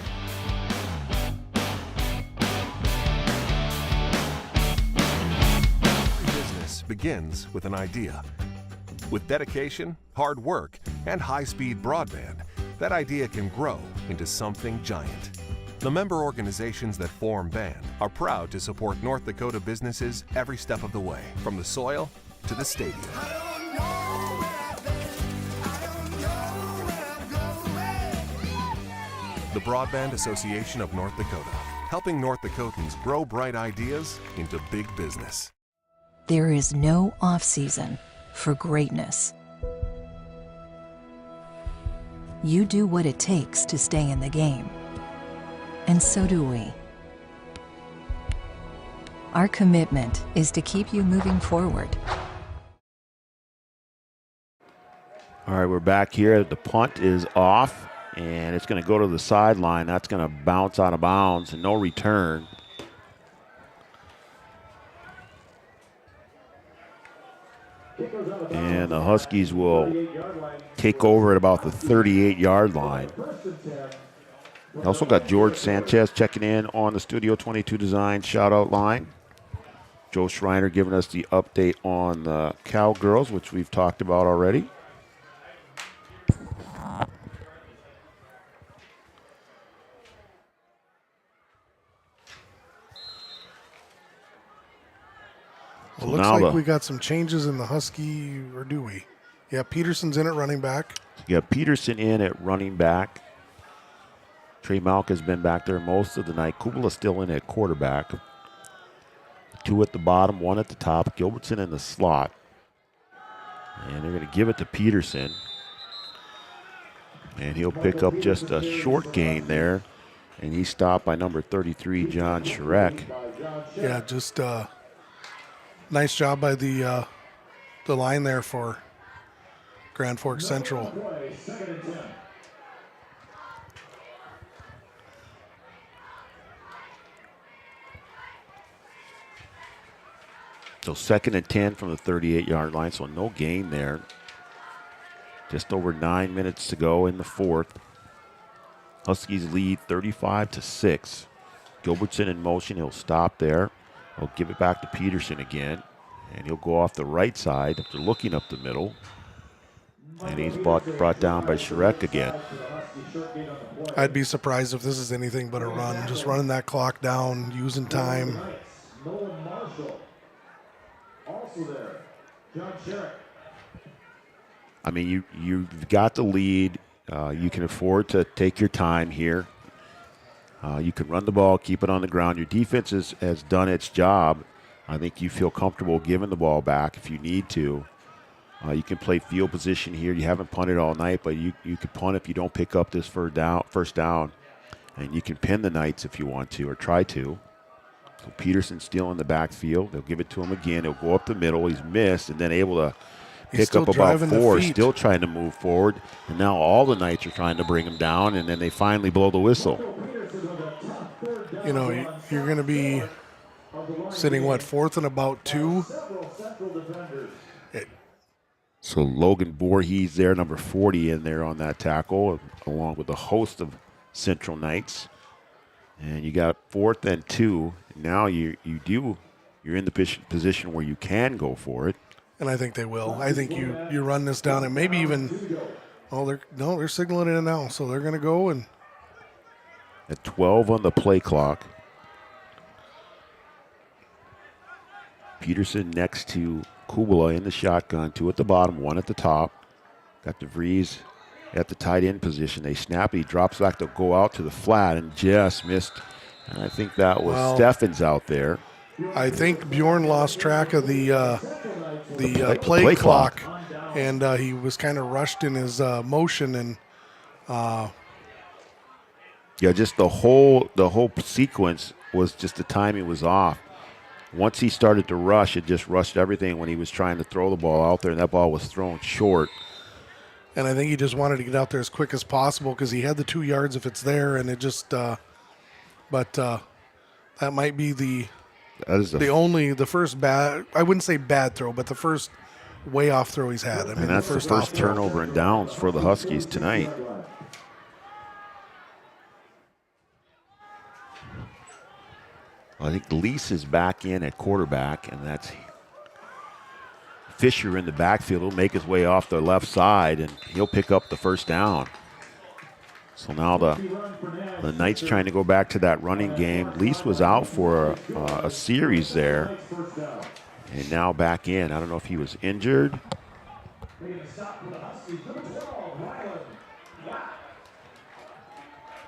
Every business begins with an idea. With dedication, hard work, and high-speed broadband, that idea can grow into something giant. The member organizations that form BAND are proud to support North Dakota businesses every step of the way, from the soil to the stadium. The Broadband Association of North Dakota, helping North Dakotans grow bright ideas into big business. There is no off-season for greatness. You do what it takes to stay in the game. And so do we. Our commitment is to keep you moving forward. All right, we're back here. The punt is off, and it's going to go to the sideline. That's going to bounce out of bounds and no return. And the Huskies will take over at about the 38-yard line. We also got George Sanchez checking in on the Studio 22 Design shout-out line. Joe Schreiner giving us the update on the Cowgirls, which we've talked about already. Well, looks like we got some changes in the Husky, or do we? Yeah, Peterson's in at running back. Yeah, Peterson in at running back. Trey Malk has been back there most of the night. Kubala still in at quarterback. 2 at the bottom, 1 at the top. Gilbertson in the slot. And they're going to give it to Peterson. And he'll pick up just a short gain there. And he's stopped by number 33, John Shrek. Yeah, just nice job by the line there for Grand Forks Central. So 2nd and 10 from the 38-yard line, so no gain there. Just over 9 minutes to go in the fourth. Huskies lead 35-6. Gilbertson in motion, he'll stop there. He'll give it back to Peterson again, and he'll go off the right side after looking up the middle. And he's brought down by Shrek again. I'd be surprised if this is anything but a run. Just running that clock down, using time. I mean, you've got the lead. You can afford to take your time here. You can run the ball, keep it on the ground. Your defense has done its job. I think you feel comfortable giving the ball back if you need to. You can play field position here. You haven't punted all night, but you can punt if you don't pick up this first down. And you can pin the Knights if you want to or try to. So Peterson's still in the backfield. They'll give it to him again. He'll go up the middle. He's missed and then able to pick up about 4. Still trying to move forward. And now all the Knights are trying to bring him down, and then they finally blow the whistle. You know, you're going to be sitting, 4th and about 2? So Logan Voorhees there, number 40 in there on that tackle, along with a host of Central Knights. And you got 4th and 2. Now you're in the position where you can go for it. And I think they will. I think you run this down and maybe even, they're signaling it now. So they're going to go and. At 12 on the play clock. Peterson next to Kubala in the shotgun, 2 at the bottom, 1 at the top. Got DeVries at the tight end position. They snap. He drops back to go out to the flat and just missed. And I think that was Steffens out there. I think Bjorn lost track of the play clock, and he was kind of rushed in his motion and. Yeah, just the whole sequence was just the timing was off. Once he started to rush, it just rushed everything when he was trying to throw the ball out there, and that ball was thrown short. And I think he just wanted to get out there as quick as possible because he had the 2 yards if it's there, and it just. But that might be the first bad. I wouldn't say bad throw, but the first way off throw he's had. And that's the first turnover and downs for the Huskies tonight. I think Lease is back in at quarterback, and that's Fisher in the backfield. He'll make his way off the left side, and he'll pick up the first down. So now the Knights trying to go back to that running game. Lease was out for a series there, and now back in. I don't know if he was injured.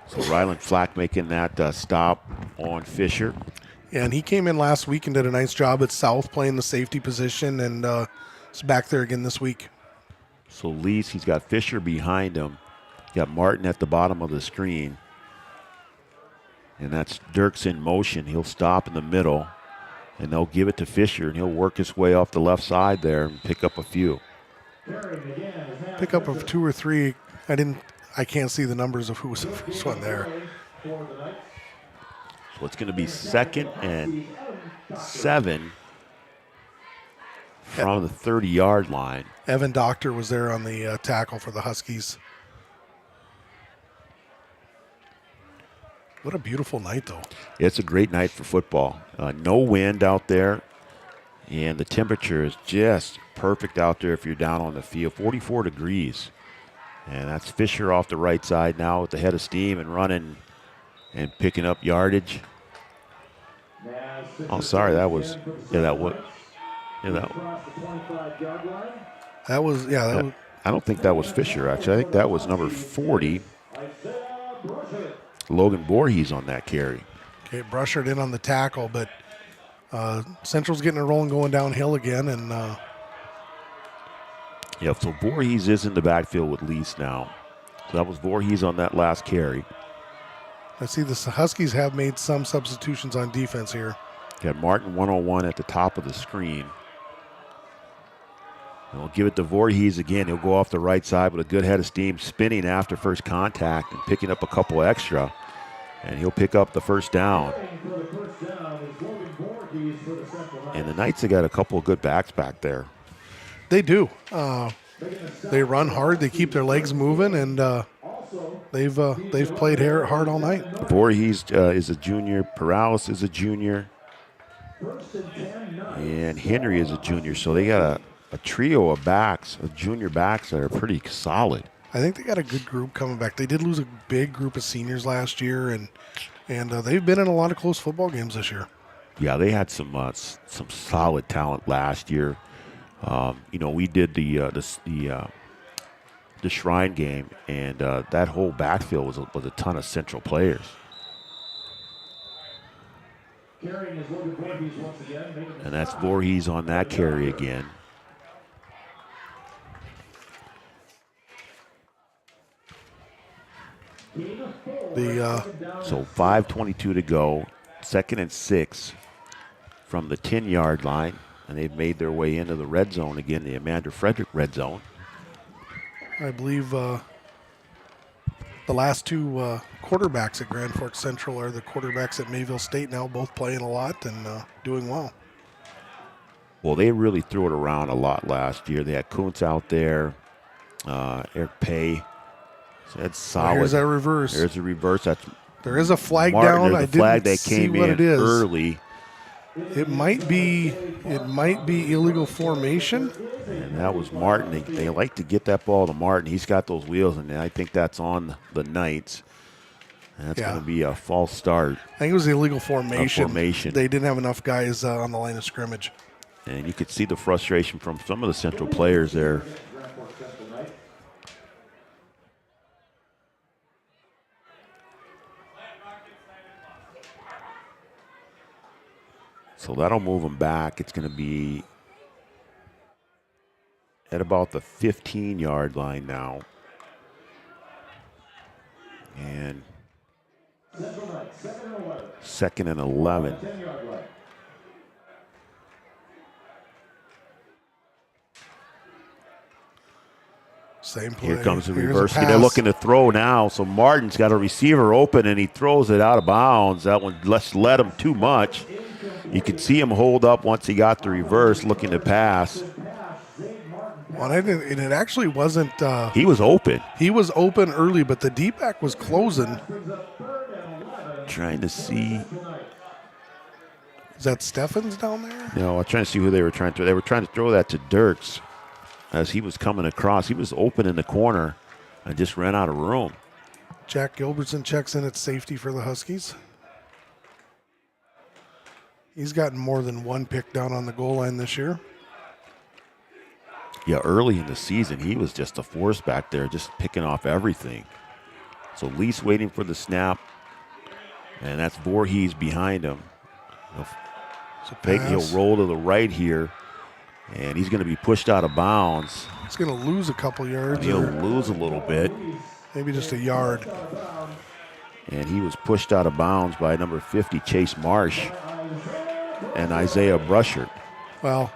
So Ryland Flack making that stop on Fisher. Yeah, and he came in last week and did a nice job at South playing the safety position, and is back there again this week. So Lease, he's got Fisher behind him. Got Martin at the bottom of the screen. And that's Dirks in motion. He'll stop in the middle, and they'll give it to Fisher, and he'll work his way off the left side there and pick up a few. Pick up of 2 or 3. I can't see the numbers of who was the first one there. So it's going to be 2nd and 7 from the 30-yard line. Evan Doctor was there on the tackle for the Huskies. What a beautiful night, though. It's a great night for football. No wind out there, and the temperature is just perfect out there if you're down on the field. 44 degrees. And that's Fisher off the right side now with the head of steam and running and picking up yardage. Oh, sorry, that was. I don't think that was Fisher, actually. I think that was number 40. Logan Voorhees on that carry. Okay, Brushard in on the tackle, but Central's getting a rolling going downhill again. And yeah, so Voorhees is in the backfield with Lease now. So that was Voorhees on that last carry. I see the Huskies have made some substitutions on defense here. Got Martin 101 at the top of the screen. And we'll give it to Voorhees again. He'll go off the right side with a good head of steam, spinning after first contact and picking up a couple extra. And he'll pick up the first down. And the Knights have got a couple of good backs back there. They do. They run hard. They keep their legs moving, and they've played hard all night. Voorhees is a junior. Perales is a junior. And Henry is a junior. So they got a trio of backs, of junior backs that are pretty solid. I think they got a good group coming back. They did lose a big group of seniors last year, and they've been in a lot of close football games this year. Yeah, they had some solid talent last year. We did the Shrine game, and that whole backfield was a ton of Central players. And that's Voorhees on that carry again. So 5:22 to go, 2nd and 6 from the 10-yard line, and they've made their way into the red zone again, the Amanda Frederick red zone. I believe the last two quarterbacks at Grand Forks Central are the quarterbacks at Mayville State now, both playing a lot and doing well. Well, they really threw it around a lot last year. They had Kuntz out there, Eric Pay. So that's solid. Here's that reverse. There's a reverse. There is a flag Martin, down. I didn't see what it is. Early. It might be illegal formation. And that was Martin. They like to get that ball to Martin. He's got those wheels, and I think that's on the Knights. And that's going to be a false start. I think it was illegal formation. They didn't have enough guys on the line of scrimmage. And you could see the frustration from some of the Central players there. So that'll move them back. It's going to be at about the 15-yard line now. And 2nd and 11. Same play. Here comes the reverse. They're looking to throw now. So Martin's got a receiver open, and he throws it out of bounds. That one led him too much. You could see him hold up once he got the reverse, looking to pass. Well, and it actually wasn't. He was open. He was open early, but the deep back was closing. Trying to see. Is that Steffens down there? No, I'm trying to see who they were trying to. They were trying to throw that to Dirks as he was coming across. He was open in the corner and just ran out of room. Jack Gilbertson checks in at safety for the Huskies. He's gotten more than one pick down on the goal line this year. Yeah, early in the season, he was just a force back there, just picking off everything. So Lease waiting for the snap, and that's Voorhees behind him. He'll roll to the right here, and he's going to be pushed out of bounds. He's going to lose a couple yards. He'll lose a little bit. Maybe just a yard. And he was pushed out of bounds by number 50, Chase Marsh, and Isaiah Brushert. Well,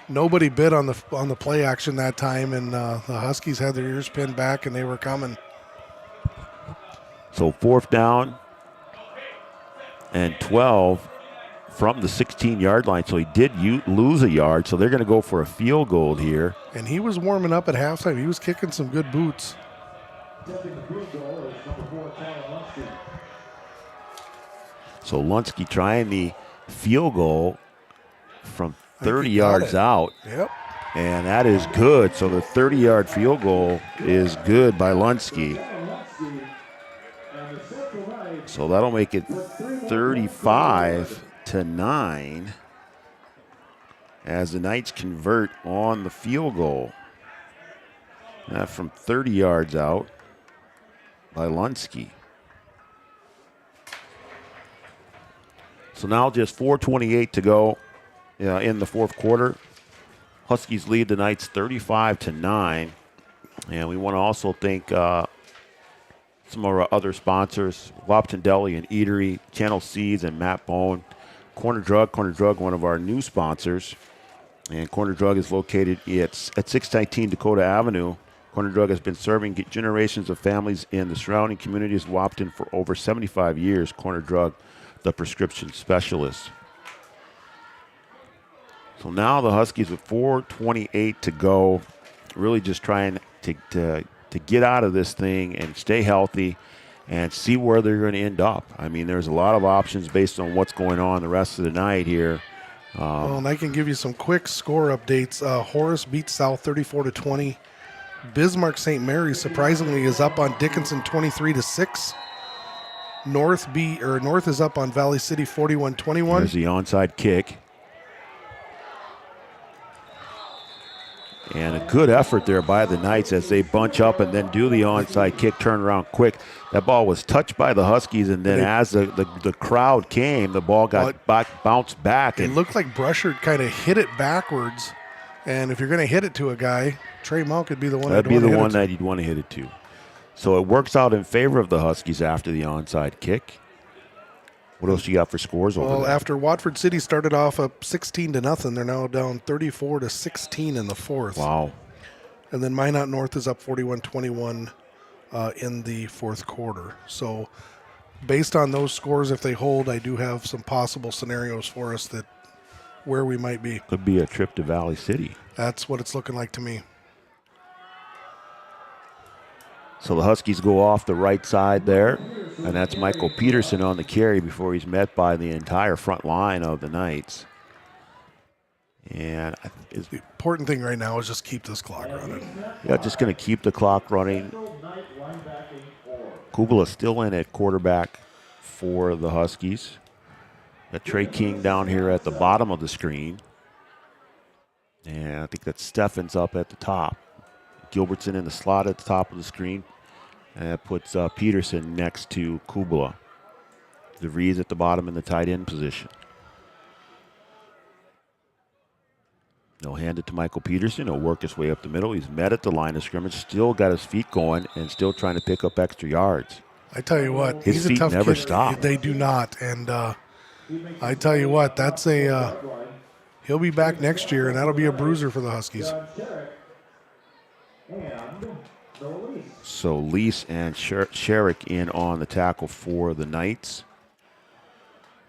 nobody bid on the play action that time, and the Huskies had their ears pinned back, and they were coming. So 4th down and 12 from the 16-yard line. So he did lose a yard, so they're going to go for a field goal here. And he was warming up at halftime. He was kicking some good boots. So Lunsky trying the field goal from 30 yards out. Yep. And that is good. So the 30-yard field goal is good by Lunsky. So that'll make it 35-9 as the Knights convert on the field goal. That from 30 yards out by Lunsky. So now just 4:28 to go in the fourth quarter. Huskies lead the Knights 35-9. And we want to also thank some of our other sponsors, Wahpeton Deli and Eatery, Channel Seeds, and Matt Bone. Corner Drug, one of our new sponsors. And Corner Drug is located at 619 Dakota Avenue. Corner Drug has been serving generations of families in the surrounding communities of Wahpeton for over 75 years. Corner Drug, the prescription specialist. So now the Huskies with 4:28 to go, really just trying to get out of this thing and stay healthy and see where they're going to end up. I mean, there's a lot of options based on what's going on the rest of the night here. And I can give you some quick score updates. Horace beats South 34-20. Bismarck St. Mary's surprisingly is up on Dickinson 23-6. North is up on Valley City 41-21. There's the onside kick. And a good effort there by the Knights as they bunch up and then do the onside kick, turn around quick. That ball was touched by the Huskies, and then as the crowd came, the ball got bounced back. It looked like Brushard kind of hit it backwards. And if you're going to hit it to a guy, Trey Mount could be the one that'd be the one that you'd want to hit it to. So it works out in favor of the Huskies after the onside kick. What else you got for scores over there? Well, after Watford City started off up 16-0, they're now down 34-16 in the fourth. Wow. And then Minot North is up 41-21 in the fourth quarter. So based on those scores, if they hold, I do have some possible scenarios for us that where we might be. Could be a trip to Valley City. That's what it's looking like to me. So the Huskies go off the right side there, and that's Michael Peterson on the carry before he's met by the entire front line of the Knights. And the important thing right now is just keep this clock running. Yeah, just going to keep the clock running. Kubala still in at quarterback for the Huskies. Got Trey King down here at the bottom of the screen. And I think that Steffens up at the top. Gilbertson in the slot at the top of the screen. And that puts Peterson next to Kubala. DeVries at the bottom in the tight end position. He'll hand it to Michael Peterson. He'll work his way up the middle. He's met at the line of scrimmage, still got his feet going, and still trying to pick up extra yards. I tell you what, his he's feet a tough never kid. stop. They do not. And I tell you what, that's he'll be back next year, and that'll be a bruiser for the Huskies. So Lease and Sherrick in on the tackle for the Knights.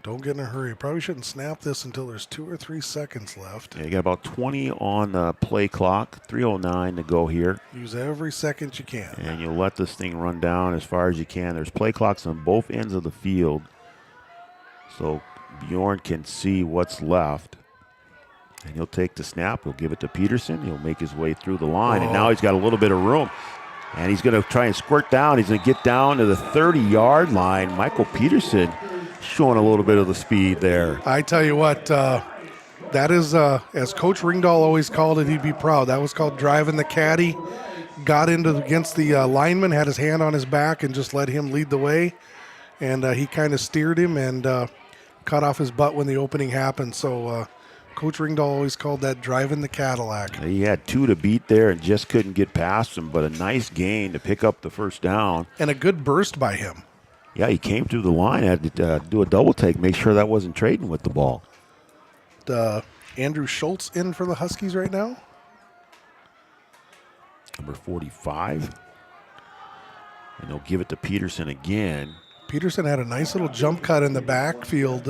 Don't get in a hurry. Probably shouldn't snap this until there's 2 or 3 seconds left. Yeah, you got about 20 on the play clock, 3:09 to go here. Use every second you can. And you'll let this thing run down as far as you can. There's play clocks on both ends of the field, so Bjorn can see what's left. And he'll take the snap. He'll give it to Peterson. He'll make his way through the line, and now he's got a little bit of room. And he's going to try and squirt down. He's going to get down to the 30-yard line. Michael Peterson showing a little bit of the speed there. I tell you what, that is, as Coach Ringdahl always called it, he'd be proud. That was called driving the caddy. Got against the lineman, had his hand on his back, and just let him lead the way. And he kind of steered him and cut off his butt when the opening happened. So Coach Ringdahl always called that driving the Cadillac. He had 2 to beat there and just couldn't get past him, but a nice gain to pick up the first down. And a good burst by him. Yeah, he came through the line, had to do a double take, make sure that wasn't trading with the ball. Andrew Schultz in for the Huskies right now. Number 45. And they'll give it to Peterson again. Peterson had a nice little jump cut in the backfield.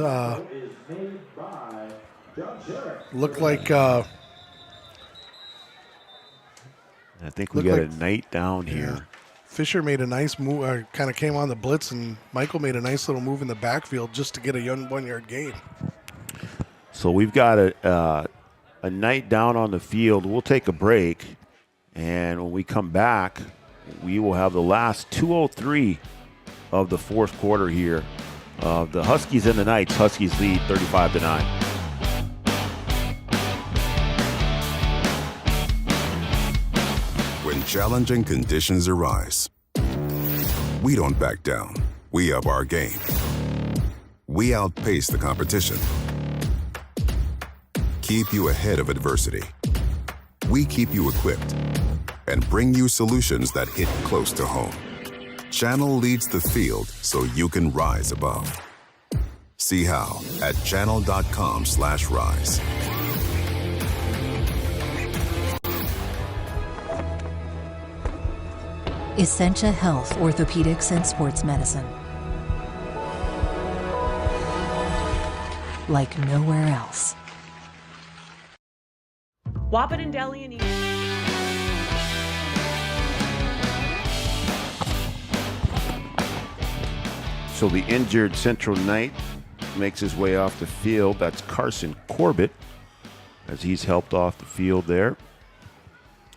Looked like... I think we got a Knight down here. Fisher made a nice move, kind of came on the blitz, and Michael made a nice little move in the backfield just to get a 1-yard gain. So we've got a Knight down on the field. We'll take a break, and when we come back, we will have the last 2:03 of the fourth quarter here. The Huskies and the Knights. Huskies lead 35-9. When challenging conditions arise, we don't back down. We up our game. We outpace the competition. Keep you ahead of adversity. We keep you equipped and bring you solutions that hit close to home. Channel leads the field so you can rise above. See how at channel.com/rise. Essentia Health Orthopedics and Sports Medicine. Like nowhere else. Wahpeton Deli and So the injured Central Knight makes his way off the field. That's Carson Corbett, as he's helped off the field there.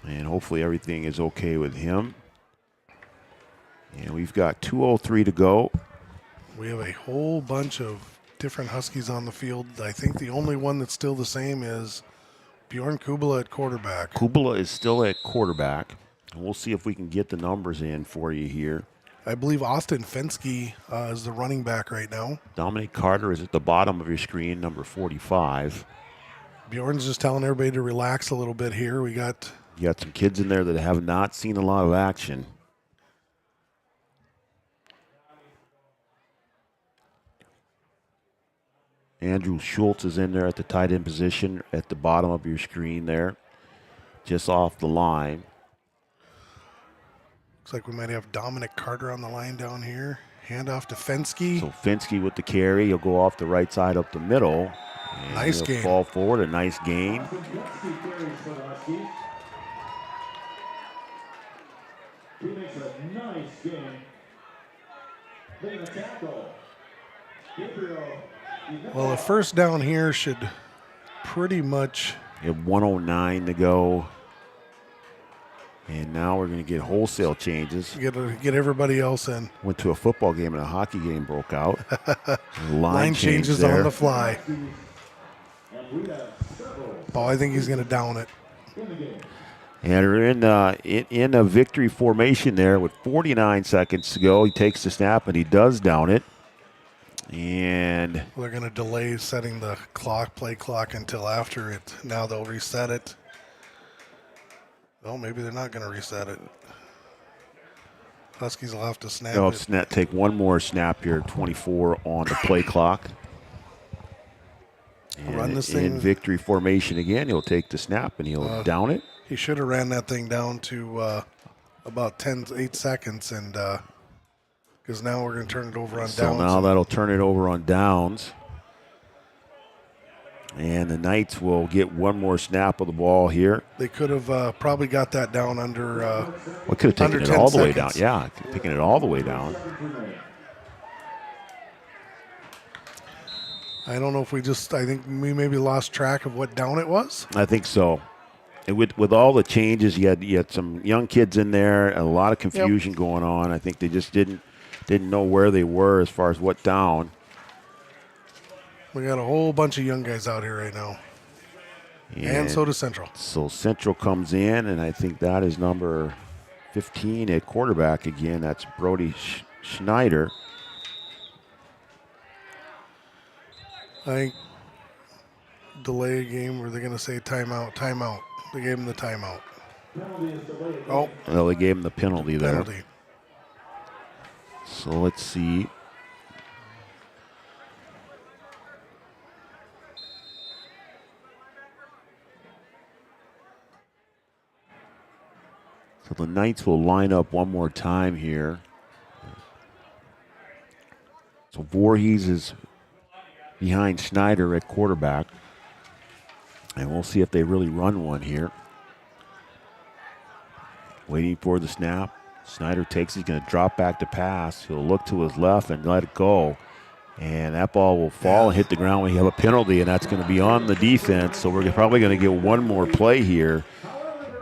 And hopefully everything is okay with him. And we've got 2:03 to go We have a whole bunch of different Huskies on the field. I think the only one that's still the same is Bjorn Kubala at quarterback. Kubala is still at quarterback. We'll see if we can get the numbers in for you here. I believe Austin Fensky is the running back right now. Dominic Carter is at the bottom of your screen, number 45. Bjorn's just telling everybody to relax a little bit here. You got some kids in there that have not seen a lot of action. Andrew Schultz is in there at the tight end position at the bottom of your screen there, just off the line. Looks like we might have Dominic Carter on the line down here. Handoff to Fensky. So Fensky with the carry. He'll go off the right side up the middle. Nice gain. Fall forward, a nice gain. He makes a nice game. Making a tackle. Well, the first down here should pretty much... You have 1:09 to go. And now we're going to get wholesale changes. Get everybody else in. Went to a football game and a hockey game broke out. Line changes on the fly. Oh, I think he's going to down it. And we're in a victory formation there with 49 seconds to go. He takes the snap and he does down it. And they're going to delay setting the play clock until after it. Now they'll reset it. Well, maybe they're not going to reset it. Huskies will have to snap it. Take one more snap here, 24 on the play clock. And run this thing in victory formation again. He'll take the snap and he'll down it. He should have ran that thing down to about 8 seconds, and because now we're going to turn it over on downs. So now that'll turn it over on downs. And the Knights will get one more snap of the ball here. They could have probably got that down under. We could have taken it all the way down. Yeah, taking it all the way down. I don't know if I think we maybe lost track of what down it was. I think so. And with all the changes, you had some young kids in there, and a lot of confusion going on. I think they just didn't know where they were as far as what down. We got a whole bunch of young guys out here right now. And so does Central. So Central comes in, and I think that is number 15 at quarterback again. That's Brody Schneider. I think delay a game, or they're going to say timeout. They gave him the timeout. Oh. Well, they gave him the penalty there. Penalty. So let's see. So the Knights will line up one more time here. So Voorhees is behind Schneider at quarterback. And we'll see if they really run one here. Waiting for the snap. Schneider takes, he's going to drop back to pass. He'll look to his left and let it go. And that ball will fall and hit the ground when you have a penalty, and that's going to be on the defense. So we're probably going to get one more play here.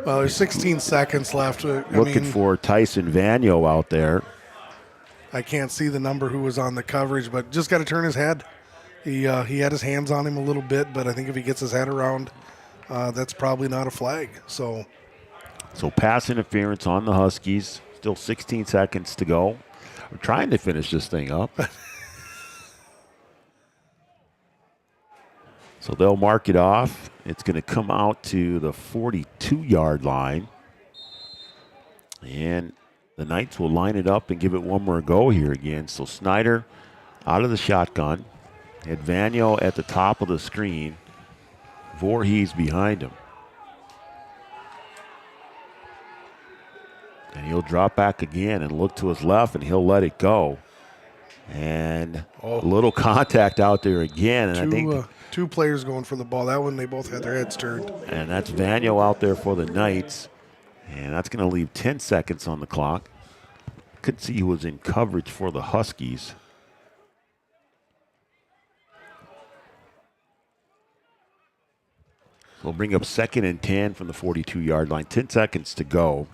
Well, there's 16 seconds left. Looking for Tyson Vanyo out there. I can't see the number who was on the coverage, but just got to turn his head. He had his hands on him a little bit, but I think if he gets his head around, that's probably not a flag. So pass interference on the Huskies. Still 16 seconds to go. We're trying to finish this thing up. So they'll mark it off. It's going to come out to the 42-yard line. And the Knights will line it up and give it one more go here again. So Snyder out of the shotgun. Had Vanyo at the top of the screen. Voorhees behind him. And he'll drop back again and look to his left, and he'll let it go. And a little contact out there again. And I think two players going for the ball. That one, they both had their heads turned. And that's Vanyo out there for the Knights. And that's going to leave 10 seconds on the clock. Could see he was in coverage for the Huskies. So we'll bring up 2nd and 10 from the 42-yard line. 10 seconds to go.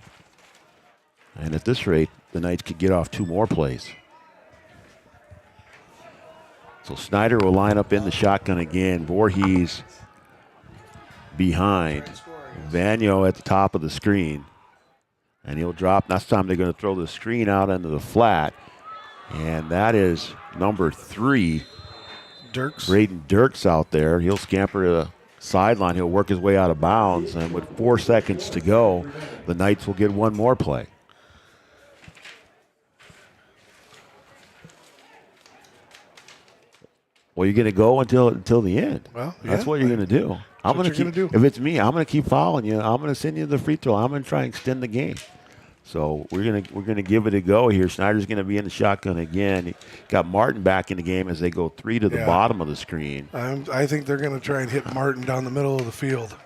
And at this rate, the Knights could get off two more plays. So Snyder will line up in the shotgun again. Voorhees behind. Vanyo at the top of the screen. And he'll drop. Next time they're going to throw the screen out into the flat. And that is number 3. Dirks. Braden Dirks out there. He'll scamper to the sideline. He'll work his way out of bounds. And with 4 seconds to go, the Knights will get one more play. Well, you're going to go until the end. Well, that's what you're going to do. I'm going to do. If it's me, I'm going to keep following you. I'm going to send you the free throw. I'm going to try and extend the game. So we're gonna give it a go here. Snyder's going to be in the shotgun again. He got Martin back in the game as they go 3 to the bottom of the screen. I think they're going to try and hit Martin down the middle of the field.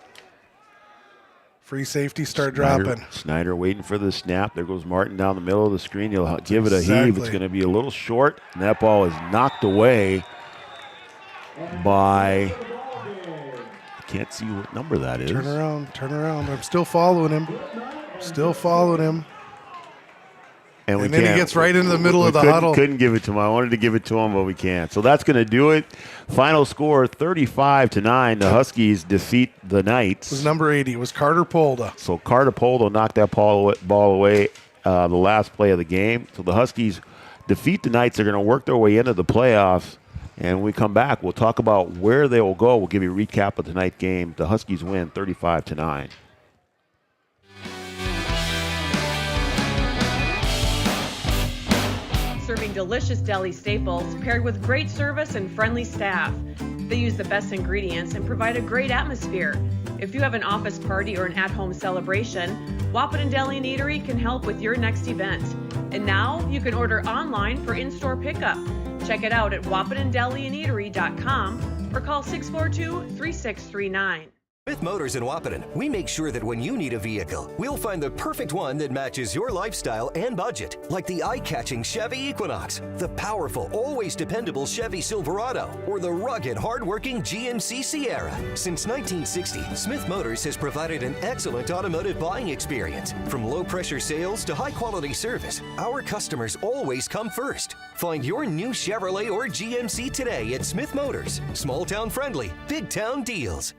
Free safety start dropping. Snyder waiting for the snap. There goes Martin down the middle of the screen. He'll give it a heave. It's going to be a little short, and that ball is knocked away by, I can't see what number that is. Turn around. I'm still following him. And then he gets right into the middle of the huddle. Couldn't give it to him. I wanted to give it to him, but we can't. So that's going to do it. Final score, 35-9. The Huskies defeat the Knights. It was number 80. It was Carter Polda. So Carter Polda knocked that ball away the last play of the game. So the Huskies defeat the Knights. They're going to work their way into the playoffs. And when we come back, we'll talk about where they will go. We'll give you a recap of tonight's game. The Huskies win 35-9. Serving delicious deli staples paired with great service and friendly staff. They use the best ingredients and provide a great atmosphere. If you have an office party or an at-home celebration, Wahpeton Deli and Eatery can help with your next event. And now you can order online for in-store pickup. Check it out at wahpetondeliandeatery.com or call 642-3639. With Motors in Wahpeton, we make sure that when you need a vehicle, we'll find the perfect one that matches your lifestyle and budget. Like the eye-catching Chevy Equinox, the powerful, always dependable Chevy Silverado, or the rugged, hard-working GMC Sierra. Since 1960, Smith Motors has provided an excellent automotive buying experience. From low-pressure sales to high-quality service, our customers always come first. Find your new Chevrolet or GMC today at Smith Motors. Small-town friendly, big-town deals.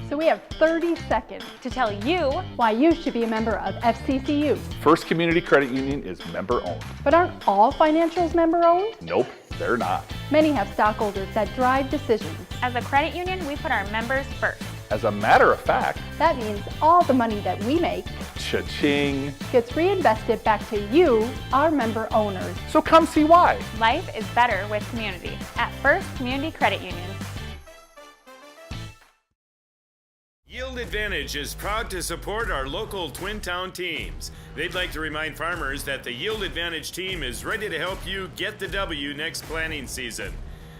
So we have 30 seconds to tell you why you should be a member of FCCU. First Community Credit Union is member-owned. But aren't all financials member-owned? Nope, they're not. Many have stockholders that drive decisions. As a credit union, we put our members first. As a matter of fact, that means all the money that we make cha-ching gets reinvested back to you, our member owners. So come see why. Life is better with community at First Community Credit Union. Yield Advantage is proud to support our local Twin Town teams. They'd like to remind farmers that the Yield Advantage team is ready to help you get the W next planting season.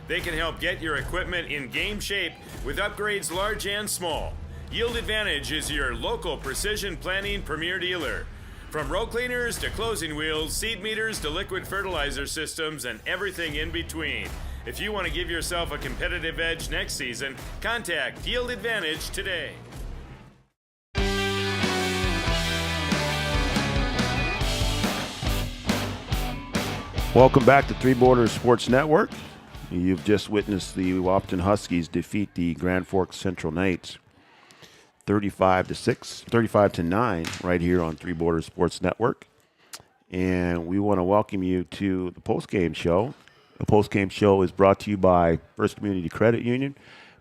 They can help get your equipment in game shape with upgrades large and small. Yield Advantage is your local precision planting premier dealer. From row cleaners to closing wheels, seed meters to liquid fertilizer systems, and everything in between. If you want to give yourself a competitive edge next season, contact Yield Advantage today. Welcome back to Three Borders Sports Network. You've just witnessed the Wahpeton Huskies defeat the Grand Forks Central Knights 35-9 right here on Three Borders Sports Network. And we want to welcome you to the postgame show. The postgame show is brought to you by First Community Credit Union.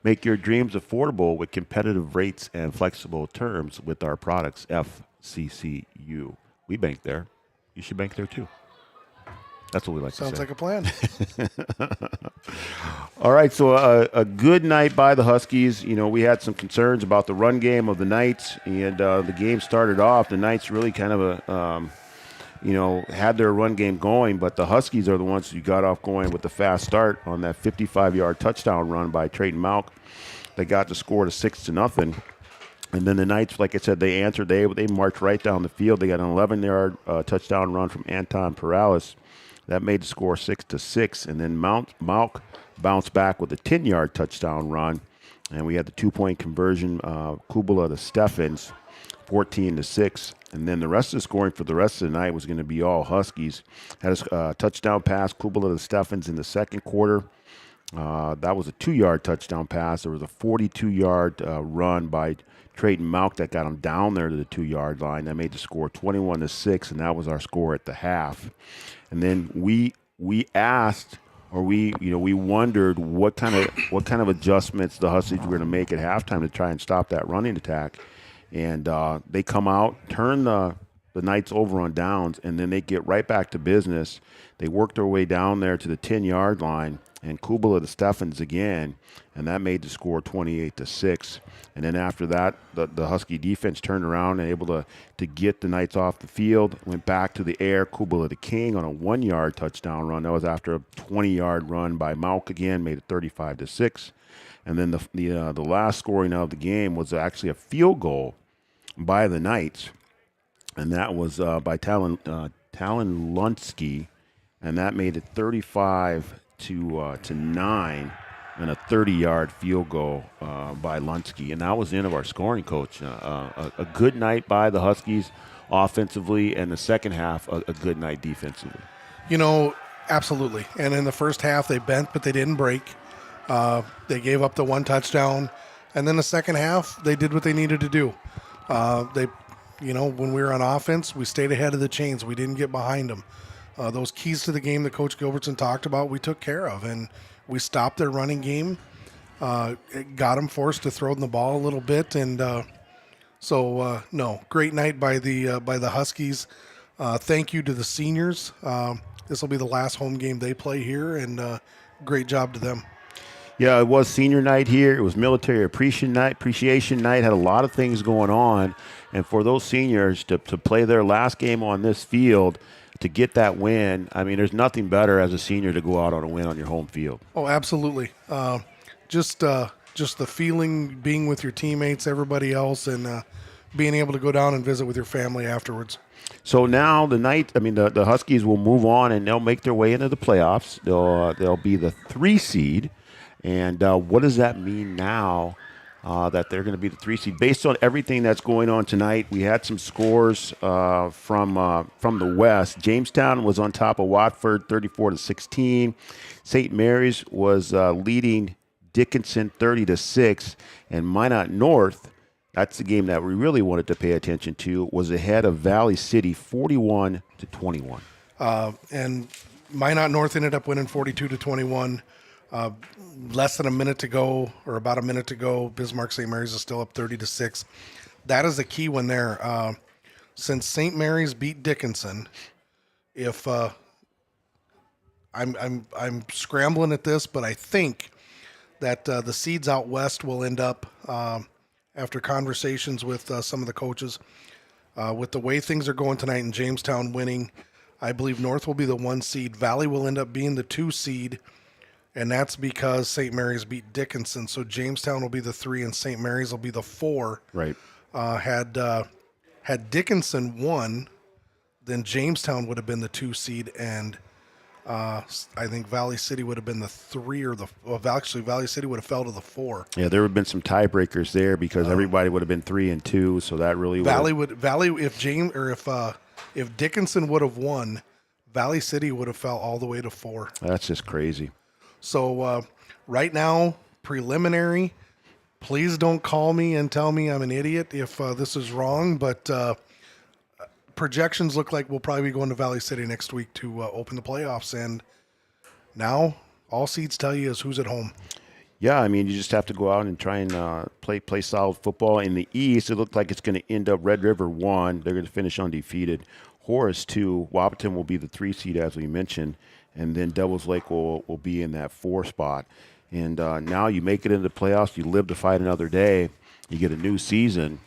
Make your dreams affordable with competitive rates and flexible terms with our products, FCCU. We bank there. You should bank there too. That's what we like to say. Sounds like a plan. All right, so a good night by the Huskies. You know, we had some concerns about the run game of the Knights, and the game started off. The Knights really kind of had their run game going, but the Huskies are the ones who got off going with the fast start on that 55-yard touchdown run by Trayton Malk. They got the score to 6-0. And then the Knights, like I said, they answered. They marched right down the field. They got an 11-yard touchdown run from Anton Perales. That made the score 6-6. And then Malk bounced back with a 10-yard touchdown run. And we had the 2-point conversion, Kubala to Steffens, 14-6. And then the rest of the scoring for the rest of the night was going to be all Huskies. Had a touchdown pass, Kubala to Steffens in the second quarter. That was a 2-yard touchdown pass. There was a 42-yard run by Trayton Malk that got him down there to the 2-yard line. That made the score 21-6, and that was our score at the half. And then we asked, or we wondered what kind of adjustments the Huskies were going to make at halftime to try and stop that running attack. And they come out, turn the Knights over on downs, and then they get right back to business. They work their way down there to the 10-yard line, and Kubala to Steffens again, and that made the score 28-6. And then after that, the Husky defense turned around and able to get the Knights off the field, went back to the air, Kubala to King on a 1-yard touchdown run. That was after a 20-yard run by Malk again, made it 35-6. And then the last scoring of the game was actually a field goal by the Knights, and that was by Talon Lunsky, and that made it 35-9, and a 30-yard field goal by Lunsky, and that was the end of our scoring, Coach. A good night by the Huskies offensively, and the second half a good night defensively. Absolutely. And in the first half, they bent, but they didn't break. They gave up the one touchdown, and then the second half, they did what they needed to do. When we were on offense, we stayed ahead of the chains. We didn't get behind them. Those keys to the game that Coach Gilbertson talked about, we took care of, and we stopped their running game. It got them forced to throw the ball a little bit, and great night by the Huskies. Thank you to the seniors. This will be the last home game they play here, and great job to them. Yeah, it was senior night here. It was military appreciation night. Had a lot of things going on. And for those seniors to play their last game on this field, to get that win, I mean, there's nothing better as a senior to go out on a win on your home field. Oh, absolutely. Just the feeling, being with your teammates, everybody else, and being able to go down and visit with your family afterwards. So now the Huskies will move on, and they'll make their way into the playoffs. They'll be the 3 seed. And what does that mean now that they're going to be the 3 seed? Based on everything that's going on tonight, we had some scores from the West. Jamestown was on top of Watford, 34-16. St. Mary's was leading Dickinson 30-6, and Minot North, that's the game that we really wanted to pay attention to, was ahead of Valley City 41-21. And Minot North ended up winning 42-21. Less than a minute to go, or about a minute to go. Bismarck St. Mary's is still up 30-6. That is a key one there. Since St. Mary's beat Dickinson, if I'm scrambling at this, but I think that the seeds out west will end up, after conversations with some of the coaches, with the way things are going tonight and Jamestown winning, I believe North will be the 1 seed. Valley will end up being the 2 seed. And that's because St. Mary's beat Dickinson. So Jamestown will be the 3 and St. Mary's will be the 4. Right. Had Dickinson won, then Jamestown would have been the 2 seed, and I think Valley City would have been the 3 Valley City would have fell to the 4. Yeah, there would have been some tiebreakers there because everybody would have been 3 and 2. So that really if Dickinson would have won, Valley City would have fell all the way to 4. That's just crazy. So right now, preliminary, please don't call me and tell me I'm an idiot if this is wrong, but projections look like we'll probably be going to Valley City next week to open the playoffs. And now all seeds tell you is who's at home. Yeah, I mean, you just have to go out and try and play solid football. In the East, it looked like it's going to end up Red River 1. They're going to finish undefeated. Horace 2. Wahpeton will be the 3 seed, as we mentioned. And then Devils Lake will be in that 4 spot. And now you make it into the playoffs. You live to fight another day. You get a new season.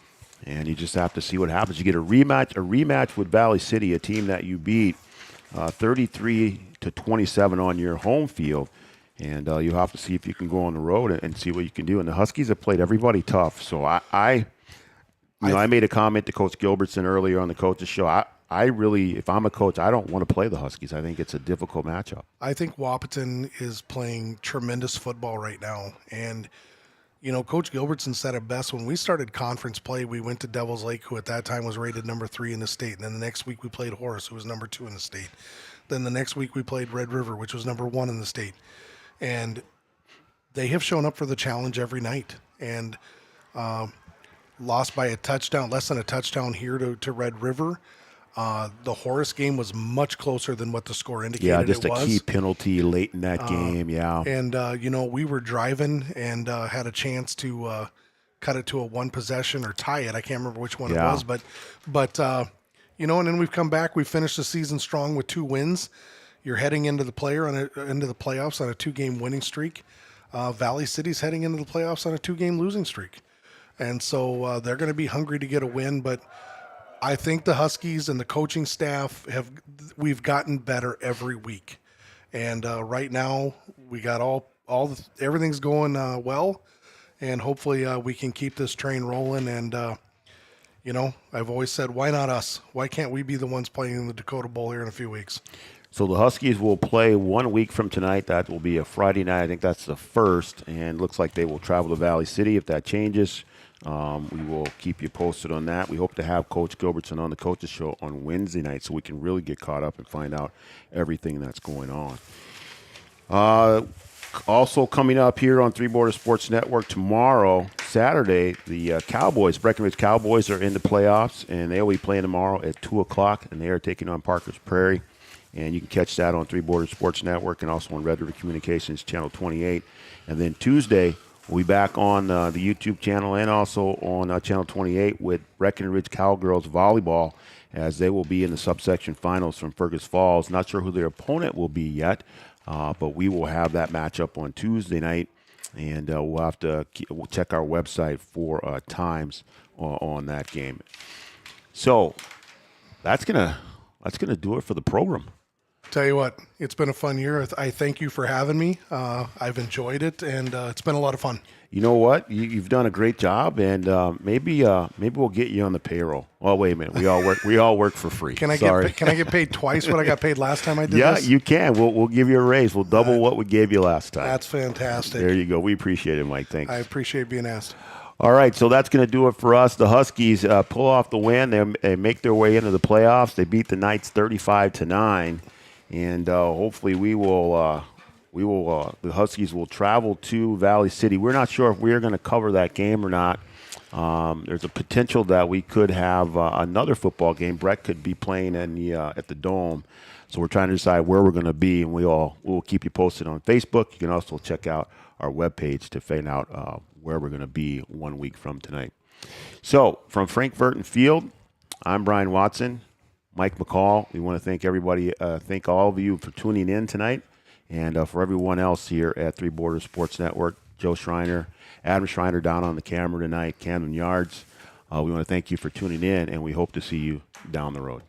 And you just have to see what happens. You get a rematch with Valley City, a team that you beat 33-27 on your home field. And you have to see if you can go on the road and see what you can do. And the Huskies have played everybody tough. So I made a comment to Coach Gilbertson earlier on the coaches show. I really, if I'm a coach, I don't want to play the Huskies. I think it's a difficult matchup. I think Wahpeton is playing tremendous football right now. And, Coach Gilbertson said it best. When we started conference play, we went to Devils Lake, who at that time was rated number 3 in the state. And then the next week we played Horace, who was number 2 in the state. Then the next week we played Red River, which was number 1 in the state. And they have shown up for the challenge every night. And lost by a touchdown, less than a touchdown here to Red River. The Horace game was much closer than what the score indicated. Yeah, just it a key penalty late in that game. Yeah, and we were driving and had a chance to cut it to a 1 possession or tie it. I can't remember which one it was, but and then we've come back. We finished the season strong with 2 wins. You're heading into the playoffs on a 2-game winning streak. Valley City's heading into the playoffs on a 2-game losing streak, and so they're going to be hungry to get a win, but. I think the Huskies and the coaching staff we've gotten better every week, and right now we got everything's going well, and hopefully we can keep this train rolling. And I've always said, why not us? Why can't we be the ones playing in the Dakota Bowl here in a few weeks? So the Huskies will play 1 week from tonight. That will be a Friday night. I think that's the 1st, and looks like they will travel to Valley City. If that changes, we will keep you posted on that. We hope to have Coach Gilbertson on the Coaches Show on Wednesday night so we can really get caught up and find out everything that's going on. Also coming up here on Three Border Sports Network tomorrow, Saturday, the Cowboys, Breckenridge Cowboys, are in the playoffs, and they will be playing tomorrow at 2 o'clock, and they are taking on Parker's Prairie. And you can catch that on Three Border Sports Network and also on Red River Communications Channel 28. And then Tuesday, we'll be back on the YouTube channel and also on Channel 28 with Breckenridge Cowgirls Volleyball, as they will be in the subsection finals from Fergus Falls. Not sure who their opponent will be yet, but we will have that matchup on Tuesday night, and we'll have to we'll check our website for times on that game. So that's gonna do it for the program. Tell you what, it's been a fun year. I thank you for having me. I've enjoyed it, and it's been a lot of fun. You know what? You've done a great job, and maybe we'll get you on the payroll. Oh, wait a minute. We all work for free. Can I get paid twice what I got paid last time I did this? Yeah, you can. We'll give you a raise. We'll double what we gave you last time. That's fantastic. There you go. We appreciate it, Mike. Thanks. I appreciate being asked. All right, so that's going to do it for us. The Huskies pull off the win. They make their way into the playoffs. They beat the Knights 35-9. And hopefully the Huskies will travel to Valley City. We're not sure if we're going to cover that game or not. There's a potential that we could have another football game. Brett could be playing at the Dome. So we're trying to decide where we're going to be, and we'll keep you posted on Facebook. You can also check out our webpage to find out where we're going to be 1 week from tonight. So from Frankfurt and Field, I'm Brian Watson. Mike McCall, we want to thank everybody, thank all of you for tuning in tonight, and for everyone else here at Three Border Sports Network, Joe Schreiner, Adam Schreiner down on the camera tonight, Camden Yards. We want to thank you for tuning in, and we hope to see you down the road.